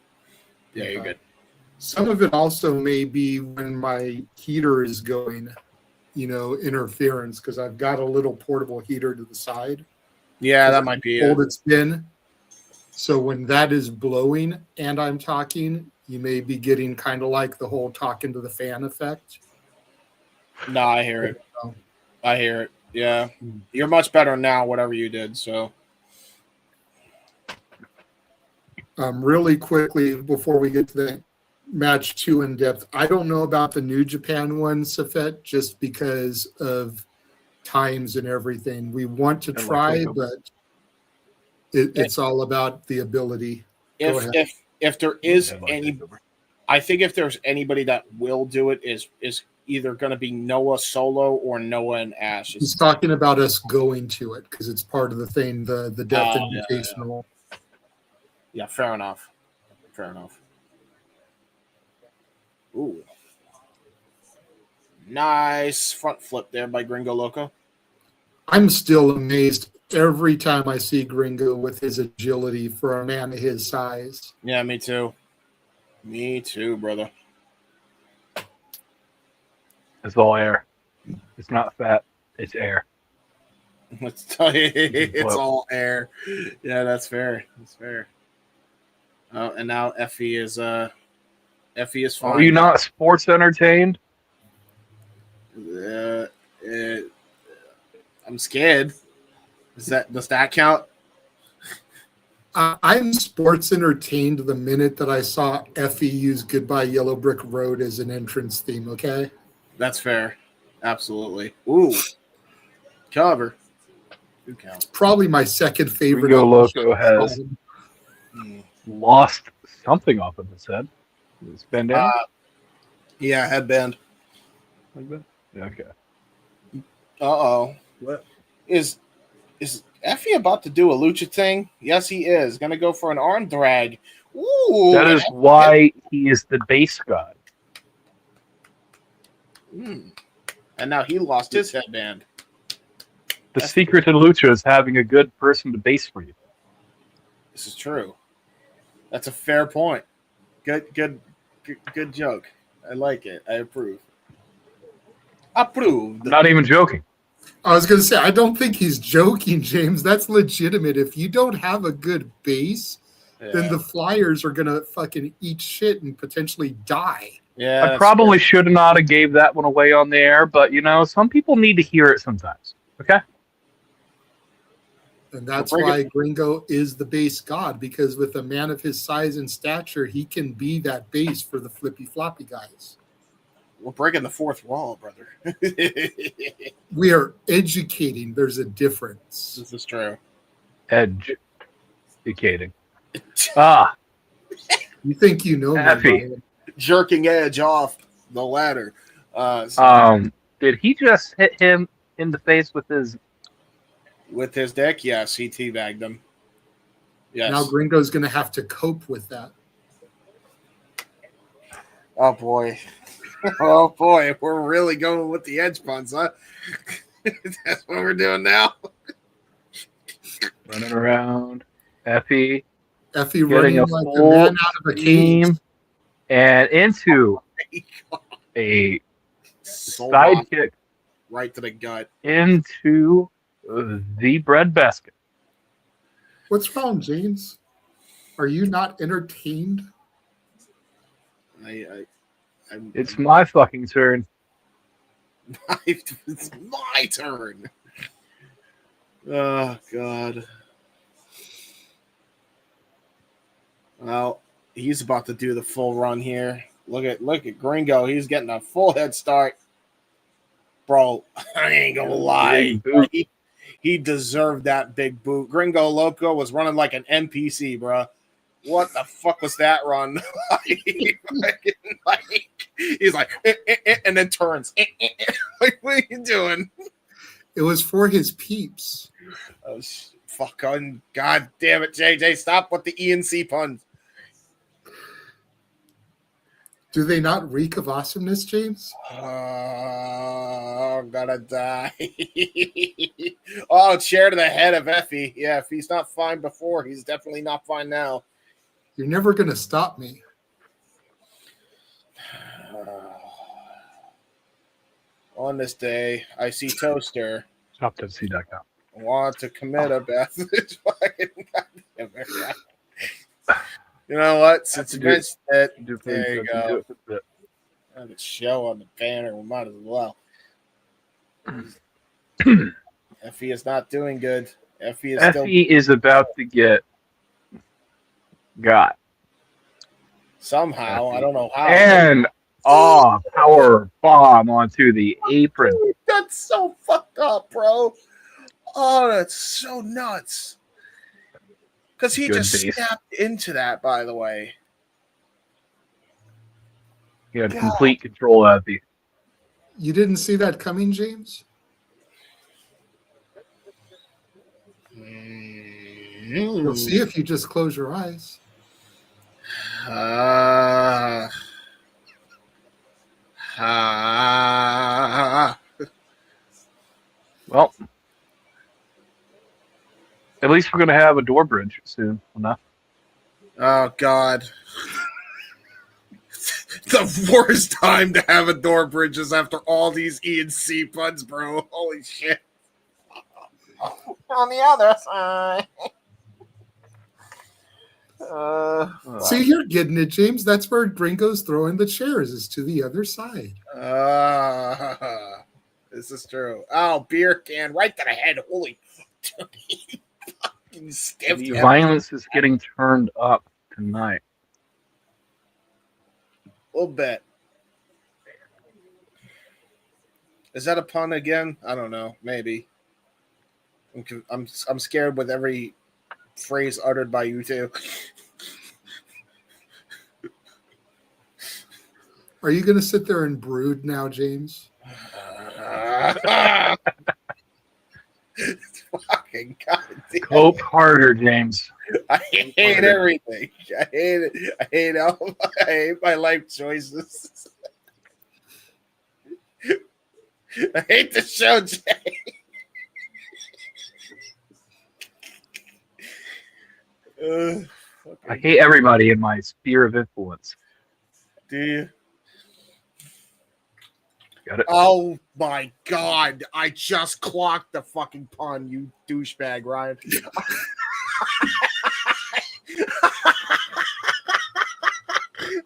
Yeah, you're good. Some of it also may be when my heater is going, you know, interference, because I've got a little portable heater to the side. Yeah, that might be Cold it. it's been. So when that is blowing and I'm talking, you may be getting kind of like the whole talking to the fan effect. No, I hear it. Yeah. You're much better now, whatever you did, so. Really quickly, before we get to the match 2 in depth, I don't know about the New Japan one, Safet, just because of times and everything. We want to try, but it's all about the ability. If there is any, I think if there's anybody that will do it is either going to be Noah solo or Noah and Ash. He's talking about us going to it because it's part of the thing, the Death Invitational. Yeah, fair enough. Ooh. Nice front flip there by Gringo Loco. I'm still amazed every time I see Gringo with his agility for a man of his size. Yeah, me too. Me too, brother. It's all air. It's not fat. It's air. Let's tell you, it's all air. Yeah, that's fair. And now Effy is fine. Are you not sports entertained? I'm scared. Does that count? I'm sports entertained the minute that I saw Effy use Goodbye Yellow Brick Road as an entrance theme, okay? That's fair. Absolutely. Ooh. Cover. Who counts? Probably my second favorite. Gringo of the Loco show. has lost something off of his head. His bandana? Yeah, headband. Like that? Yeah, okay. Uh-oh. What? Is Effy about to do a lucha thing? Yes, he is. Gonna go for an arm drag. Ooh. That is why he is the base god. And now he lost his headband. The secret to lucha is having a good person to base for you. This is true. That's a fair point. Good joke. I like it. I approve. Approved. I'm not even joking. I was going to say, I don't think he's joking, James. That's legitimate. If you don't have a good base, then the Flyers are going to fucking eat shit and potentially die. Yeah, I probably should not have gave that one away on the air, but, some people need to hear it sometimes. Okay? And that's why Gringo is the base god, because with a man of his size and stature, he can be that base for the flippy floppy guys. We're breaking the fourth wall, brother. We are educating. There's a difference. This is true. Educating. You think you know Effy. me? Jerking Edge off the ladder. Did he just hit him in the face with his dick? Yes, he teabagged him. Yes. Now Gringo's going to have to cope with that. Oh boy. Oh boy, we're really going with the edge puns, huh? That's what we're doing now. running around? Effy running a like a full man out of a cage. and into a side kick right to the gut. into the bread basket. What's wrong, James? Are you not entertained? It's my fucking turn. It's my turn. Oh God. Well, he's about to do the full run here. Look at Gringo. He's getting a full head start. Bro, I ain't gonna lie. He deserved that big boot. Gringo Loco was running like an NPC, bro. What the fuck was that run? He's like, and then turns. Like, what are you doing? It was for his peeps. Oh, fucking God damn it, JJ. Stop with the E&C puns. Do they not reek of awesomeness, James? Oh, I'm gonna die. Oh, chair to the head of Effy. Yeah, if he's not fine before, he's definitely not fine now. You're never going to stop me. On this day, I see Toaster. ShopFC.com. Want to commit a bath. You know what? Since you mentioned it, there you go. Have a show on the banner. We might as well. Effy is not doing good. Effy is about to get got. Somehow, I don't know how. And power bomb onto the apron. That's so fucked up, bro. Oh, that's so nuts. Because he just snapped into that, by the way. He had complete control of Effy. You didn't see that coming, James? You'll see if you just close your eyes. Well, at least we're going to have a door bridge soon enough. Oh, God. The worst time to have a door bridge is after all these E&C puns, bro. Holy shit. On the other side. See, you're getting it, James. That's where Gringo's throwing the chairs, is to the other side. This is true. Oh, beer can right to the head. Holy Stiffed The him. violence is getting turned up tonight. A little bit. Is that a pun again? I don't know. Maybe. I'm scared with every phrase uttered by you two. Are you going to sit there and brood now, James? Fucking goddamn. Cope harder, James. I hate everything. I hate it. I hate my life choices. I hate the show, Jay. I hate everybody in my sphere of influence. Do you? Got it? Oh my god! I just clocked the fucking pun, you douchebag, Ryan.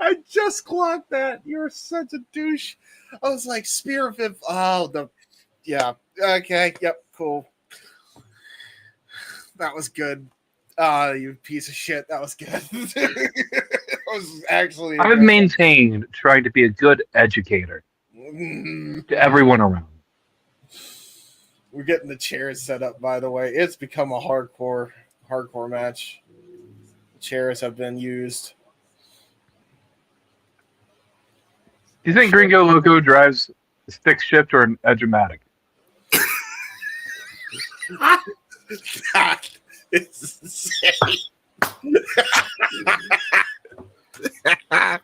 I just clocked that. You're such a douche. I was like, spear of it. Oh, yeah. Okay. Yep. Cool. That was good. You piece of shit. That was good. That was actually. I've maintained trying to be a good educator to everyone around. We're getting the chairs set up, by the way. It's become a hardcore match. The chairs have been used. Do you think Gringo Loco drives a stick shift or an Edge-O-Matic? That is insane.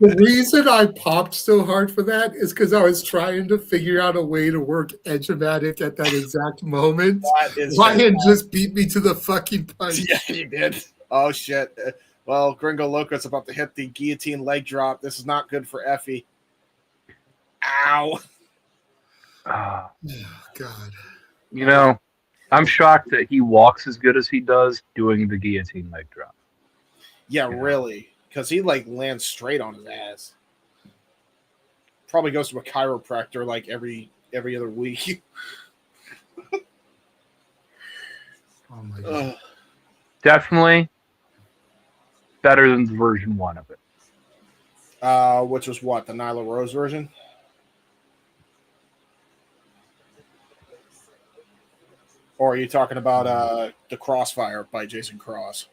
The reason I popped so hard for that is because I was trying to figure out a way to work Edge-O-Matic at that exact moment. Ryan just beat me to the fucking punch. Yeah, he did. Oh, shit. Well, Gringo Loco's about to hit the guillotine leg drop. This is not good for Effy. Ow. Oh, God. You know, I'm shocked that he walks as good as he does doing the guillotine leg drop. Yeah, really. Because he, lands straight on his ass. Probably goes to a chiropractor, every other week. Oh, my God. Definitely better than version 1 of it. Which was what? The Nyla Rose version? Or are you talking about the Crossfire by Jason Cross?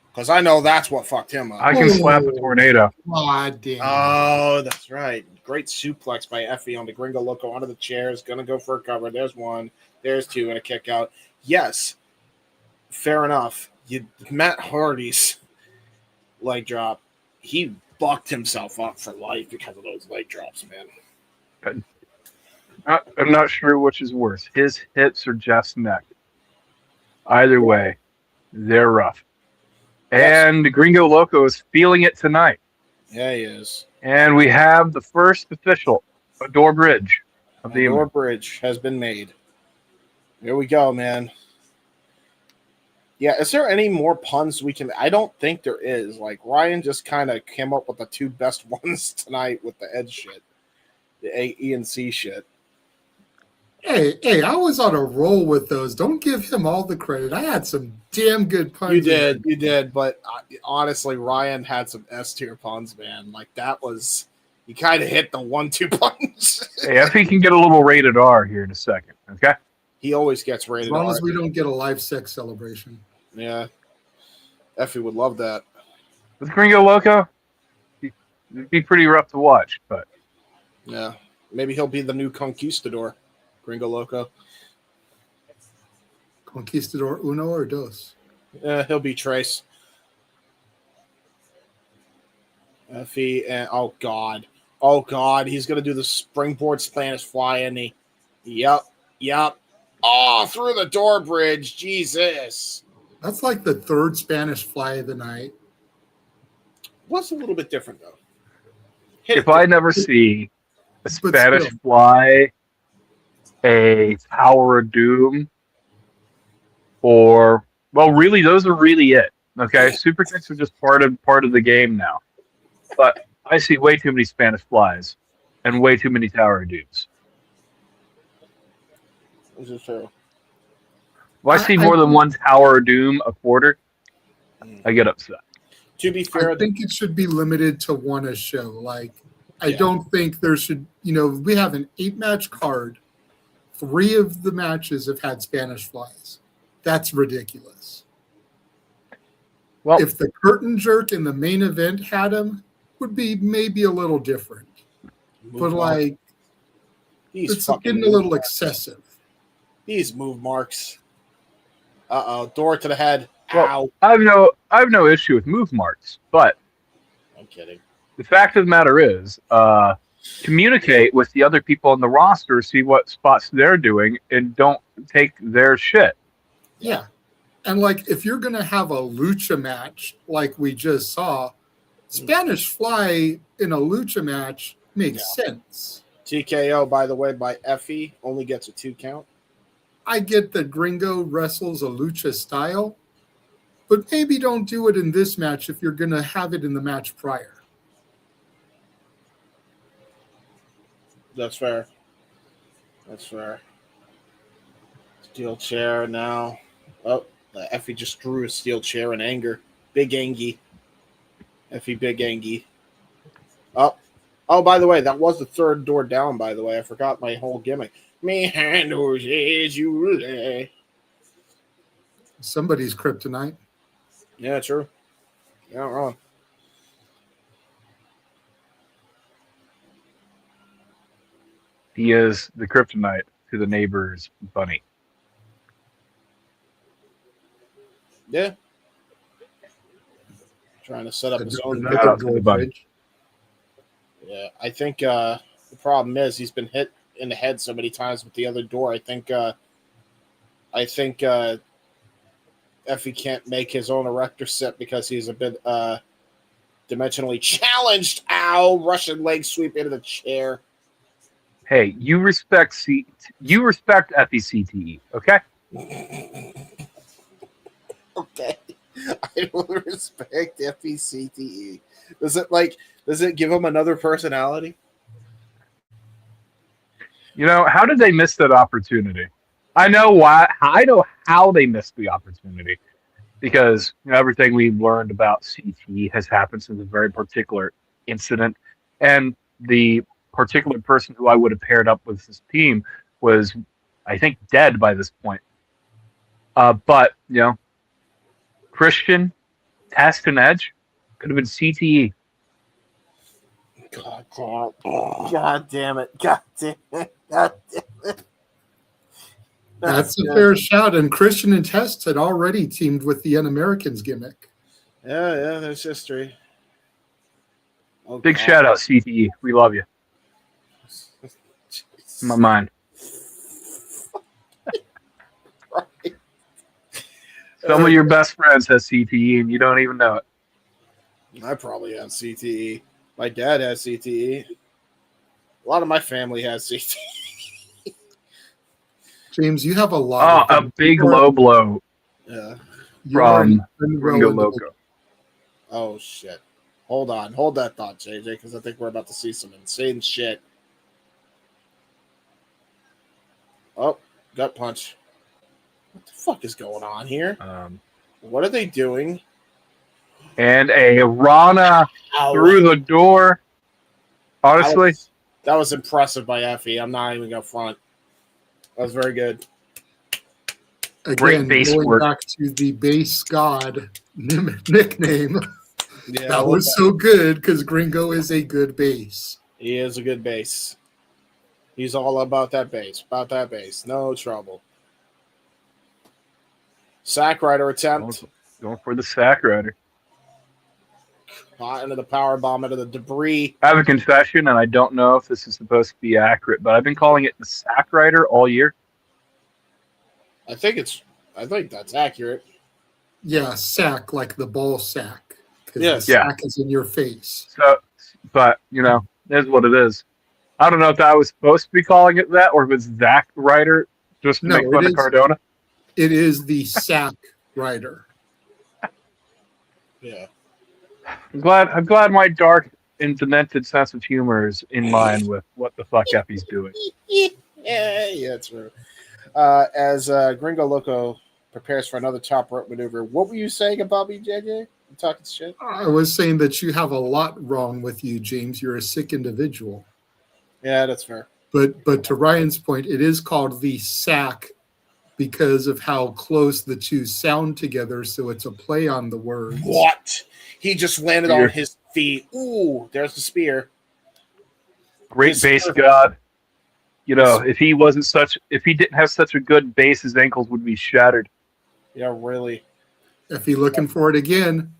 Because I know that's what fucked him up. I can slap a tornado. God damn. Oh, that's right. Great suplex by Effy on the Gringo Loco onto the chairs. Going to go for a cover. There's one. There's two and a kick out. Yes, fair enough. Matt Hardy's leg drop, he bucked himself up for life because of those leg drops, man. I'm not sure which is worse, his hips or Jeff's neck. Either way, they're rough. And Gringo Loco is feeling it tonight. Yeah, he is. And we have the first official door bridge of the door bridge has been made. Here we go, man. Yeah, is there any more puns we can? I don't think there is. Ryan just kind of came up with the two best ones tonight with the Edge shit, the E and C shit. Hey, I was on a roll with those. Don't give him all the credit. I had some damn good puns. You did, but honestly, Ryan had some S-tier puns, man. That was, you kind of hit the 1-2 punch. Hey, Effy can get a little rated R here in a second, okay? He always gets rated R. As long as we don't get a live sex celebration. Yeah. Effy would love that. With Gringo Loco, it'd be pretty rough to watch, but... Yeah. Maybe he'll be the new conquistador. Gringo Loco. Conquistador uno or dos? He'll be Trace. Effy and oh god, he's gonna do the springboard Spanish fly, isn't he? Yep. Oh, through the door bridge, Jesus. That's like the third Spanish fly of the night. What's a little bit different though? If I never see a Spanish fly, a Tower of Doom, or really, those are really it. Okay, super kicks are just part of the game now. But I see way too many Spanish flies and way too many Tower of Dooms. This is true. If I see more than one Tower of Doom a quarter, I get upset. To be fair, I think it should be limited to one a show. Like, I don't think there should, we have an 8-match card. 3 of the matches have had Spanish flies. That's ridiculous. Well, if the curtain jerk in the main event had him, would be maybe a little different. But like, it's getting a little excessive. These move marks. Door to the head. well, Ow. I have no issue with move marks, but I'm kidding. the fact of the matter is, communicate with the other people on the roster, see what spots they're doing, and don't take their shit. Yeah. And like, if you're going to have a lucha match like we just saw, Spanish fly in a lucha match makes sense. TKO, by the way, by Effy, only gets a 2 count. I get that Gringo wrestles a lucha style, but maybe don't do it in this match if you're going to have it in the match prior. That's fair. Steel chair now. Oh, Effy just drew a steel chair in anger. Big Angie. Effy Big Angie. Oh, by the way, that was the 3rd door down, by the way. I forgot my whole gimmick. Me handles is you. Somebody's kryptonite. Yeah, true. You're not wrong. He is the kryptonite to the neighbor's bunny. Yeah. Trying to set up his own. Shout out to the bunny. Yeah, I think the problem is he's been hit in the head so many times with the other door. I think Effy can't make his own erector set because he's a bit dimensionally challenged. Ow! Russian leg sweep into the chair. Hey, you respect Effy CTE, okay? Okay, I will respect Effy CTE. Does it give him another personality? How did they miss that opportunity? I know why. I know how they missed the opportunity, because everything we've learned about CTE has happened since a very particular incident, and the particular person who I would have paired up with this team was, I think, dead by this point. But Christian, Test, and Edge could have been CTE. God damn it. That's a fair shout. And Christian and Test had already teamed with the Un-Americans gimmick. Yeah, there's history. Oh, Big shout out, CTE. We love you. In my mind. Right. Some of your best friends has CTE and you don't even know it. I probably have CTE. My dad has CTE. A lot of my family has CTE. James, you have a lot. A big low blow. Yeah. From Gringo Loco. Oh, shit. Hold on. Hold that thought, JJ, because I think we're about to see some insane shit. Oh, gut punch. What the fuck is going on here? What are they doing? And a Rana through the door. Honestly, that was impressive by Effy. I'm not even going to front. That was very good. Again, going back to the base god nickname. Yeah, that was so good because Gringo is a good base. He is a good base. He's all about that base. No trouble. Sack Rider attempt. Going for the Sack Rider. Into the power bomb, into the debris. I have a confession, and I don't know if this is supposed to be accurate, but I've been calling it the Sack Rider all year. I think that's accurate. Yeah, sack, like the ball sack. Yes. The sack is in your face. So, but, is what it is. I don't know if I was supposed to be calling it that, or if it's Zack Rider, just to make fun of Cardona. It is the Sack Rider. Yeah. I'm glad my dark and demented sense of humor is in line with what the fuck Effy's doing. Yeah, true. As Gringo Loco prepares for another top rope maneuver. What were you saying about me, JJ? You talking shit? I was saying that you have a lot wrong with you, James. You're a sick individual. Yeah, that's fair. But to Ryan's point, it is called the sack because of how close the two sound together. So it's a play on the words. What? He just landed Spear. on his feet. Ooh, there's the spear. Great His base perfect. god. You know, if he didn't have such a good base, his ankles would be shattered. Yeah, really. If you're looking for it again,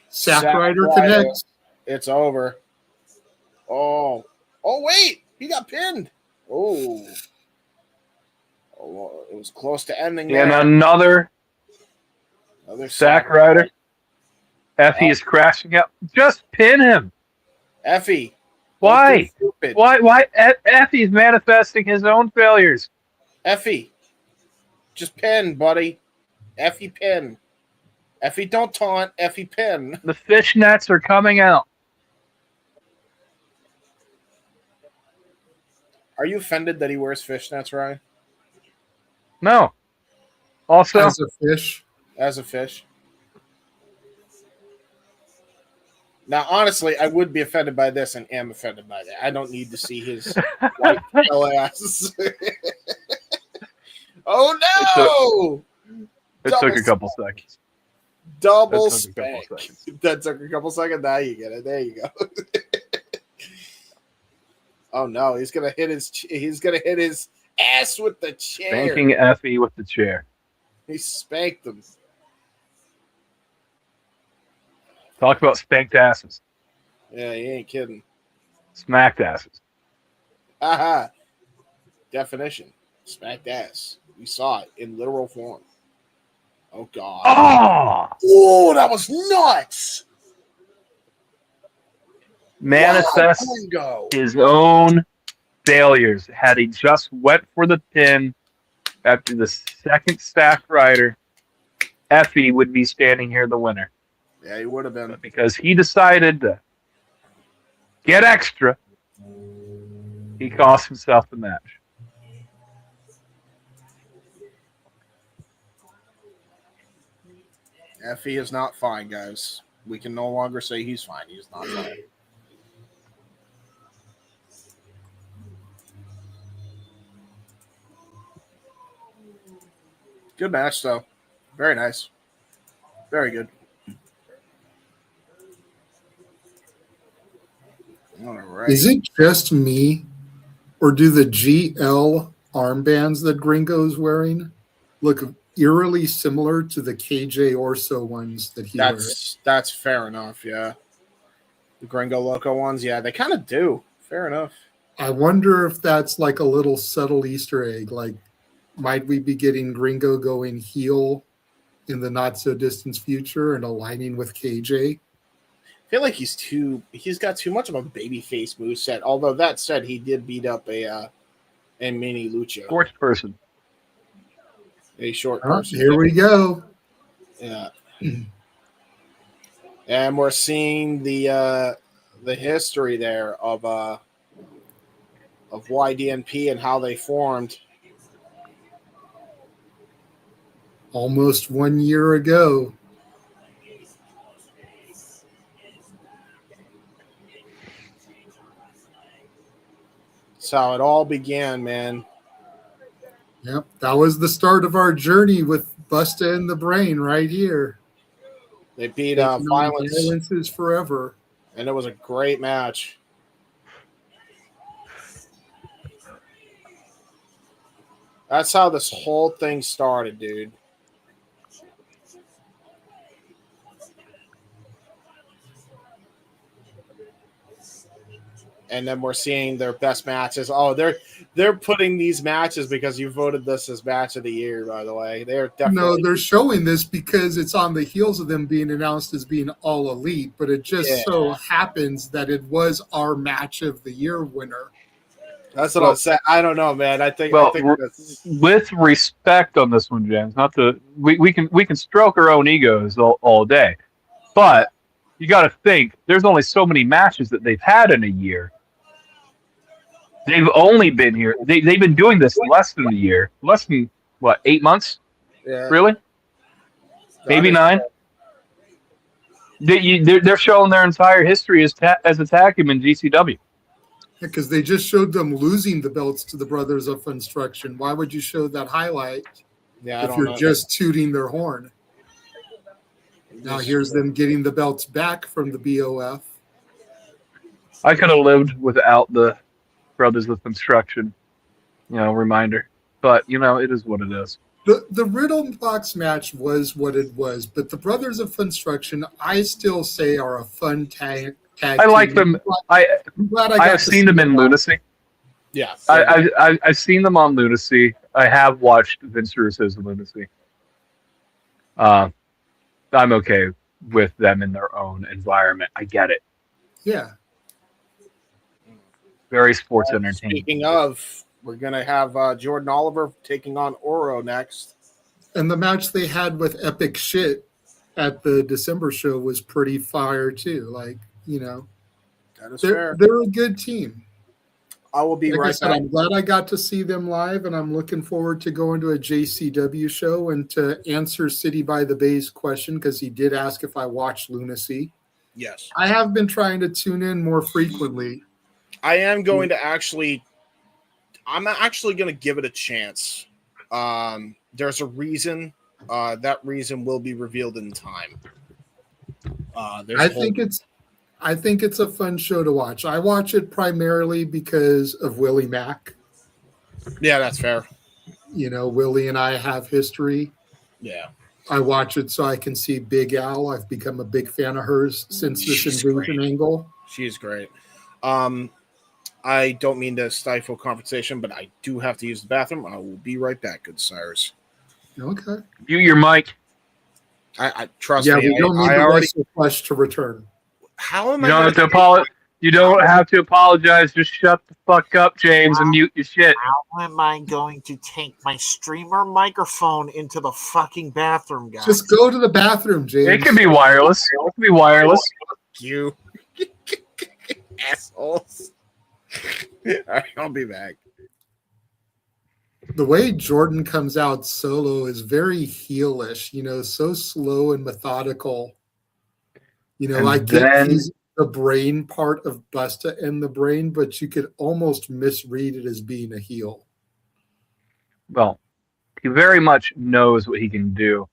Sack Rider Rider. connects. It's over. Oh, wait, he got pinned. Oh, it was close to ending And there. another Sack Rider. Effy is crashing out. Just pin him. Effy. Why? Stupid. Why? Effy's manifesting his own failures. Effy. Just pin, buddy. Effy pin. Effy don't taunt. Effy pin. The fishnets are coming out. Are you offended that he wears fishnets, Ryan? No. Also, As a fish. As a fish? Now, honestly, I would be offended by this and am offended by that. I don't need to see his white tail ass. Oh, no! it took a couple seconds. Double That took a couple spank. seconds. That took a couple seconds. Now you get it. There you go. Oh no, he's gonna hit his ass with the chair. Spanking Effy with the chair. He spanked him. Talk about spanked asses. Yeah, he ain't kidding. Smacked asses. Aha. Definition. Smacked ass. We saw it in literal form. Oh god. Oh! Oh, that was nuts. Manifest Wow, Gringo. his own failures. Had he just went for the pin after the second Sack Rider, Effy would be standing here the winner. Yeah, he would have been. But because he decided to get extra, he cost himself the match. Effy is not fine, guys. We can no longer say he's fine. He's not fine. Good match, though. Very nice. Very good. All right. Is it just me, or do the GL armbands that Gringo's wearing look eerily similar to the KJ Orso ones that he wears? That's fair enough, yeah. The Gringo Loco ones, yeah, they kind of do. Fair enough. I wonder if that's like a little subtle Easter egg. Like, might we be getting Gringo going heel in the not so distant future and aligning with KJ? I feel like he's got too much of a babyface moveset. Although that said, he did beat up a mini Lucha. Short person. A short Oh, person. here we go. Yeah. And we're seeing the history there of YDNP and how they formed. Almost 1 year ago. That's how it all began, man. Yep, that was the start of our journey with Busta and the Brain right here. They beat Taking on Violence, Violence is Forever. and it was a great match. That's how this whole thing started, dude. And then we're seeing their best matches. Oh, they're putting these matches because you voted this as match of the year, by the way. They're definitely No, they're showing this because it's on the heels of them being announced as being all elite, but it just so happens that it was our match of the year winner. That's what I'm saying. I don't know, man. I think that's... with respect on this one, James, not to we can stroke our own egos all day, but you got to think there's only so many matches that they've had in a year. They've only been here. They've been doing this less than a year, less than what, 8 months? Yeah. Really? Maybe 9. They're showing their entire history as a tag team in GCW. Because they just showed them losing the belts to the Brothers of Construction. Why would you show that highlight if you're just tooting their horn? Now here's them getting the belts back from the BOF. I could have lived without the Brothers of Construction, reminder. But, it is what it is. The Riddle Box match was what it was, but the Brothers of Construction, I still say, are a fun tag I like them. I have seen them in Lunacy. Yeah. I've seen them on Lunacy. I have watched Vince Russo's Lunacy. I'm okay with them in their own environment. I get it. Yeah. Very sports entertaining. Speaking of, we're going to have Jordan Oliver taking on Oro next. And the match they had with Epic Shit at the December show was pretty fire, too. That is fair. They're a good team. I will be right back. I'm glad I got to see them live, and I'm looking forward to going to a JCW show and to answer City by the Bay's question, because he did ask if I watched Lunacy. Yes. I have been trying to tune in more frequently. I am going to I'm actually going to give it a chance. There's a reason. That reason will be revealed in time. I think it's a fun show to watch. I watch it primarily because of Willie Mack. Yeah, that's fair. Willie and I have history. Yeah. I watch it so I can see Big Al. I've become a big fan of hers since this invasion angle. She is great. I don't mean to stifle conversation, but I do have to use the bathroom. I will be right back, good sires. Okay. Mute your mic. I trust me. Yeah, we don't need the Wrestleflesh to return. How am I? You don't have to apologize. Just shut the fuck up, James, and mute your shit. How am I going to take my streamer microphone into the fucking bathroom, guys? Just go to the bathroom, James. It can be wireless. It can be wireless. You assholes. All right, I'll be back. The way Jordan comes out solo is very heelish, so slow and methodical. I get the brain part of Busta and the brain, but you could almost misread it as being a heel. Well, he very much knows what he can do.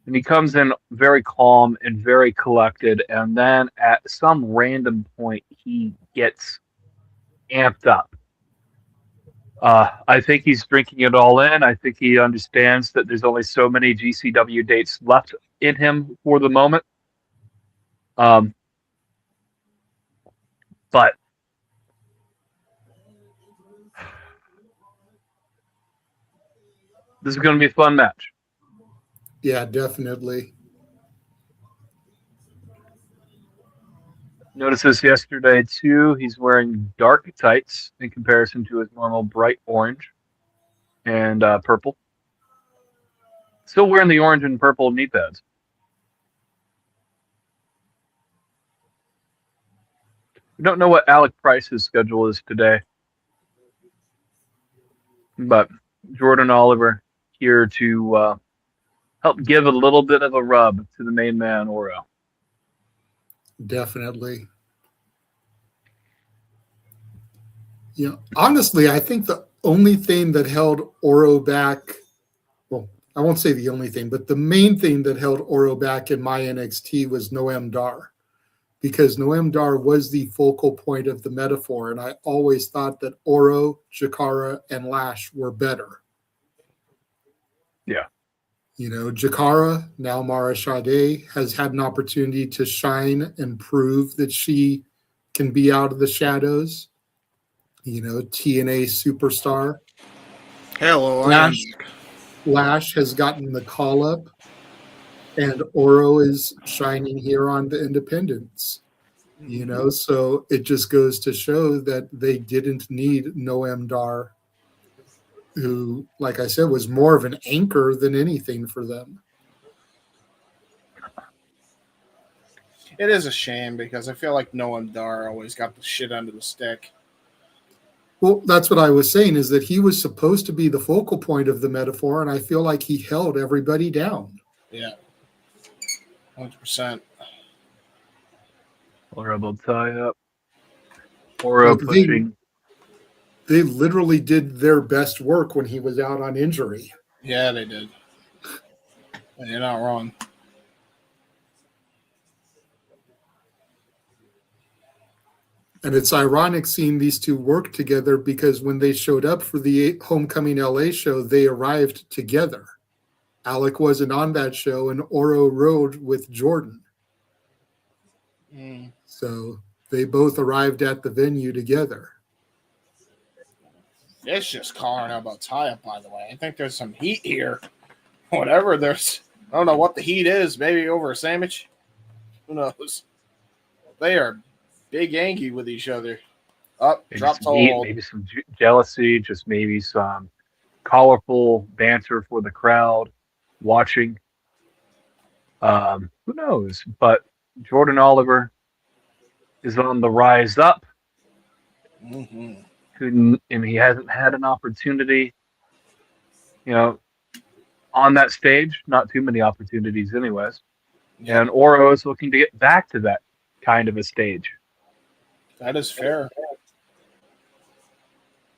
And he comes in very calm and very collected, and then at some random point, he gets amped up. I think he's drinking it all in. I think he understands that there's only so many GCW dates left in him for the moment. But this is going to be a fun match. Yeah, definitely. Notice this yesterday, too. He's wearing dark tights in comparison to his normal bright orange and purple. Still wearing the orange and purple knee pads. We don't know what Alec Price's schedule is today. But Jordan Oliver here to help give a little bit of a rub to the main man, Oro. Definitely. Honestly, I think the only thing that held Oro back, well, I won't say the only thing, but the main thing that held Oro back in my NXT was Noam Dar, because Noam Dar was the focal point of the metaphor, and I always thought that Oro, Jakara, and Lash were better. Yeah. Jakara, now Mara Sade, has had an opportunity to shine and prove that she can be out of the shadows. TNA superstar. Hello, Lash has gotten the call up, and Oro is shining here on the independents. So it just goes to show that they didn't need Noam Dar, who, like I said, was more of an anchor than anything for them. It is a shame because I feel like Noam Dar always got the shit under the stick. Well, that's what I was saying, is that he was supposed to be the focal point of the metaphor, and I feel like he held everybody down. Yeah. 100%. Horrible tie up. Oro Like, pushing. They literally did their best work when he was out on injury. Yeah, they did. And you're not wrong. And it's ironic seeing these two work together because when they showed up for the Homecoming LA show, they arrived together. Alec wasn't on that show, and Oro rode with Jordan. So they both arrived at the venue together. It's just calling out about tie-up, by the way. I think there's some heat here. Whatever there's, I don't know what the heat is. Maybe over a sandwich. Who knows? They are big angry with each other. Up, drop to hold. Maybe some jealousy, just maybe some colorful banter for the crowd watching. Who knows? But Jordan Oliver is on the rise up. Mm-hmm. And he hasn't had an opportunity, on that stage. Not too many opportunities, anyways. Yeah. And Oro is looking to get back to that kind of a stage. That is fair.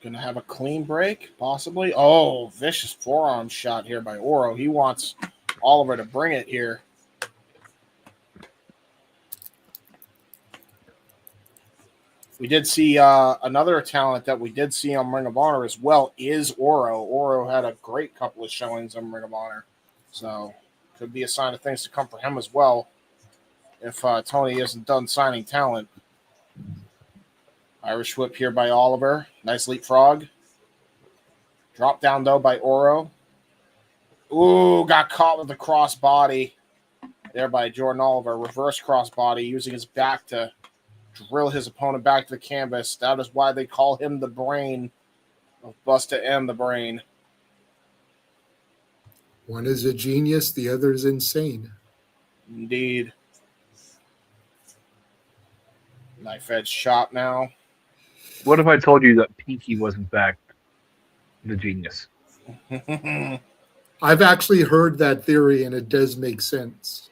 Gonna have a clean break, possibly. Oh, vicious forearm shot here by Oro. He wants Oliver to bring it here. We did see another talent that we did see on Ring of Honor as well is Oro. Oro had a great couple of showings on Ring of Honor. So could be a sign of things to come for him as well if Tony isn't done signing talent. Irish whip here by Oliver. Nice leapfrog. Drop down, though, by Oro. Ooh, got caught with the cross body there by Jordan Oliver. Reverse cross body, using his back to drill his opponent back to the canvas. That is why they call him the brain of Busta M, the brain. One is a genius, the other is insane. Indeed. Knife edge chop now. What if I told you that Pinky was in fact the genius? I've actually heard that theory, and it does make sense.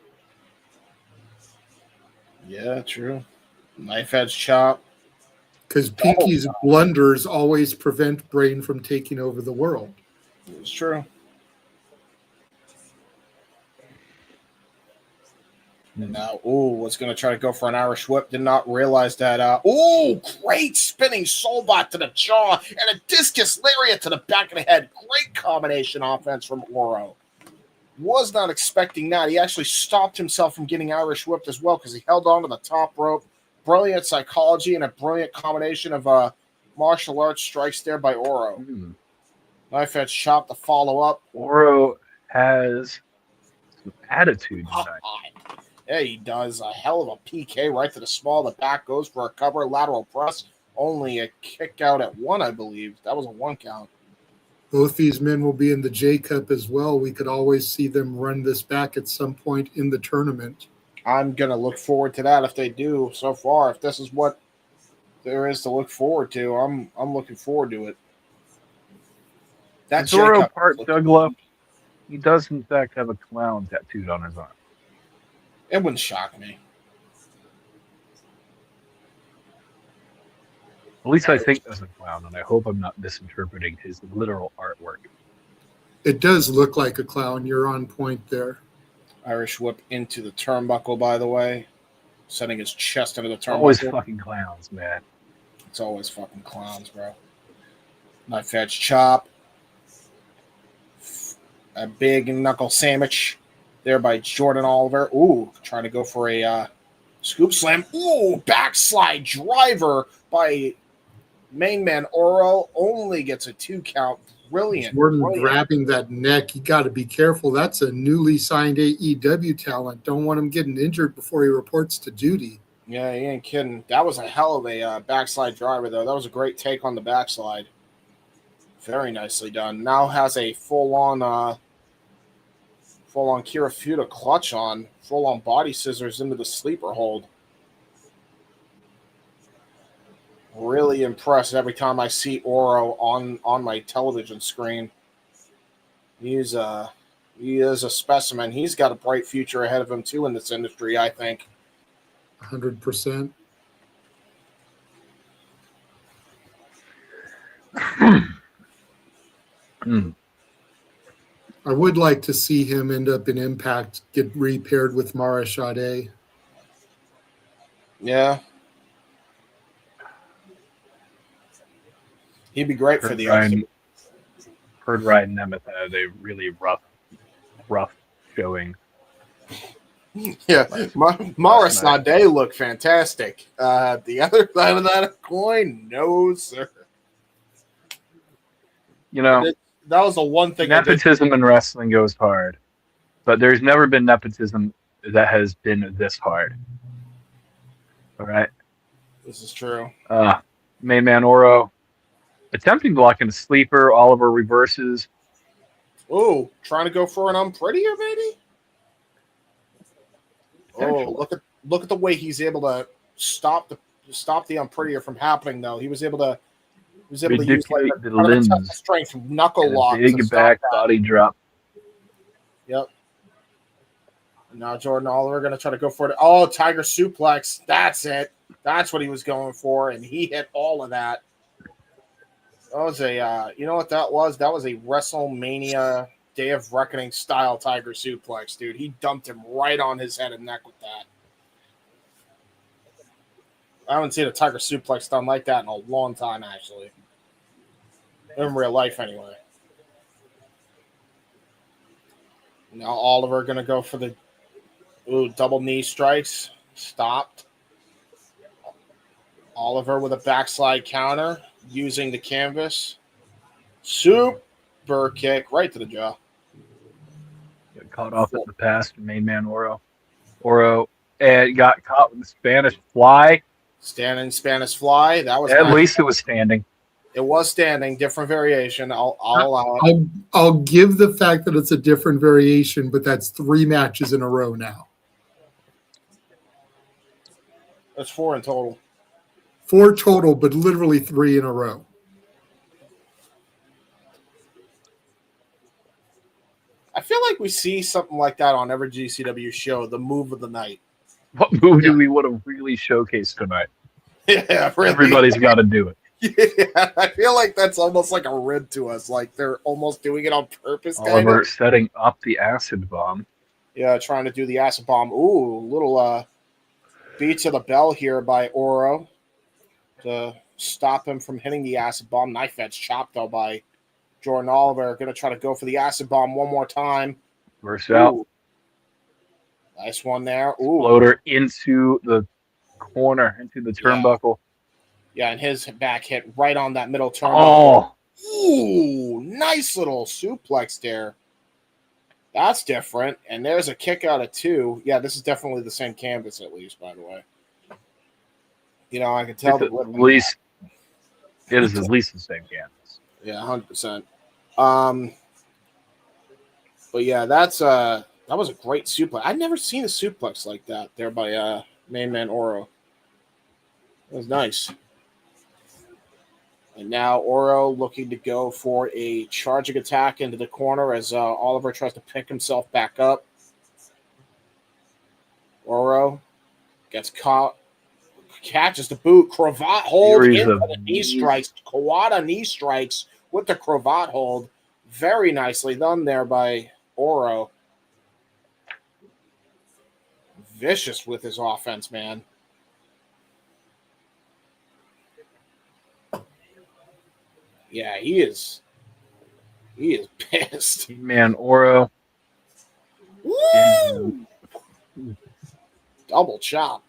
Yeah, true. Knife edge chop. Because Pinky's blunders always prevent Brain from taking over the world. It's true. And now, was going to try to go for an Irish whip. Did not realize that. Great spinning soulbot to the jaw and a discus lariat to the back of the head. Great combination offense from Oro. Was not expecting that. He actually stopped himself from getting Irish whipped as well because he held on to the top rope. Brilliant psychology and a brilliant combination of martial arts strikes there by Oro. Knife edge chop to follow up. Oro has some attitude tonight. Yeah, he does. A hell of a PK right to the small. The back goes for a cover. Lateral press. Only a kick out at one, I believe. That was a 1 count. Both these men will be in the J Cup as well. We could always see them run this back at some point in the tournament. I'm going to look forward to that if they do so far. If this is what there is to look forward to, I'm looking forward to it. That's Oro part Douglas. He does, in fact, have a clown tattooed on his arm. It wouldn't shock me. At least I think that's a clown, and I hope I'm not misinterpreting his literal artwork. It does look like a clown. You're on point there. Irish whip into the turnbuckle, by the way. Setting his chest into the turnbuckle. Always fucking clowns, man. It's always fucking clowns, bro. Knife edge chop. A big knuckle sandwich there by Jordan Oliver. Ooh, trying to go for a scoop slam. Ooh, backslide driver by main man Oro. Only gets a 2 count. Brilliant. Jordan grabbing that neck. You got to be careful. That's a newly signed AEW talent. Don't want him getting injured before he reports to duty. Yeah, he ain't kidding. That was a hell of a backslide driver, though. That was a great take on the backslide. Very nicely done. Now has a full-on Kirifuda clutch on. Full-on body scissors into the sleeper hold. Really impressed every time I see Oro on my television screen. He's He is a specimen. He's got a bright future ahead of him, too, in this industry, I think. 100%. I would like to see him end up in Impact, get repaired with Mara Sade. Yeah. He'd be great for the Ryan Nemeth had a really rough showing. Yeah, Mara Sade looked fantastic. The other side of that coin, no, sir. You know, that was the one thing. Nepotism in wrestling goes hard, but there's never been nepotism that has been this hard. All right. This is true. Main man Oro attempting block into sleeper. Oliver reverses. Oh, trying to go for an unprettier, maybe. Oh, look at the way he's able to stop the unprettier from happening. Though he was able to use like the limbs, strength knuckle lock, big back body drop. Yep. And now Jordan Oliver going to try to go for it. Oh, Tiger suplex. That's it. That's what he was going for, and he hit all of that. That was a, you know what that was? That was a WrestleMania Day of Reckoning style Tiger suplex, dude. He dumped him right on his head and neck with that. I haven't seen a Tiger suplex done like that in a long time, actually. In real life, anyway. Now Oliver going to go for the double knee strikes. Stopped. Oliver with a backslide counter using the canvas. Super kick right to the jaw. Got caught off at the pass from main man Oro. Oro got caught with the Spanish fly. Standing Spanish fly. That was at least it was standing. It was standing. Different variation. I'll allow it. I'll give the fact that it's a different variation, but that's 3 matches in a row now. That's 4 in total. 4 total, but literally 3 in a row. I feel like we see something like that on every GCW show, the move of the night. What move do we want to really showcase tonight? Yeah, really. Everybody's got to do it. Yeah, I feel like that's almost like a rib to us. Like they're almost doing it on purpose. Oliver setting up the acid bomb. Yeah, trying to do the acid bomb. Ooh, little beat to the bell here by Oro to stop him from hitting the acid bomb. Knife edge chopped though by Jordan Oliver. Going to try to go for the acid bomb one more time. Reverse out. Nice one there. Ooh. Floater into the corner, into the turnbuckle. Yeah, and his back hit right on that middle Oh. turnbuckle. Ooh, nice little suplex there. That's different. And there's a kick out of 2. Yeah, this is definitely the same canvas, at least, by the way. You know, I can tell it is at least the same canvas. Yeah, 100%. But yeah, that was a great suplex. I'd never seen a suplex like that there by main man Oro. It was nice. And now Oro looking to go for a charging attack into the corner as Oliver tries to pick himself back up. Oro gets caught, catches the boot, cravat hold into the knee strikes. Kawada knee strikes with the cravat hold. Very nicely done there by Oro. Vicious with his offense, man. Yeah, he is pissed. Man, Oro. Woo! Double chop.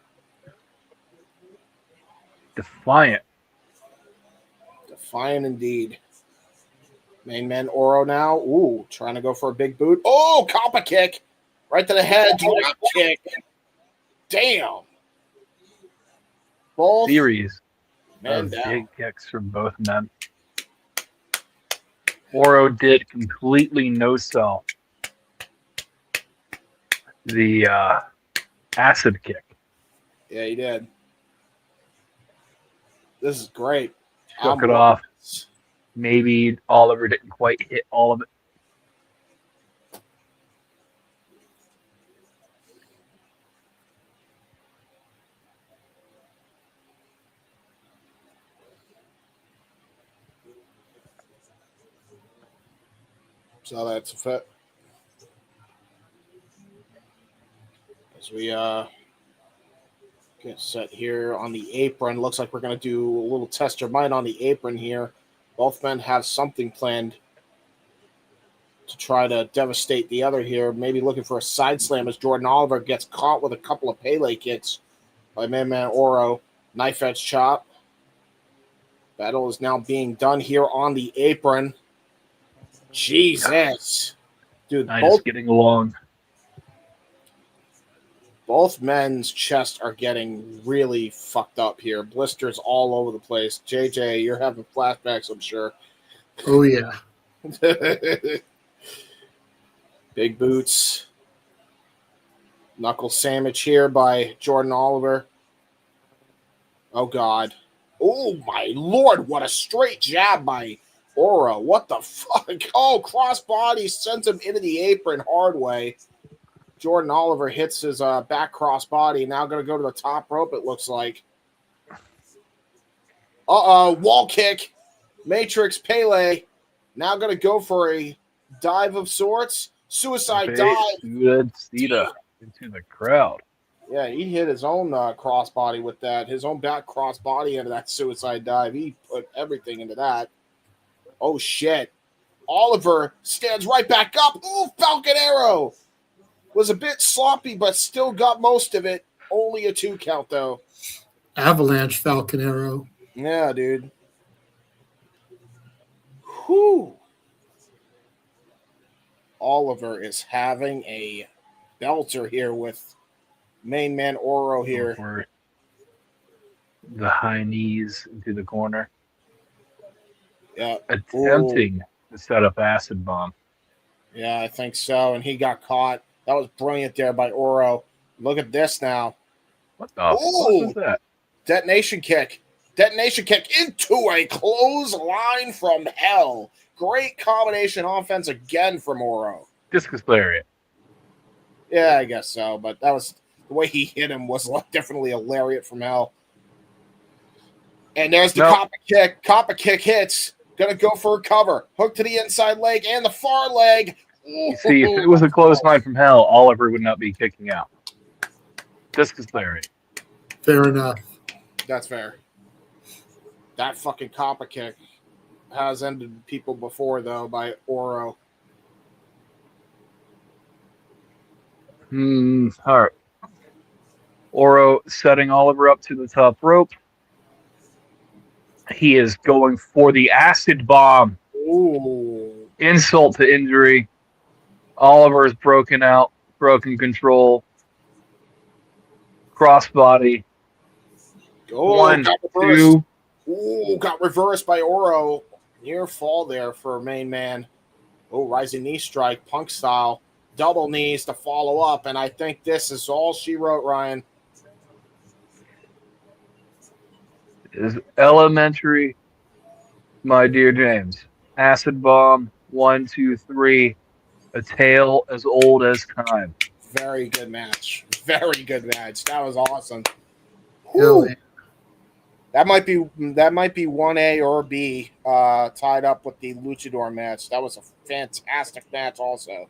Defiant Indeed. Main man Oro now. Ooh, trying to go for a big boot. Oh, Kappa kick. Right to the head. Drop kick. Damn. Both series of big kicks from both men. Oro did completely no-sell the acid kick. Yeah, he did. This is great. Took it off. Maybe Oliver didn't quite hit all of it. So that's a fit. As we get set here on the apron, looks like we're going to do a little test your might on the apron here. Both men have something planned to try to devastate the other here. Maybe looking for a side slam as Jordan Oliver gets caught with a couple of Pele kicks by Man Oro. Knife edge chop. Battle is now being done here on the apron. Jesus. Dude, Just getting along. Both men's chests are getting really fucked up here. Blisters all over the place. JJ, you're having flashbacks, I'm sure. Oh, yeah. Big boots. Knuckle sandwich here by Jordan Oliver. Oh, God. Oh, my Lord. What a straight jab by Oro. What the fuck? Oh, crossbody sends him into the apron hard way. Jordan Oliver hits his back crossbody. Now going to go to the top rope, it looks like. Wall kick. Matrix Pele. Now going to go for a dive of sorts. Suicide dive. Good Cedar into the crowd. Yeah, he hit his own crossbody with that. His own back crossbody into that suicide dive. He put everything into that. Oh, shit. Oliver stands right back up. Ooh, Falcon Arrow. Was a bit sloppy, but still got most of it. Only a 2 count, though. Avalanche Falcon Arrow. Yeah, dude. Whew. Oliver is having a belter here with main man Oro here. For the high knees into the corner. Yeah. Attempting to set up acid bomb. Yeah, I think so. And he got caught. That was brilliant there by Oro. Look at this now. What the fuck was that? Detonation kick. Detonation kick into a clothesline from hell. Great combination offense again from Oro. Discus lariat. Yeah, I guess so. But that was the way he hit him was definitely a lariat from hell. And there's the copper kick. Copper kick hits. Gonna go for a cover. Hook to the inside leg and the far leg. You see, if it was a clothesline from hell, Oliver would not be kicking out. Discus lariat. Fair enough. That's fair. That fucking copper kick has ended people before, though, by Oro. All right. Oro setting Oliver up to the top rope. He is going for the acid bomb. Ooh. Insult to injury. Oliver is broken out, broken control. Crossbody. Oh, 1, 2. Ooh, got reversed by Oro. Near fall there for main man. Oh, rising knee strike, Punk style. Double knees to follow up, and I think this is all she wrote, Ryan. Is elementary, my dear James. Acid bomb, 1, 2, 3. A tale as old as time. Very good match. Very good match. That was awesome. Really? That might be 1A or B tied up with the Luchador match. That was a fantastic match also.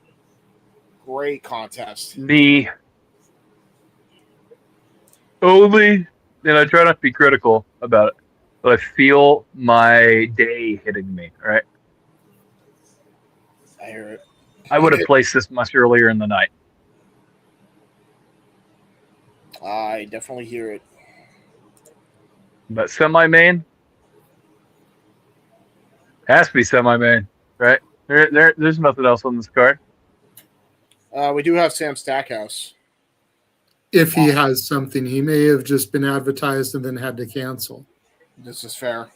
Great contest. The only, and I try not to be critical about it, but I feel my day hitting me, right? I hear it. I would have placed this much earlier in the night. I definitely hear it. But semi-main? Has to be semi-main, right? There's nothing else on this card. We do have Sam Stackhouse. If he has something, he may have just been advertised and then had to cancel. This is fair.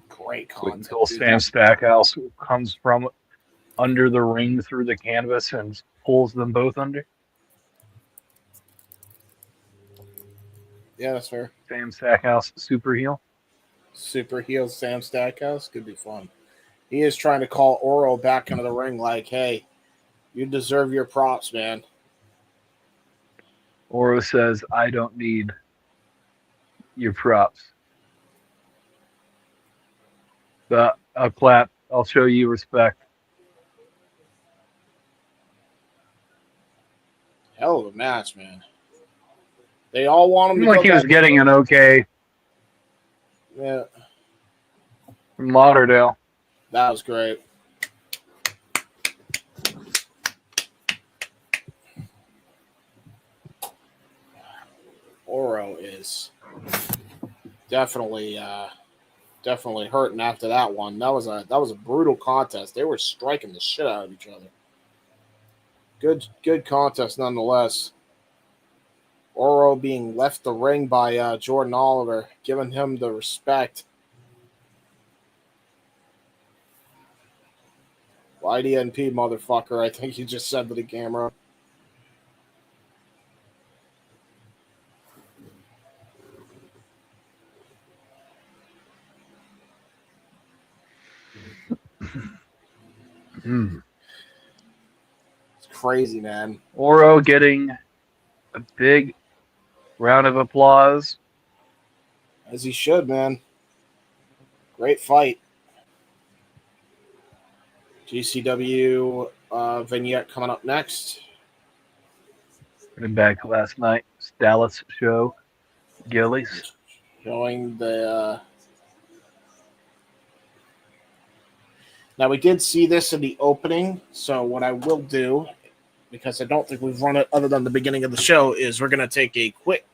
Great content. Until Sam Stackhouse comes from under the ring through the canvas and pulls them both under. Yeah, that's fair. Sam Stackhouse, super heel. Super heel Sam Stackhouse could be fun. He is trying to call Oro back into the ring like, hey, you deserve your props, man. Oro says, I don't need your props. I'll clap. I'll show you respect. Hell of a match, man. They all want him to Like go he was back. getting an okay Yeah, from Lauderdale. that was great. Oro is definitely hurting after that one. That was a brutal contest. They were striking the shit out of each other. Good contest nonetheless. Oro being left the ring by Jordan Oliver, giving him the respect. YDNP, motherfucker, I think you just said to the camera. It's crazy, man. Oro getting a big round of applause. As he should, man. Great fight. GCW vignette coming up next. Been back last night's Dallas show. Gillies. Showing the... Now, we did see this in the opening, so what I will do, because I don't think we've run it other than the beginning of the show, is we're going to take a quick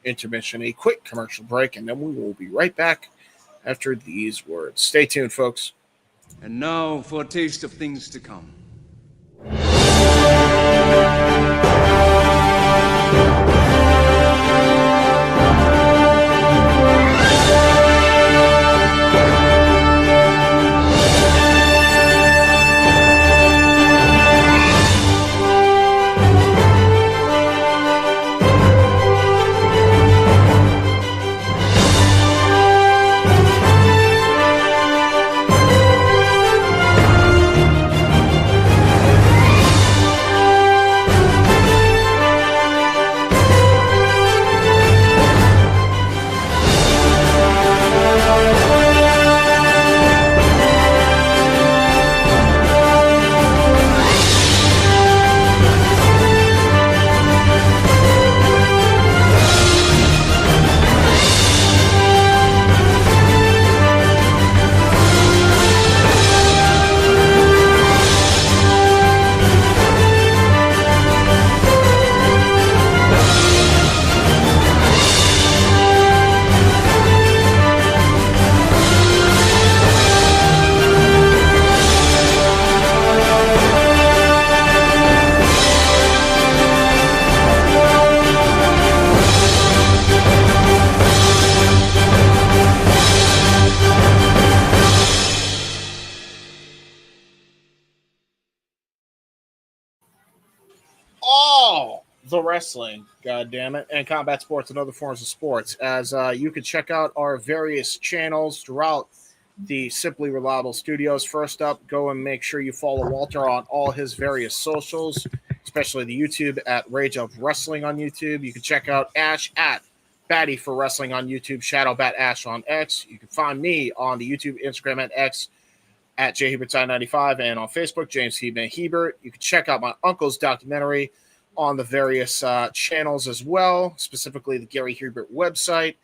intermission, a quick commercial break, and then we will be right back after these words. Stay tuned, folks. And now for a taste of things to come. The wrestling, god damn it, and combat sports and other forms of sports. As you can check out our various channels throughout the Simply Reliable Studios. First up, go and make sure you follow Walter on all his various socials, especially the YouTube at Rage of Wrestling on YouTube. You can check out Ash at Batty for Wrestling on YouTube, Shadow Bat Ash on X. You can find me on the YouTube, Instagram, and X at JHebertSide95, and on Facebook, James Hebert Hebert. You can check out my uncle's documentary on the various channels as well, specifically the Gary Hebert website.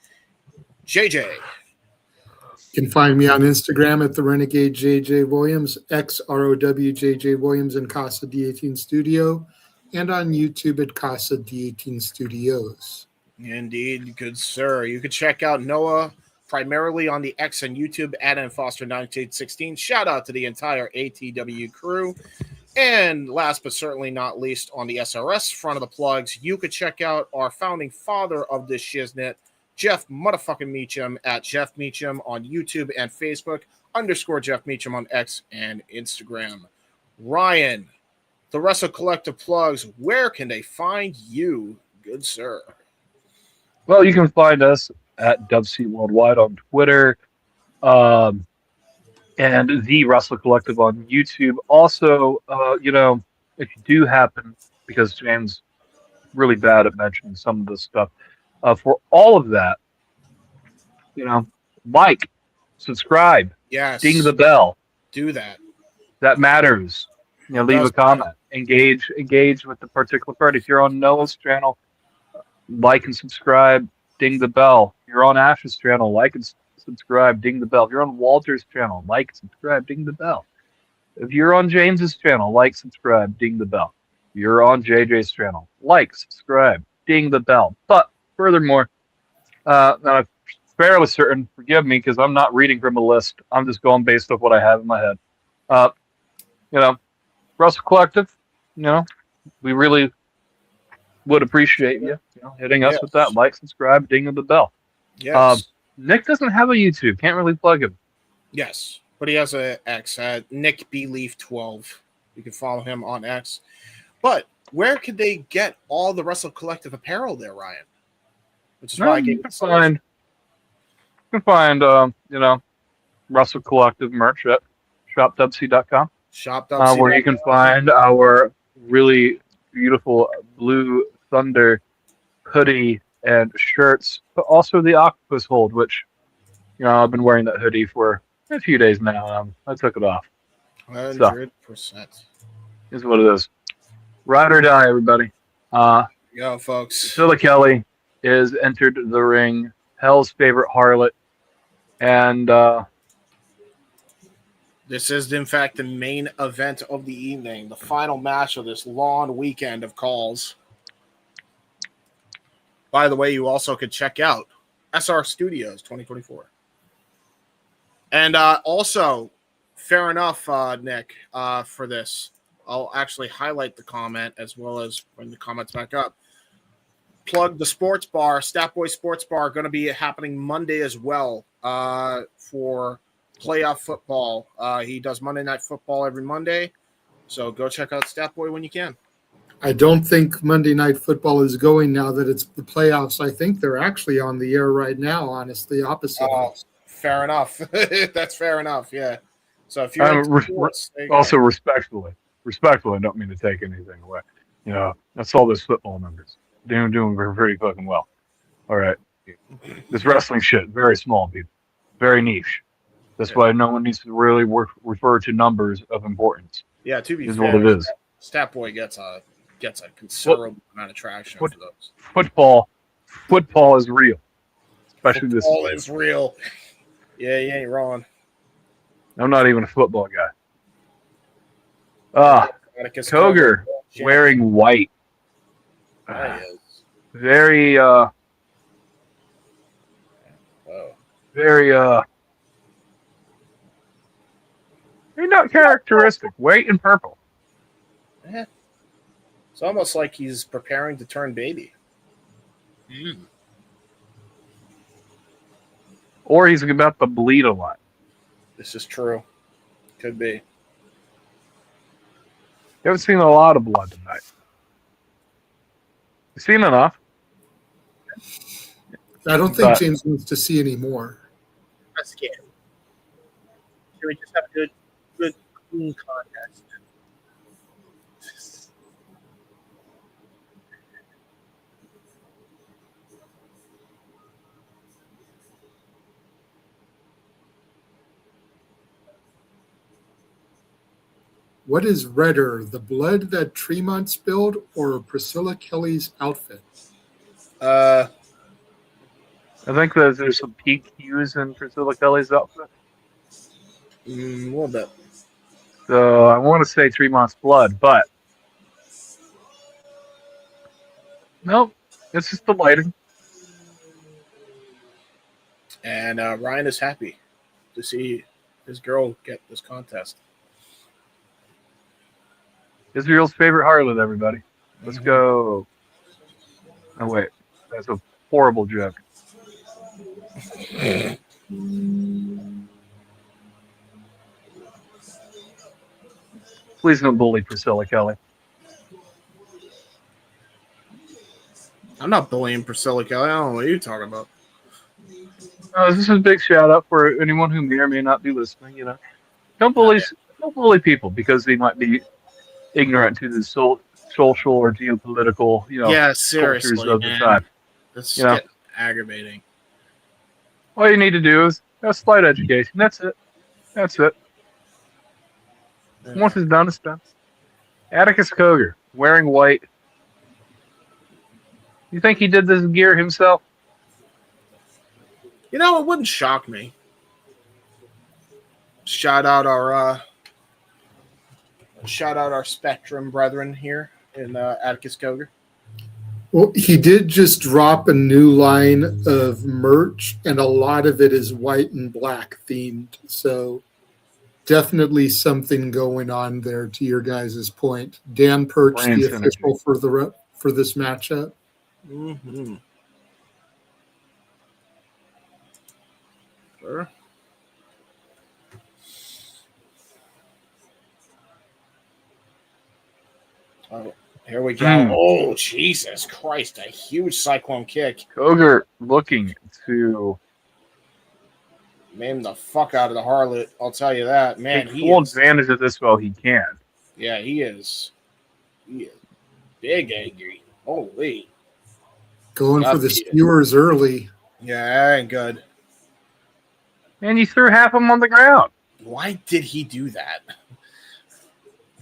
JJ. You can find me on Instagram at the Renegade JJ Williams, XROWJJ Williams and Casa D18 Studio, and on YouTube at Casa D18 Studios. Indeed, good sir. You can check out Noah primarily on the X and YouTube at Foster1916. Shout out to the entire ATW crew. And last but certainly not least, on the SRS front of the plugs, you could check out our founding father of this shiznit, Jeff motherfucking Meacham at Jeff Meacham on YouTube and Facebook, _ Jeff Meacham on X and Instagram. Ryan, the Wrestle Collective plugs, where can they find you, good sir? Well, you can find us at WC Worldwide on Twitter. And the Wrestle Collective on YouTube. Also, if you do happen, because James really bad at mentioning some of this stuff, for all of that, like, subscribe, Yes. ding the bell. Do that. That matters. Leave a comment. Engage with the particular party. If you're on Noah's channel, like and subscribe, ding the bell. If you're on Ash's channel, like and subscribe, ding the bell. If you're on Walter's channel, like, subscribe, ding the bell. If you're on James's channel, like, subscribe, ding the bell. If you're on JJ's channel, like, subscribe, ding the bell. But furthermore, now I'm fairly certain, forgive me because I'm not reading from a list. I'm just going based off what I have in my head. Wrestle Collective, we really would appreciate you, hitting us with that like, subscribe, ding the bell. Yes. Nick doesn't have a YouTube. Can't really plug him. Yes, but he has a X at Nick B Leaf 12. You can follow him on X. But where could they get all the Wrestle Collective apparel there, Ryan? Which is why I gave you can find Wrestle Collective merch at shopwc.com. Shop.com. Where you can find our really beautiful Blue Thunder hoodie and shirts, but also the Octopus hold, which I've been wearing that hoodie for a few days now. I took it off. 100%. Is what it is. Ride or die, everybody. Yo, folks. Priscilla Kelly is entered the ring. Hell's favorite harlot, and this is, in fact, the main event of the evening, the final match of this long weekend of calls. By the way, you also could check out SR Studios 2024. And also, fair enough, Nick, for this. I'll actually highlight the comment as well as bring the comments back up. Plug the sports bar, Statboy Sports Bar, going to be happening Monday as well for playoff football. He does Monday Night Football every Monday, so go check out Statboy when you can. I don't think Monday Night Football is going now that it's the playoffs. I think they're actually on the air right now, honestly, opposite. Fair enough. That's fair enough, yeah. So if you're also respectfully, I don't mean to take anything away. That's all those football numbers. They're doing very fucking well. All right. This wrestling shit, very small, people. Very niche. That's why no one needs to really refer to numbers of importance. Yeah, to be fair, what it is. Statboy gets a considerable amount of traction for those. Football is real. Especially this. Football is real. Yeah, you ain't wrong. I'm not even a football guy. Cogar wearing white. Very not characteristic. White and purple. Yeah. It's almost like he's preparing to turn baby. Or he's about to bleed a lot. This is true. Could be. You haven't seen a lot of blood tonight. You seen enough? I don't think James wants to see any more. That's scary. Should we just have a good clean contest? What is redder, the blood that Tremont spilled or Priscilla Kelly's outfit? I think there's some peak hues in Priscilla Kelly's outfit. A little bit. So I want to say Tremont's blood, but nope, it's just the lighting. And Ryan is happy to see his girl get this contest. Israel's favorite harlot, everybody. Let's go. Oh, wait. That's a horrible joke. Please don't bully Priscilla Kelly. I'm not bullying Priscilla Kelly. I don't know what you're talking about. This is a big shout out for anyone who may or may not be listening. Don't bully people because they might be ignorant to the social or geopolitical, seriously, cultures of the man. time. That's getting aggravating. All you need to do is a slight education. That's it. That's it. Once it's done, it's done. Atticus Cogar, wearing white. You think he did this gear himself? You know, it wouldn't shock me. Shout out our Spectrum brethren here in Atticus Cogar. Well, he did just drop a new line of merch, and a lot of it is white and black themed. So definitely something going on there. To your guys' point, Dan Perch, Brand the synergy. official for this matchup. Mm-hmm. Sure. Oh, here we go. Oh, Jesus Christ. A huge cyclone kick. Cogar looking to Name the fuck out of the harlot. I'll tell you that. Man, take he full is. advantage of this while he can. Yeah, he is. He is big angry. Holy. Going God for the beat it. skewers early. Yeah, that ain't good. And you threw half of him on the ground. Why did he do that?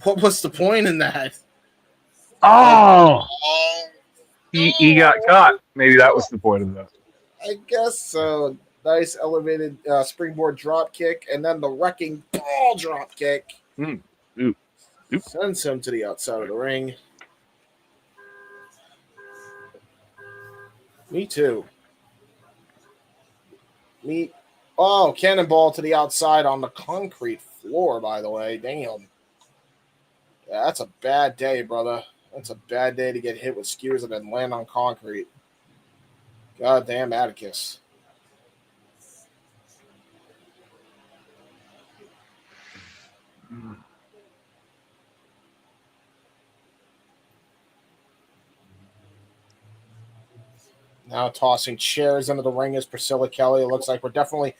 What was the point in that? Oh! Oh, He got caught. Maybe that was the point of that. I guess so. Nice elevated springboard drop kick, and then the wrecking ball drop kick. Ooh. Sends him to the outside of the ring. Me too. Oh, cannonball to the outside on the concrete floor, by the way. Damn. Yeah, that's a bad day, brother. That's a bad day to get hit with skewers and then land on concrete. God damn Atticus. Now tossing chairs into the ring is Priscilla Kelly. It looks like we're definitely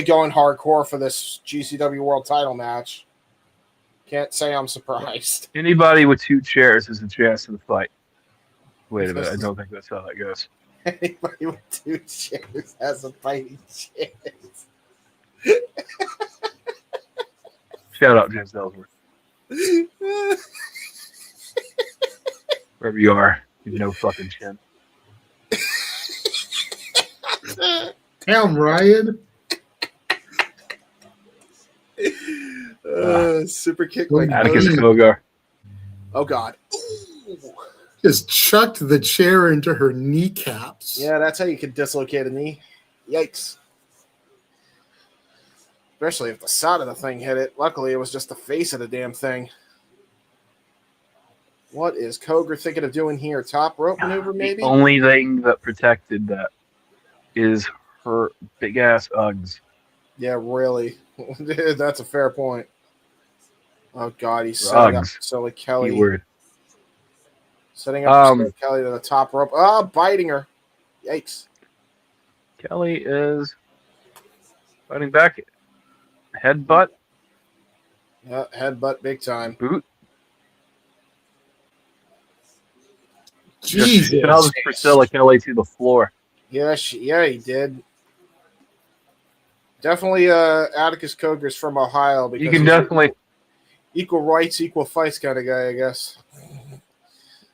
going hardcore for this GCW World Title match. Can't say I'm surprised. Anybody with 2 chairs has a chance in the fight. Wait a minute. I don't think that's how that goes. Anybody with 2 chairs has a fighting chance. Shout out James Ellsworth. Wherever you are, you have no fucking chin. Damn, Ryan. Super kick like like Atticus Cogar. Oh God. Ooh. Just chucked the chair into her kneecaps. Yeah, that's how you can dislocate a knee. Yikes. Especially if the side of the thing hit it. Luckily, it was just the face of the damn thing. What is Cogar thinking of doing here? Top rope maneuver, maybe? The only thing that protected that is her big ass Uggs. Yeah, really. That's a fair point. Oh, God, he's setting up Priscilla Kelly. Keyword. Setting up Priscilla Kelly to the top rope. Oh, biting her. Yikes. Kelly is fighting back. Headbutt. Yeah, headbutt big time. Boot. Jesus. Shoves Priscilla Kelly to the floor. Yeah, he did. Definitely Atticus Cogar's from Ohio. Because You can definitely... Equal rights, equal fights kind of guy, I guess.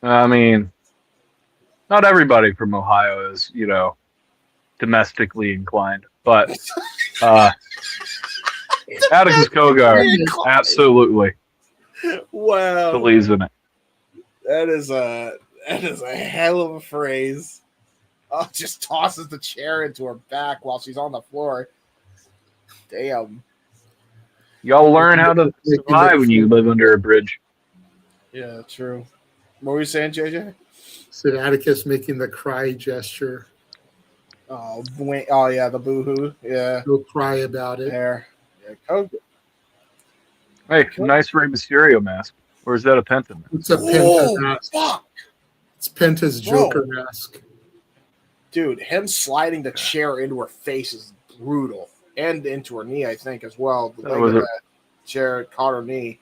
I mean, not everybody from Ohio is, domestically inclined. But Atticus Cogar absolutely Wow. believes in it. That is a hell of a phrase. Oh, just tosses the chair into her back while she's on the floor. Damn. Y'all learn how to survive when you live under a bridge. Yeah, true. What were you saying, JJ? Said Atticus making the cry gesture. Oh, yeah, the boo-hoo. Yeah. Don't cry about it. There. Yeah, Cogar. Hey, nice Rey Mysterio mask. Or is that a Penta mask? It's a Penta mask. Fuck. It's Penta's Joker mask. Dude, him sliding the chair into her face is brutal. And into her knee, I think, as well. The leg of that chair caught her knee.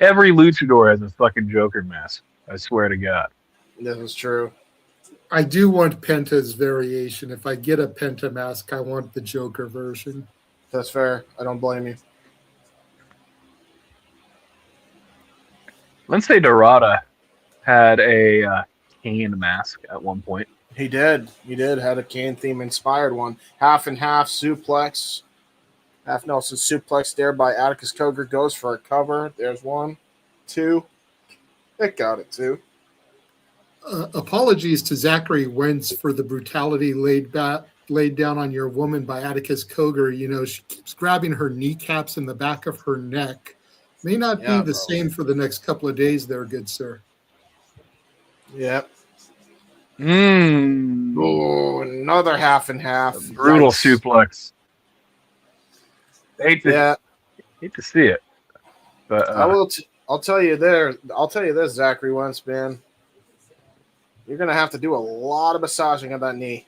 Every luchador has a fucking Joker mask. I swear to God. This is true. I do want Penta's variation. If I get a Penta mask, I want the Joker version. That's fair. I don't blame you. Lindsay Dorada had a Kane mask at one point. He did. He did. Had a Kane theme inspired one. Half and half suplex. Half Nelson suplex there by Atticus Cogar. Goes for a cover. There's 1, 2. It got it, 2. Apologies to Zachary Wentz for the brutality laid down on your woman by Atticus Cogar. You know, she keeps grabbing her kneecaps in the back of her neck. May not be the same for the next couple of days there, good sir. Yep. Oh, another half and half. Brutal suplex. Hate to see it. But I'll tell you this, Zachary Wentz, man. You're gonna have to do a lot of massaging of that knee.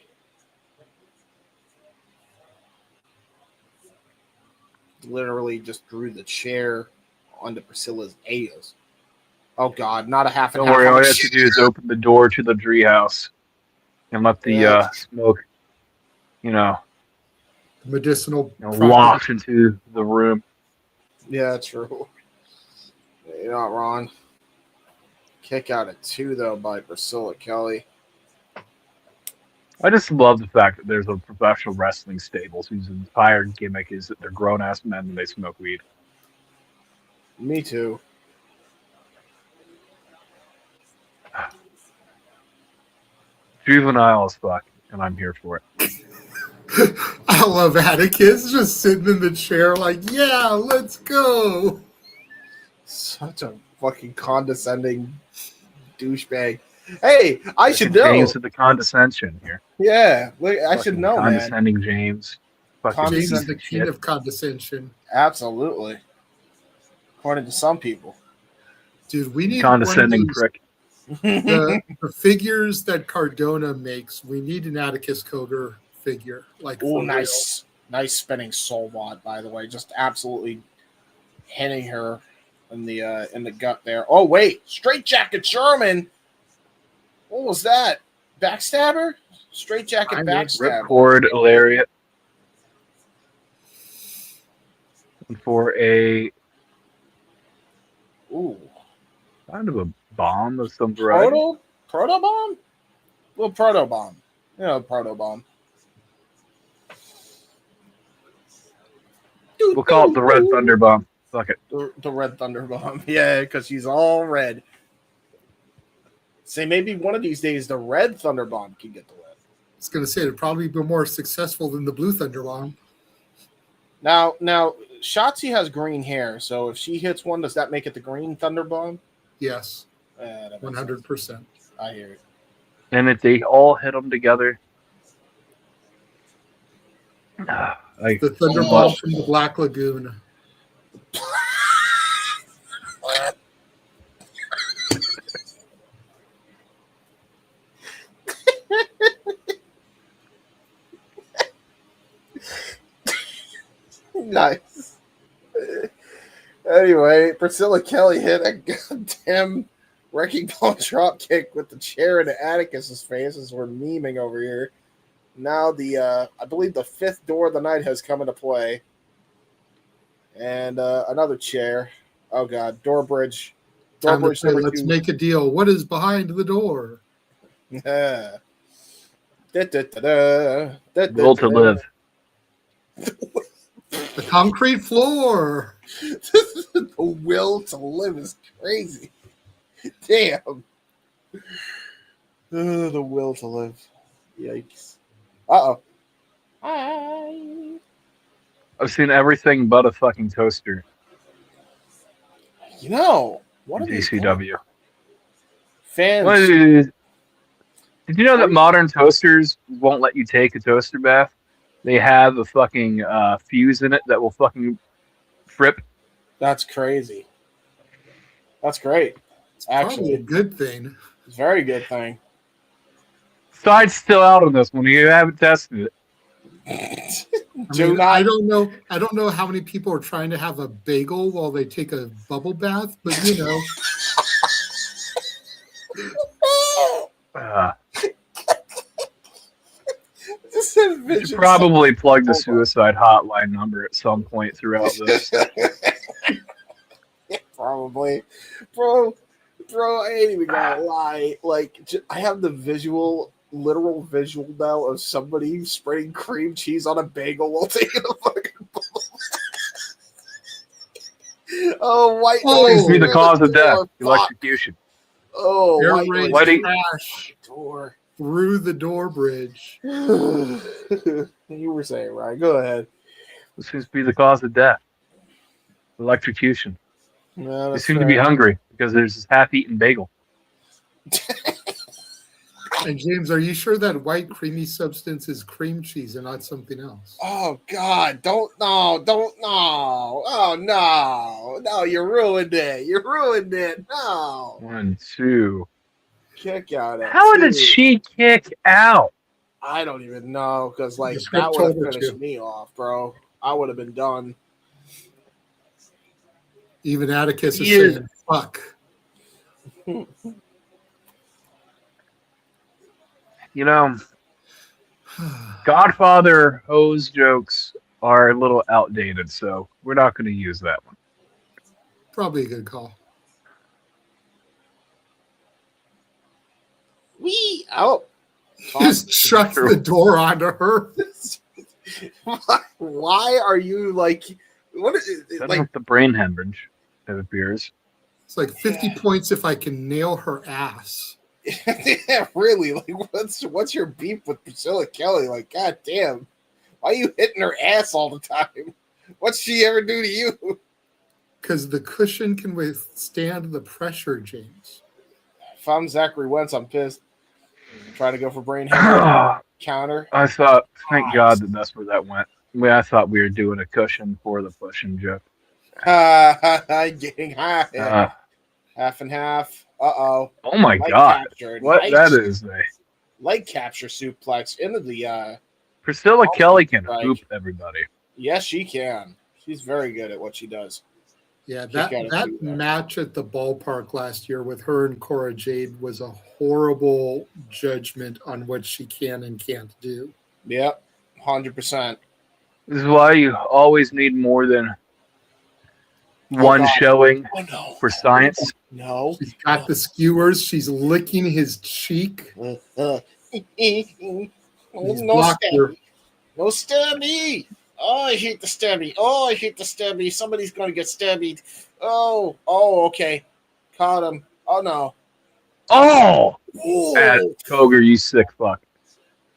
Literally just drew the chair onto Priscilla's ass. Oh God, not a half and half. Don't worry, all you have to do is open the door to the treehouse and let the smoke, Medicinal waft into the room. Yeah, true. You're not wrong. Kick out at 2 though by Priscilla Kelly. I just love the fact that there's a professional wrestling stable whose entire gimmick is that they're grown ass men and they smoke weed. Me too. Juvenile as fuck, and I'm here for it. I love Atticus just sitting in the chair like, yeah, let's go. Such a fucking condescending douchebag. Hey, I should know. James with the condescension here. Yeah, I should know, condescending man. James. James is the king of condescension. Absolutely. According to some people. Dude, we need condescending prick. The figures that Cardona makes, we need an Atticus Cogar figure. Oh, nice. Nice spinning soul wad, by the way. Just absolutely hitting her in the gut there. Oh, wait. Straight jacket German. What was that? Backstabber? Straight jacket backstabber. Ripcord lariat. For a kind of a bomb of some variety. Proto bomb? Little proto bomb. Proto bomb. We'll call it the Red Thunder Bomb. Fuck it. The Red Thunder Bomb. Yeah, because she's all red. Say maybe one of these days the Red Thunder Bomb can get the red. I was going to say it'd probably be more successful than the Blue Thunder Bomb. Now, Shotzi has green hair, so if she hits one, does that make it the Green Thunder Bomb? Yes. 100%. I hear it. And if they all hit them together. The Thunder Bomb from the Black Lagoon. Nice. Anyway, Priscilla Kelly hit a goddamn wrecking ball drop kick with the chair into Atticus's face as we're memeing over here. Now I believe the 5th door of the night has come into play. And another chair. Oh God, door bridge. Let's make a deal. What is behind the door? Yeah. Will to live. The concrete floor. The will to live is crazy. Damn. The will to live. Yikes. Uh-oh. Hi. I've seen everything but a fucking toaster. What are GCW. Fans. Did you know that modern toasters won't let you take a toaster bath? They have a fucking fuse in it that will fucking trip. That's crazy. That's great. It's actually a good thing. It's a very good thing. Side's still out on this one. You haven't tested it. I don't know. I don't know how many people are trying to have a bagel while they take a bubble bath, but you know. You should probably plug the suicide hotline number at some point throughout this. Probably, bro. I ain't even gonna lie. Like, I have the literal visual now of somebody spreading cream cheese on a bagel while taking a fucking bullet. Oh, white noise. Be the cause of death. Electrocution. Oh, white Air noise. crash Door. through the door bridge. You were saying, right? Go ahead. This seems to be the cause of death. Electrocution. No, They seem to be hungry because there's this half-eaten bagel. And James, are you sure that white creamy substance is cream cheese and not something else? Oh God! Don't no! Oh no! You ruined it! No! 1, 2. Kick out at How 2. did she kick out? I don't even know because like The script that would have told her finished to. me off, bro. I would have been done. Even Atticus is Yeah. saying, fuck. You know, Godfather hose jokes are a little outdated, so we're not going to use that one. Probably a good call. Wee! Oh! Just shut the door onto her. Why are you like? What is it? That's Like? not the brain hemorrhage that appears. It's like 50 points if I can nail her ass. Yeah, really? Like, what's your beef with Priscilla Kelly? Like, god damn, why are you hitting her ass all the time? What's she ever do to you? Because the cushion can withstand the pressure, James. If I'm Zachary Wentz, I'm pissed. Trying to go for brain hemorrhage counter. I thought, thank God that's where that went. I thought we were doing a cushion for the pushing joke. Getting high. Half and half. Uh-oh. Oh my Light God. captured. What Nice. that is. Light capture suplex into the Priscilla Kelly can strike. hoop everybody. Yes, she can. She's very good at what she does. Yeah, Kick out at that 2 there. match at the ballpark last year with her and Cora Jade was a horrible judgment on what she can and can't do. Yep. 100%. This is why you always need more than one God. showing Oh no. for science. No. She's got the skewers. She's licking his cheek. No He's blocked her. stabby. No stabby. Oh, I hate the stabby. Oh, I hate the stabby. Somebody's going to get stabbied. Oh, okay. Caught him. Oh, no. Oh! Ooh. Cogar, you sick fuck.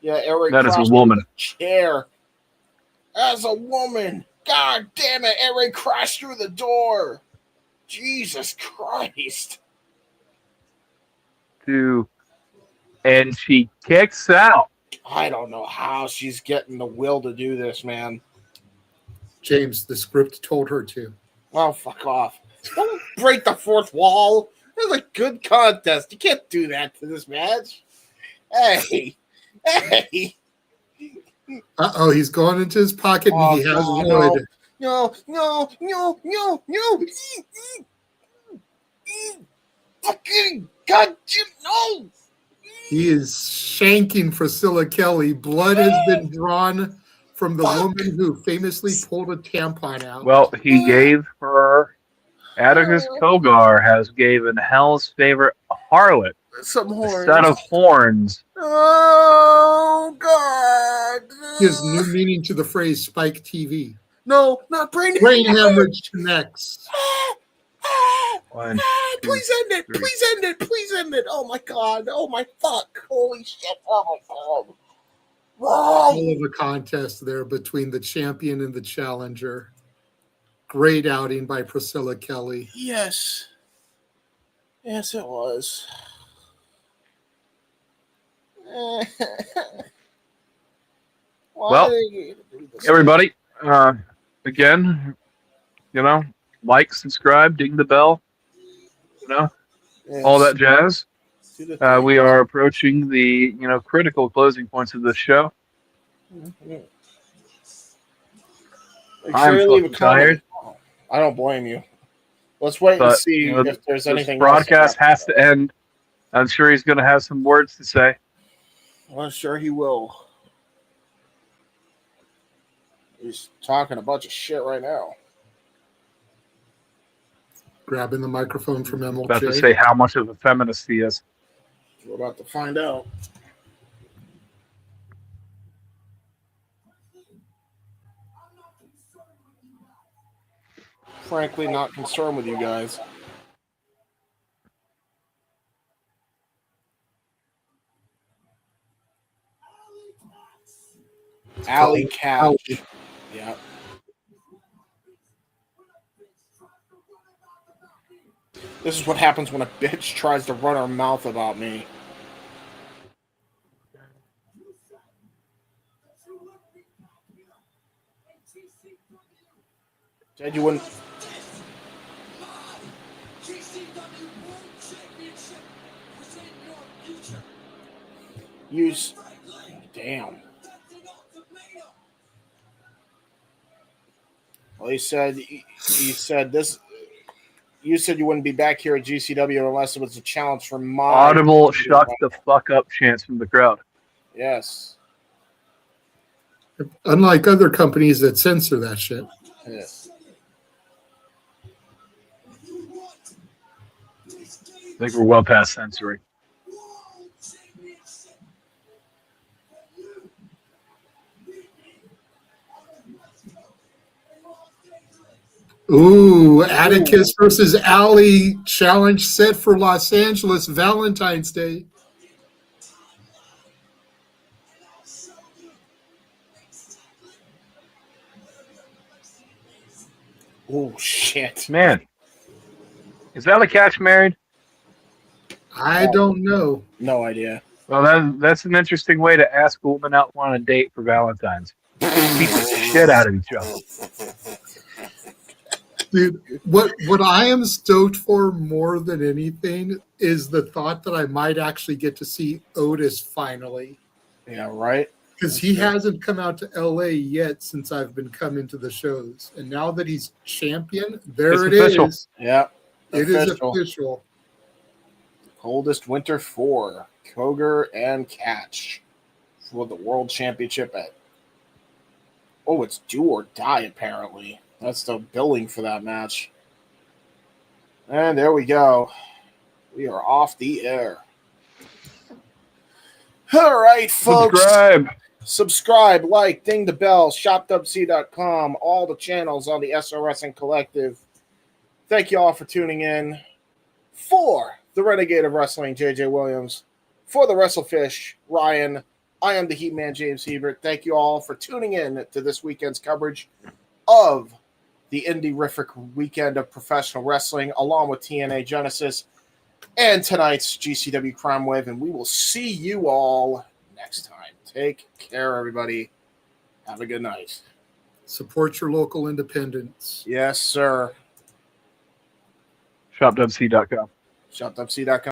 Yeah, Eric. That is a woman. Chair. As a woman. God damn it. Eric crashed through the door. Jesus Christ. And she kicks out. I don't know how she's getting the will to do this, man. James, the script told her to. Oh, fuck off. Don't break the fourth wall. This is a good contest. You can't do that to this match. Hey. Uh-oh, he's going into his pocket and he has wood. No. Fucking God, no. He is shanking Priscilla Kelly. Blood has been drawn from the woman who famously pulled a tampon out. Well, he gave her Atticus Cogar has given Hell's favorite harlot Some a horns. set of horns. Oh, God. Gives new meaning to the phrase Spike TV. No, not brain Brain hemorrhage connects. One, two, Please end it. three. Please end it. Please end it. Oh, my God. Oh, my fuck. Holy shit. Oh, my God. All Whoa. of a contest there between the champion and the challenger. Great outing by Priscilla Kelly. Yes. Yes, it was. Well, everybody, again, like, subscribe, ding the bell, all that jazz. We are approaching the, critical closing points of this show. I'm fucking tired. I don't blame you. Let's wait and But, see if there's this anything broadcast else. has to end. I'm sure he's going to have some words to say. I'm sure he will. He's talking a bunch of shit right now. Grabbing the microphone from MLJ. About to say how much of a feminist he is. We're about to find out. Frankly, not concerned with you guys. Alley Catch. Yeah. This is what happens when a bitch tries to run her mouth about me. Said you wouldn't. Use. Damn. Well, he said this. You said you wouldn't be back here at GCW unless it was a challenge for my Audible shut the fuck up chants from the crowd. Yes. Unlike other companies that censor that shit. Yes. I think we're well past censoring. Ooh, Atticus versus Alley challenge set for Los Angeles Valentine's Day. Oh shit, man! Is Alley Catch married? I don't know. No idea. Well, that's an interesting way to ask a woman out on a date for Valentine's. Beat the shit out of each other. Dude, what I am stoked for more than anything is the thought that I might actually get to see Otis finally. Yeah, right? Because he hasn't come out to LA yet since I've been coming to the shows. And now that he's champion, there it official. is. Yeah. It is official. Coldest Winter 4, Cogar and Catch for the World Championship at. Oh, it's do or die, apparently. That's the billing for that match. And there we go. We are off the air. All right, folks. Subscribe, like, ding the bell, shopwc.com, all the channels on the SRS and Collective. Thank you all for tuning in. For the Renegade of Wrestling, JJ Williams. For the Wrestlefish, Ryan. I am the Heat Man, James Hebert. Thank you all for tuning in to this weekend's coverage of the Indie-rific weekend of professional wrestling, along with TNA Genesis and tonight's GCW Crime Wave. And we will see you all next time. Take care, everybody. Have a good night. Support your local independents. Yes, sir. ShopWC.com. ShopWC.com.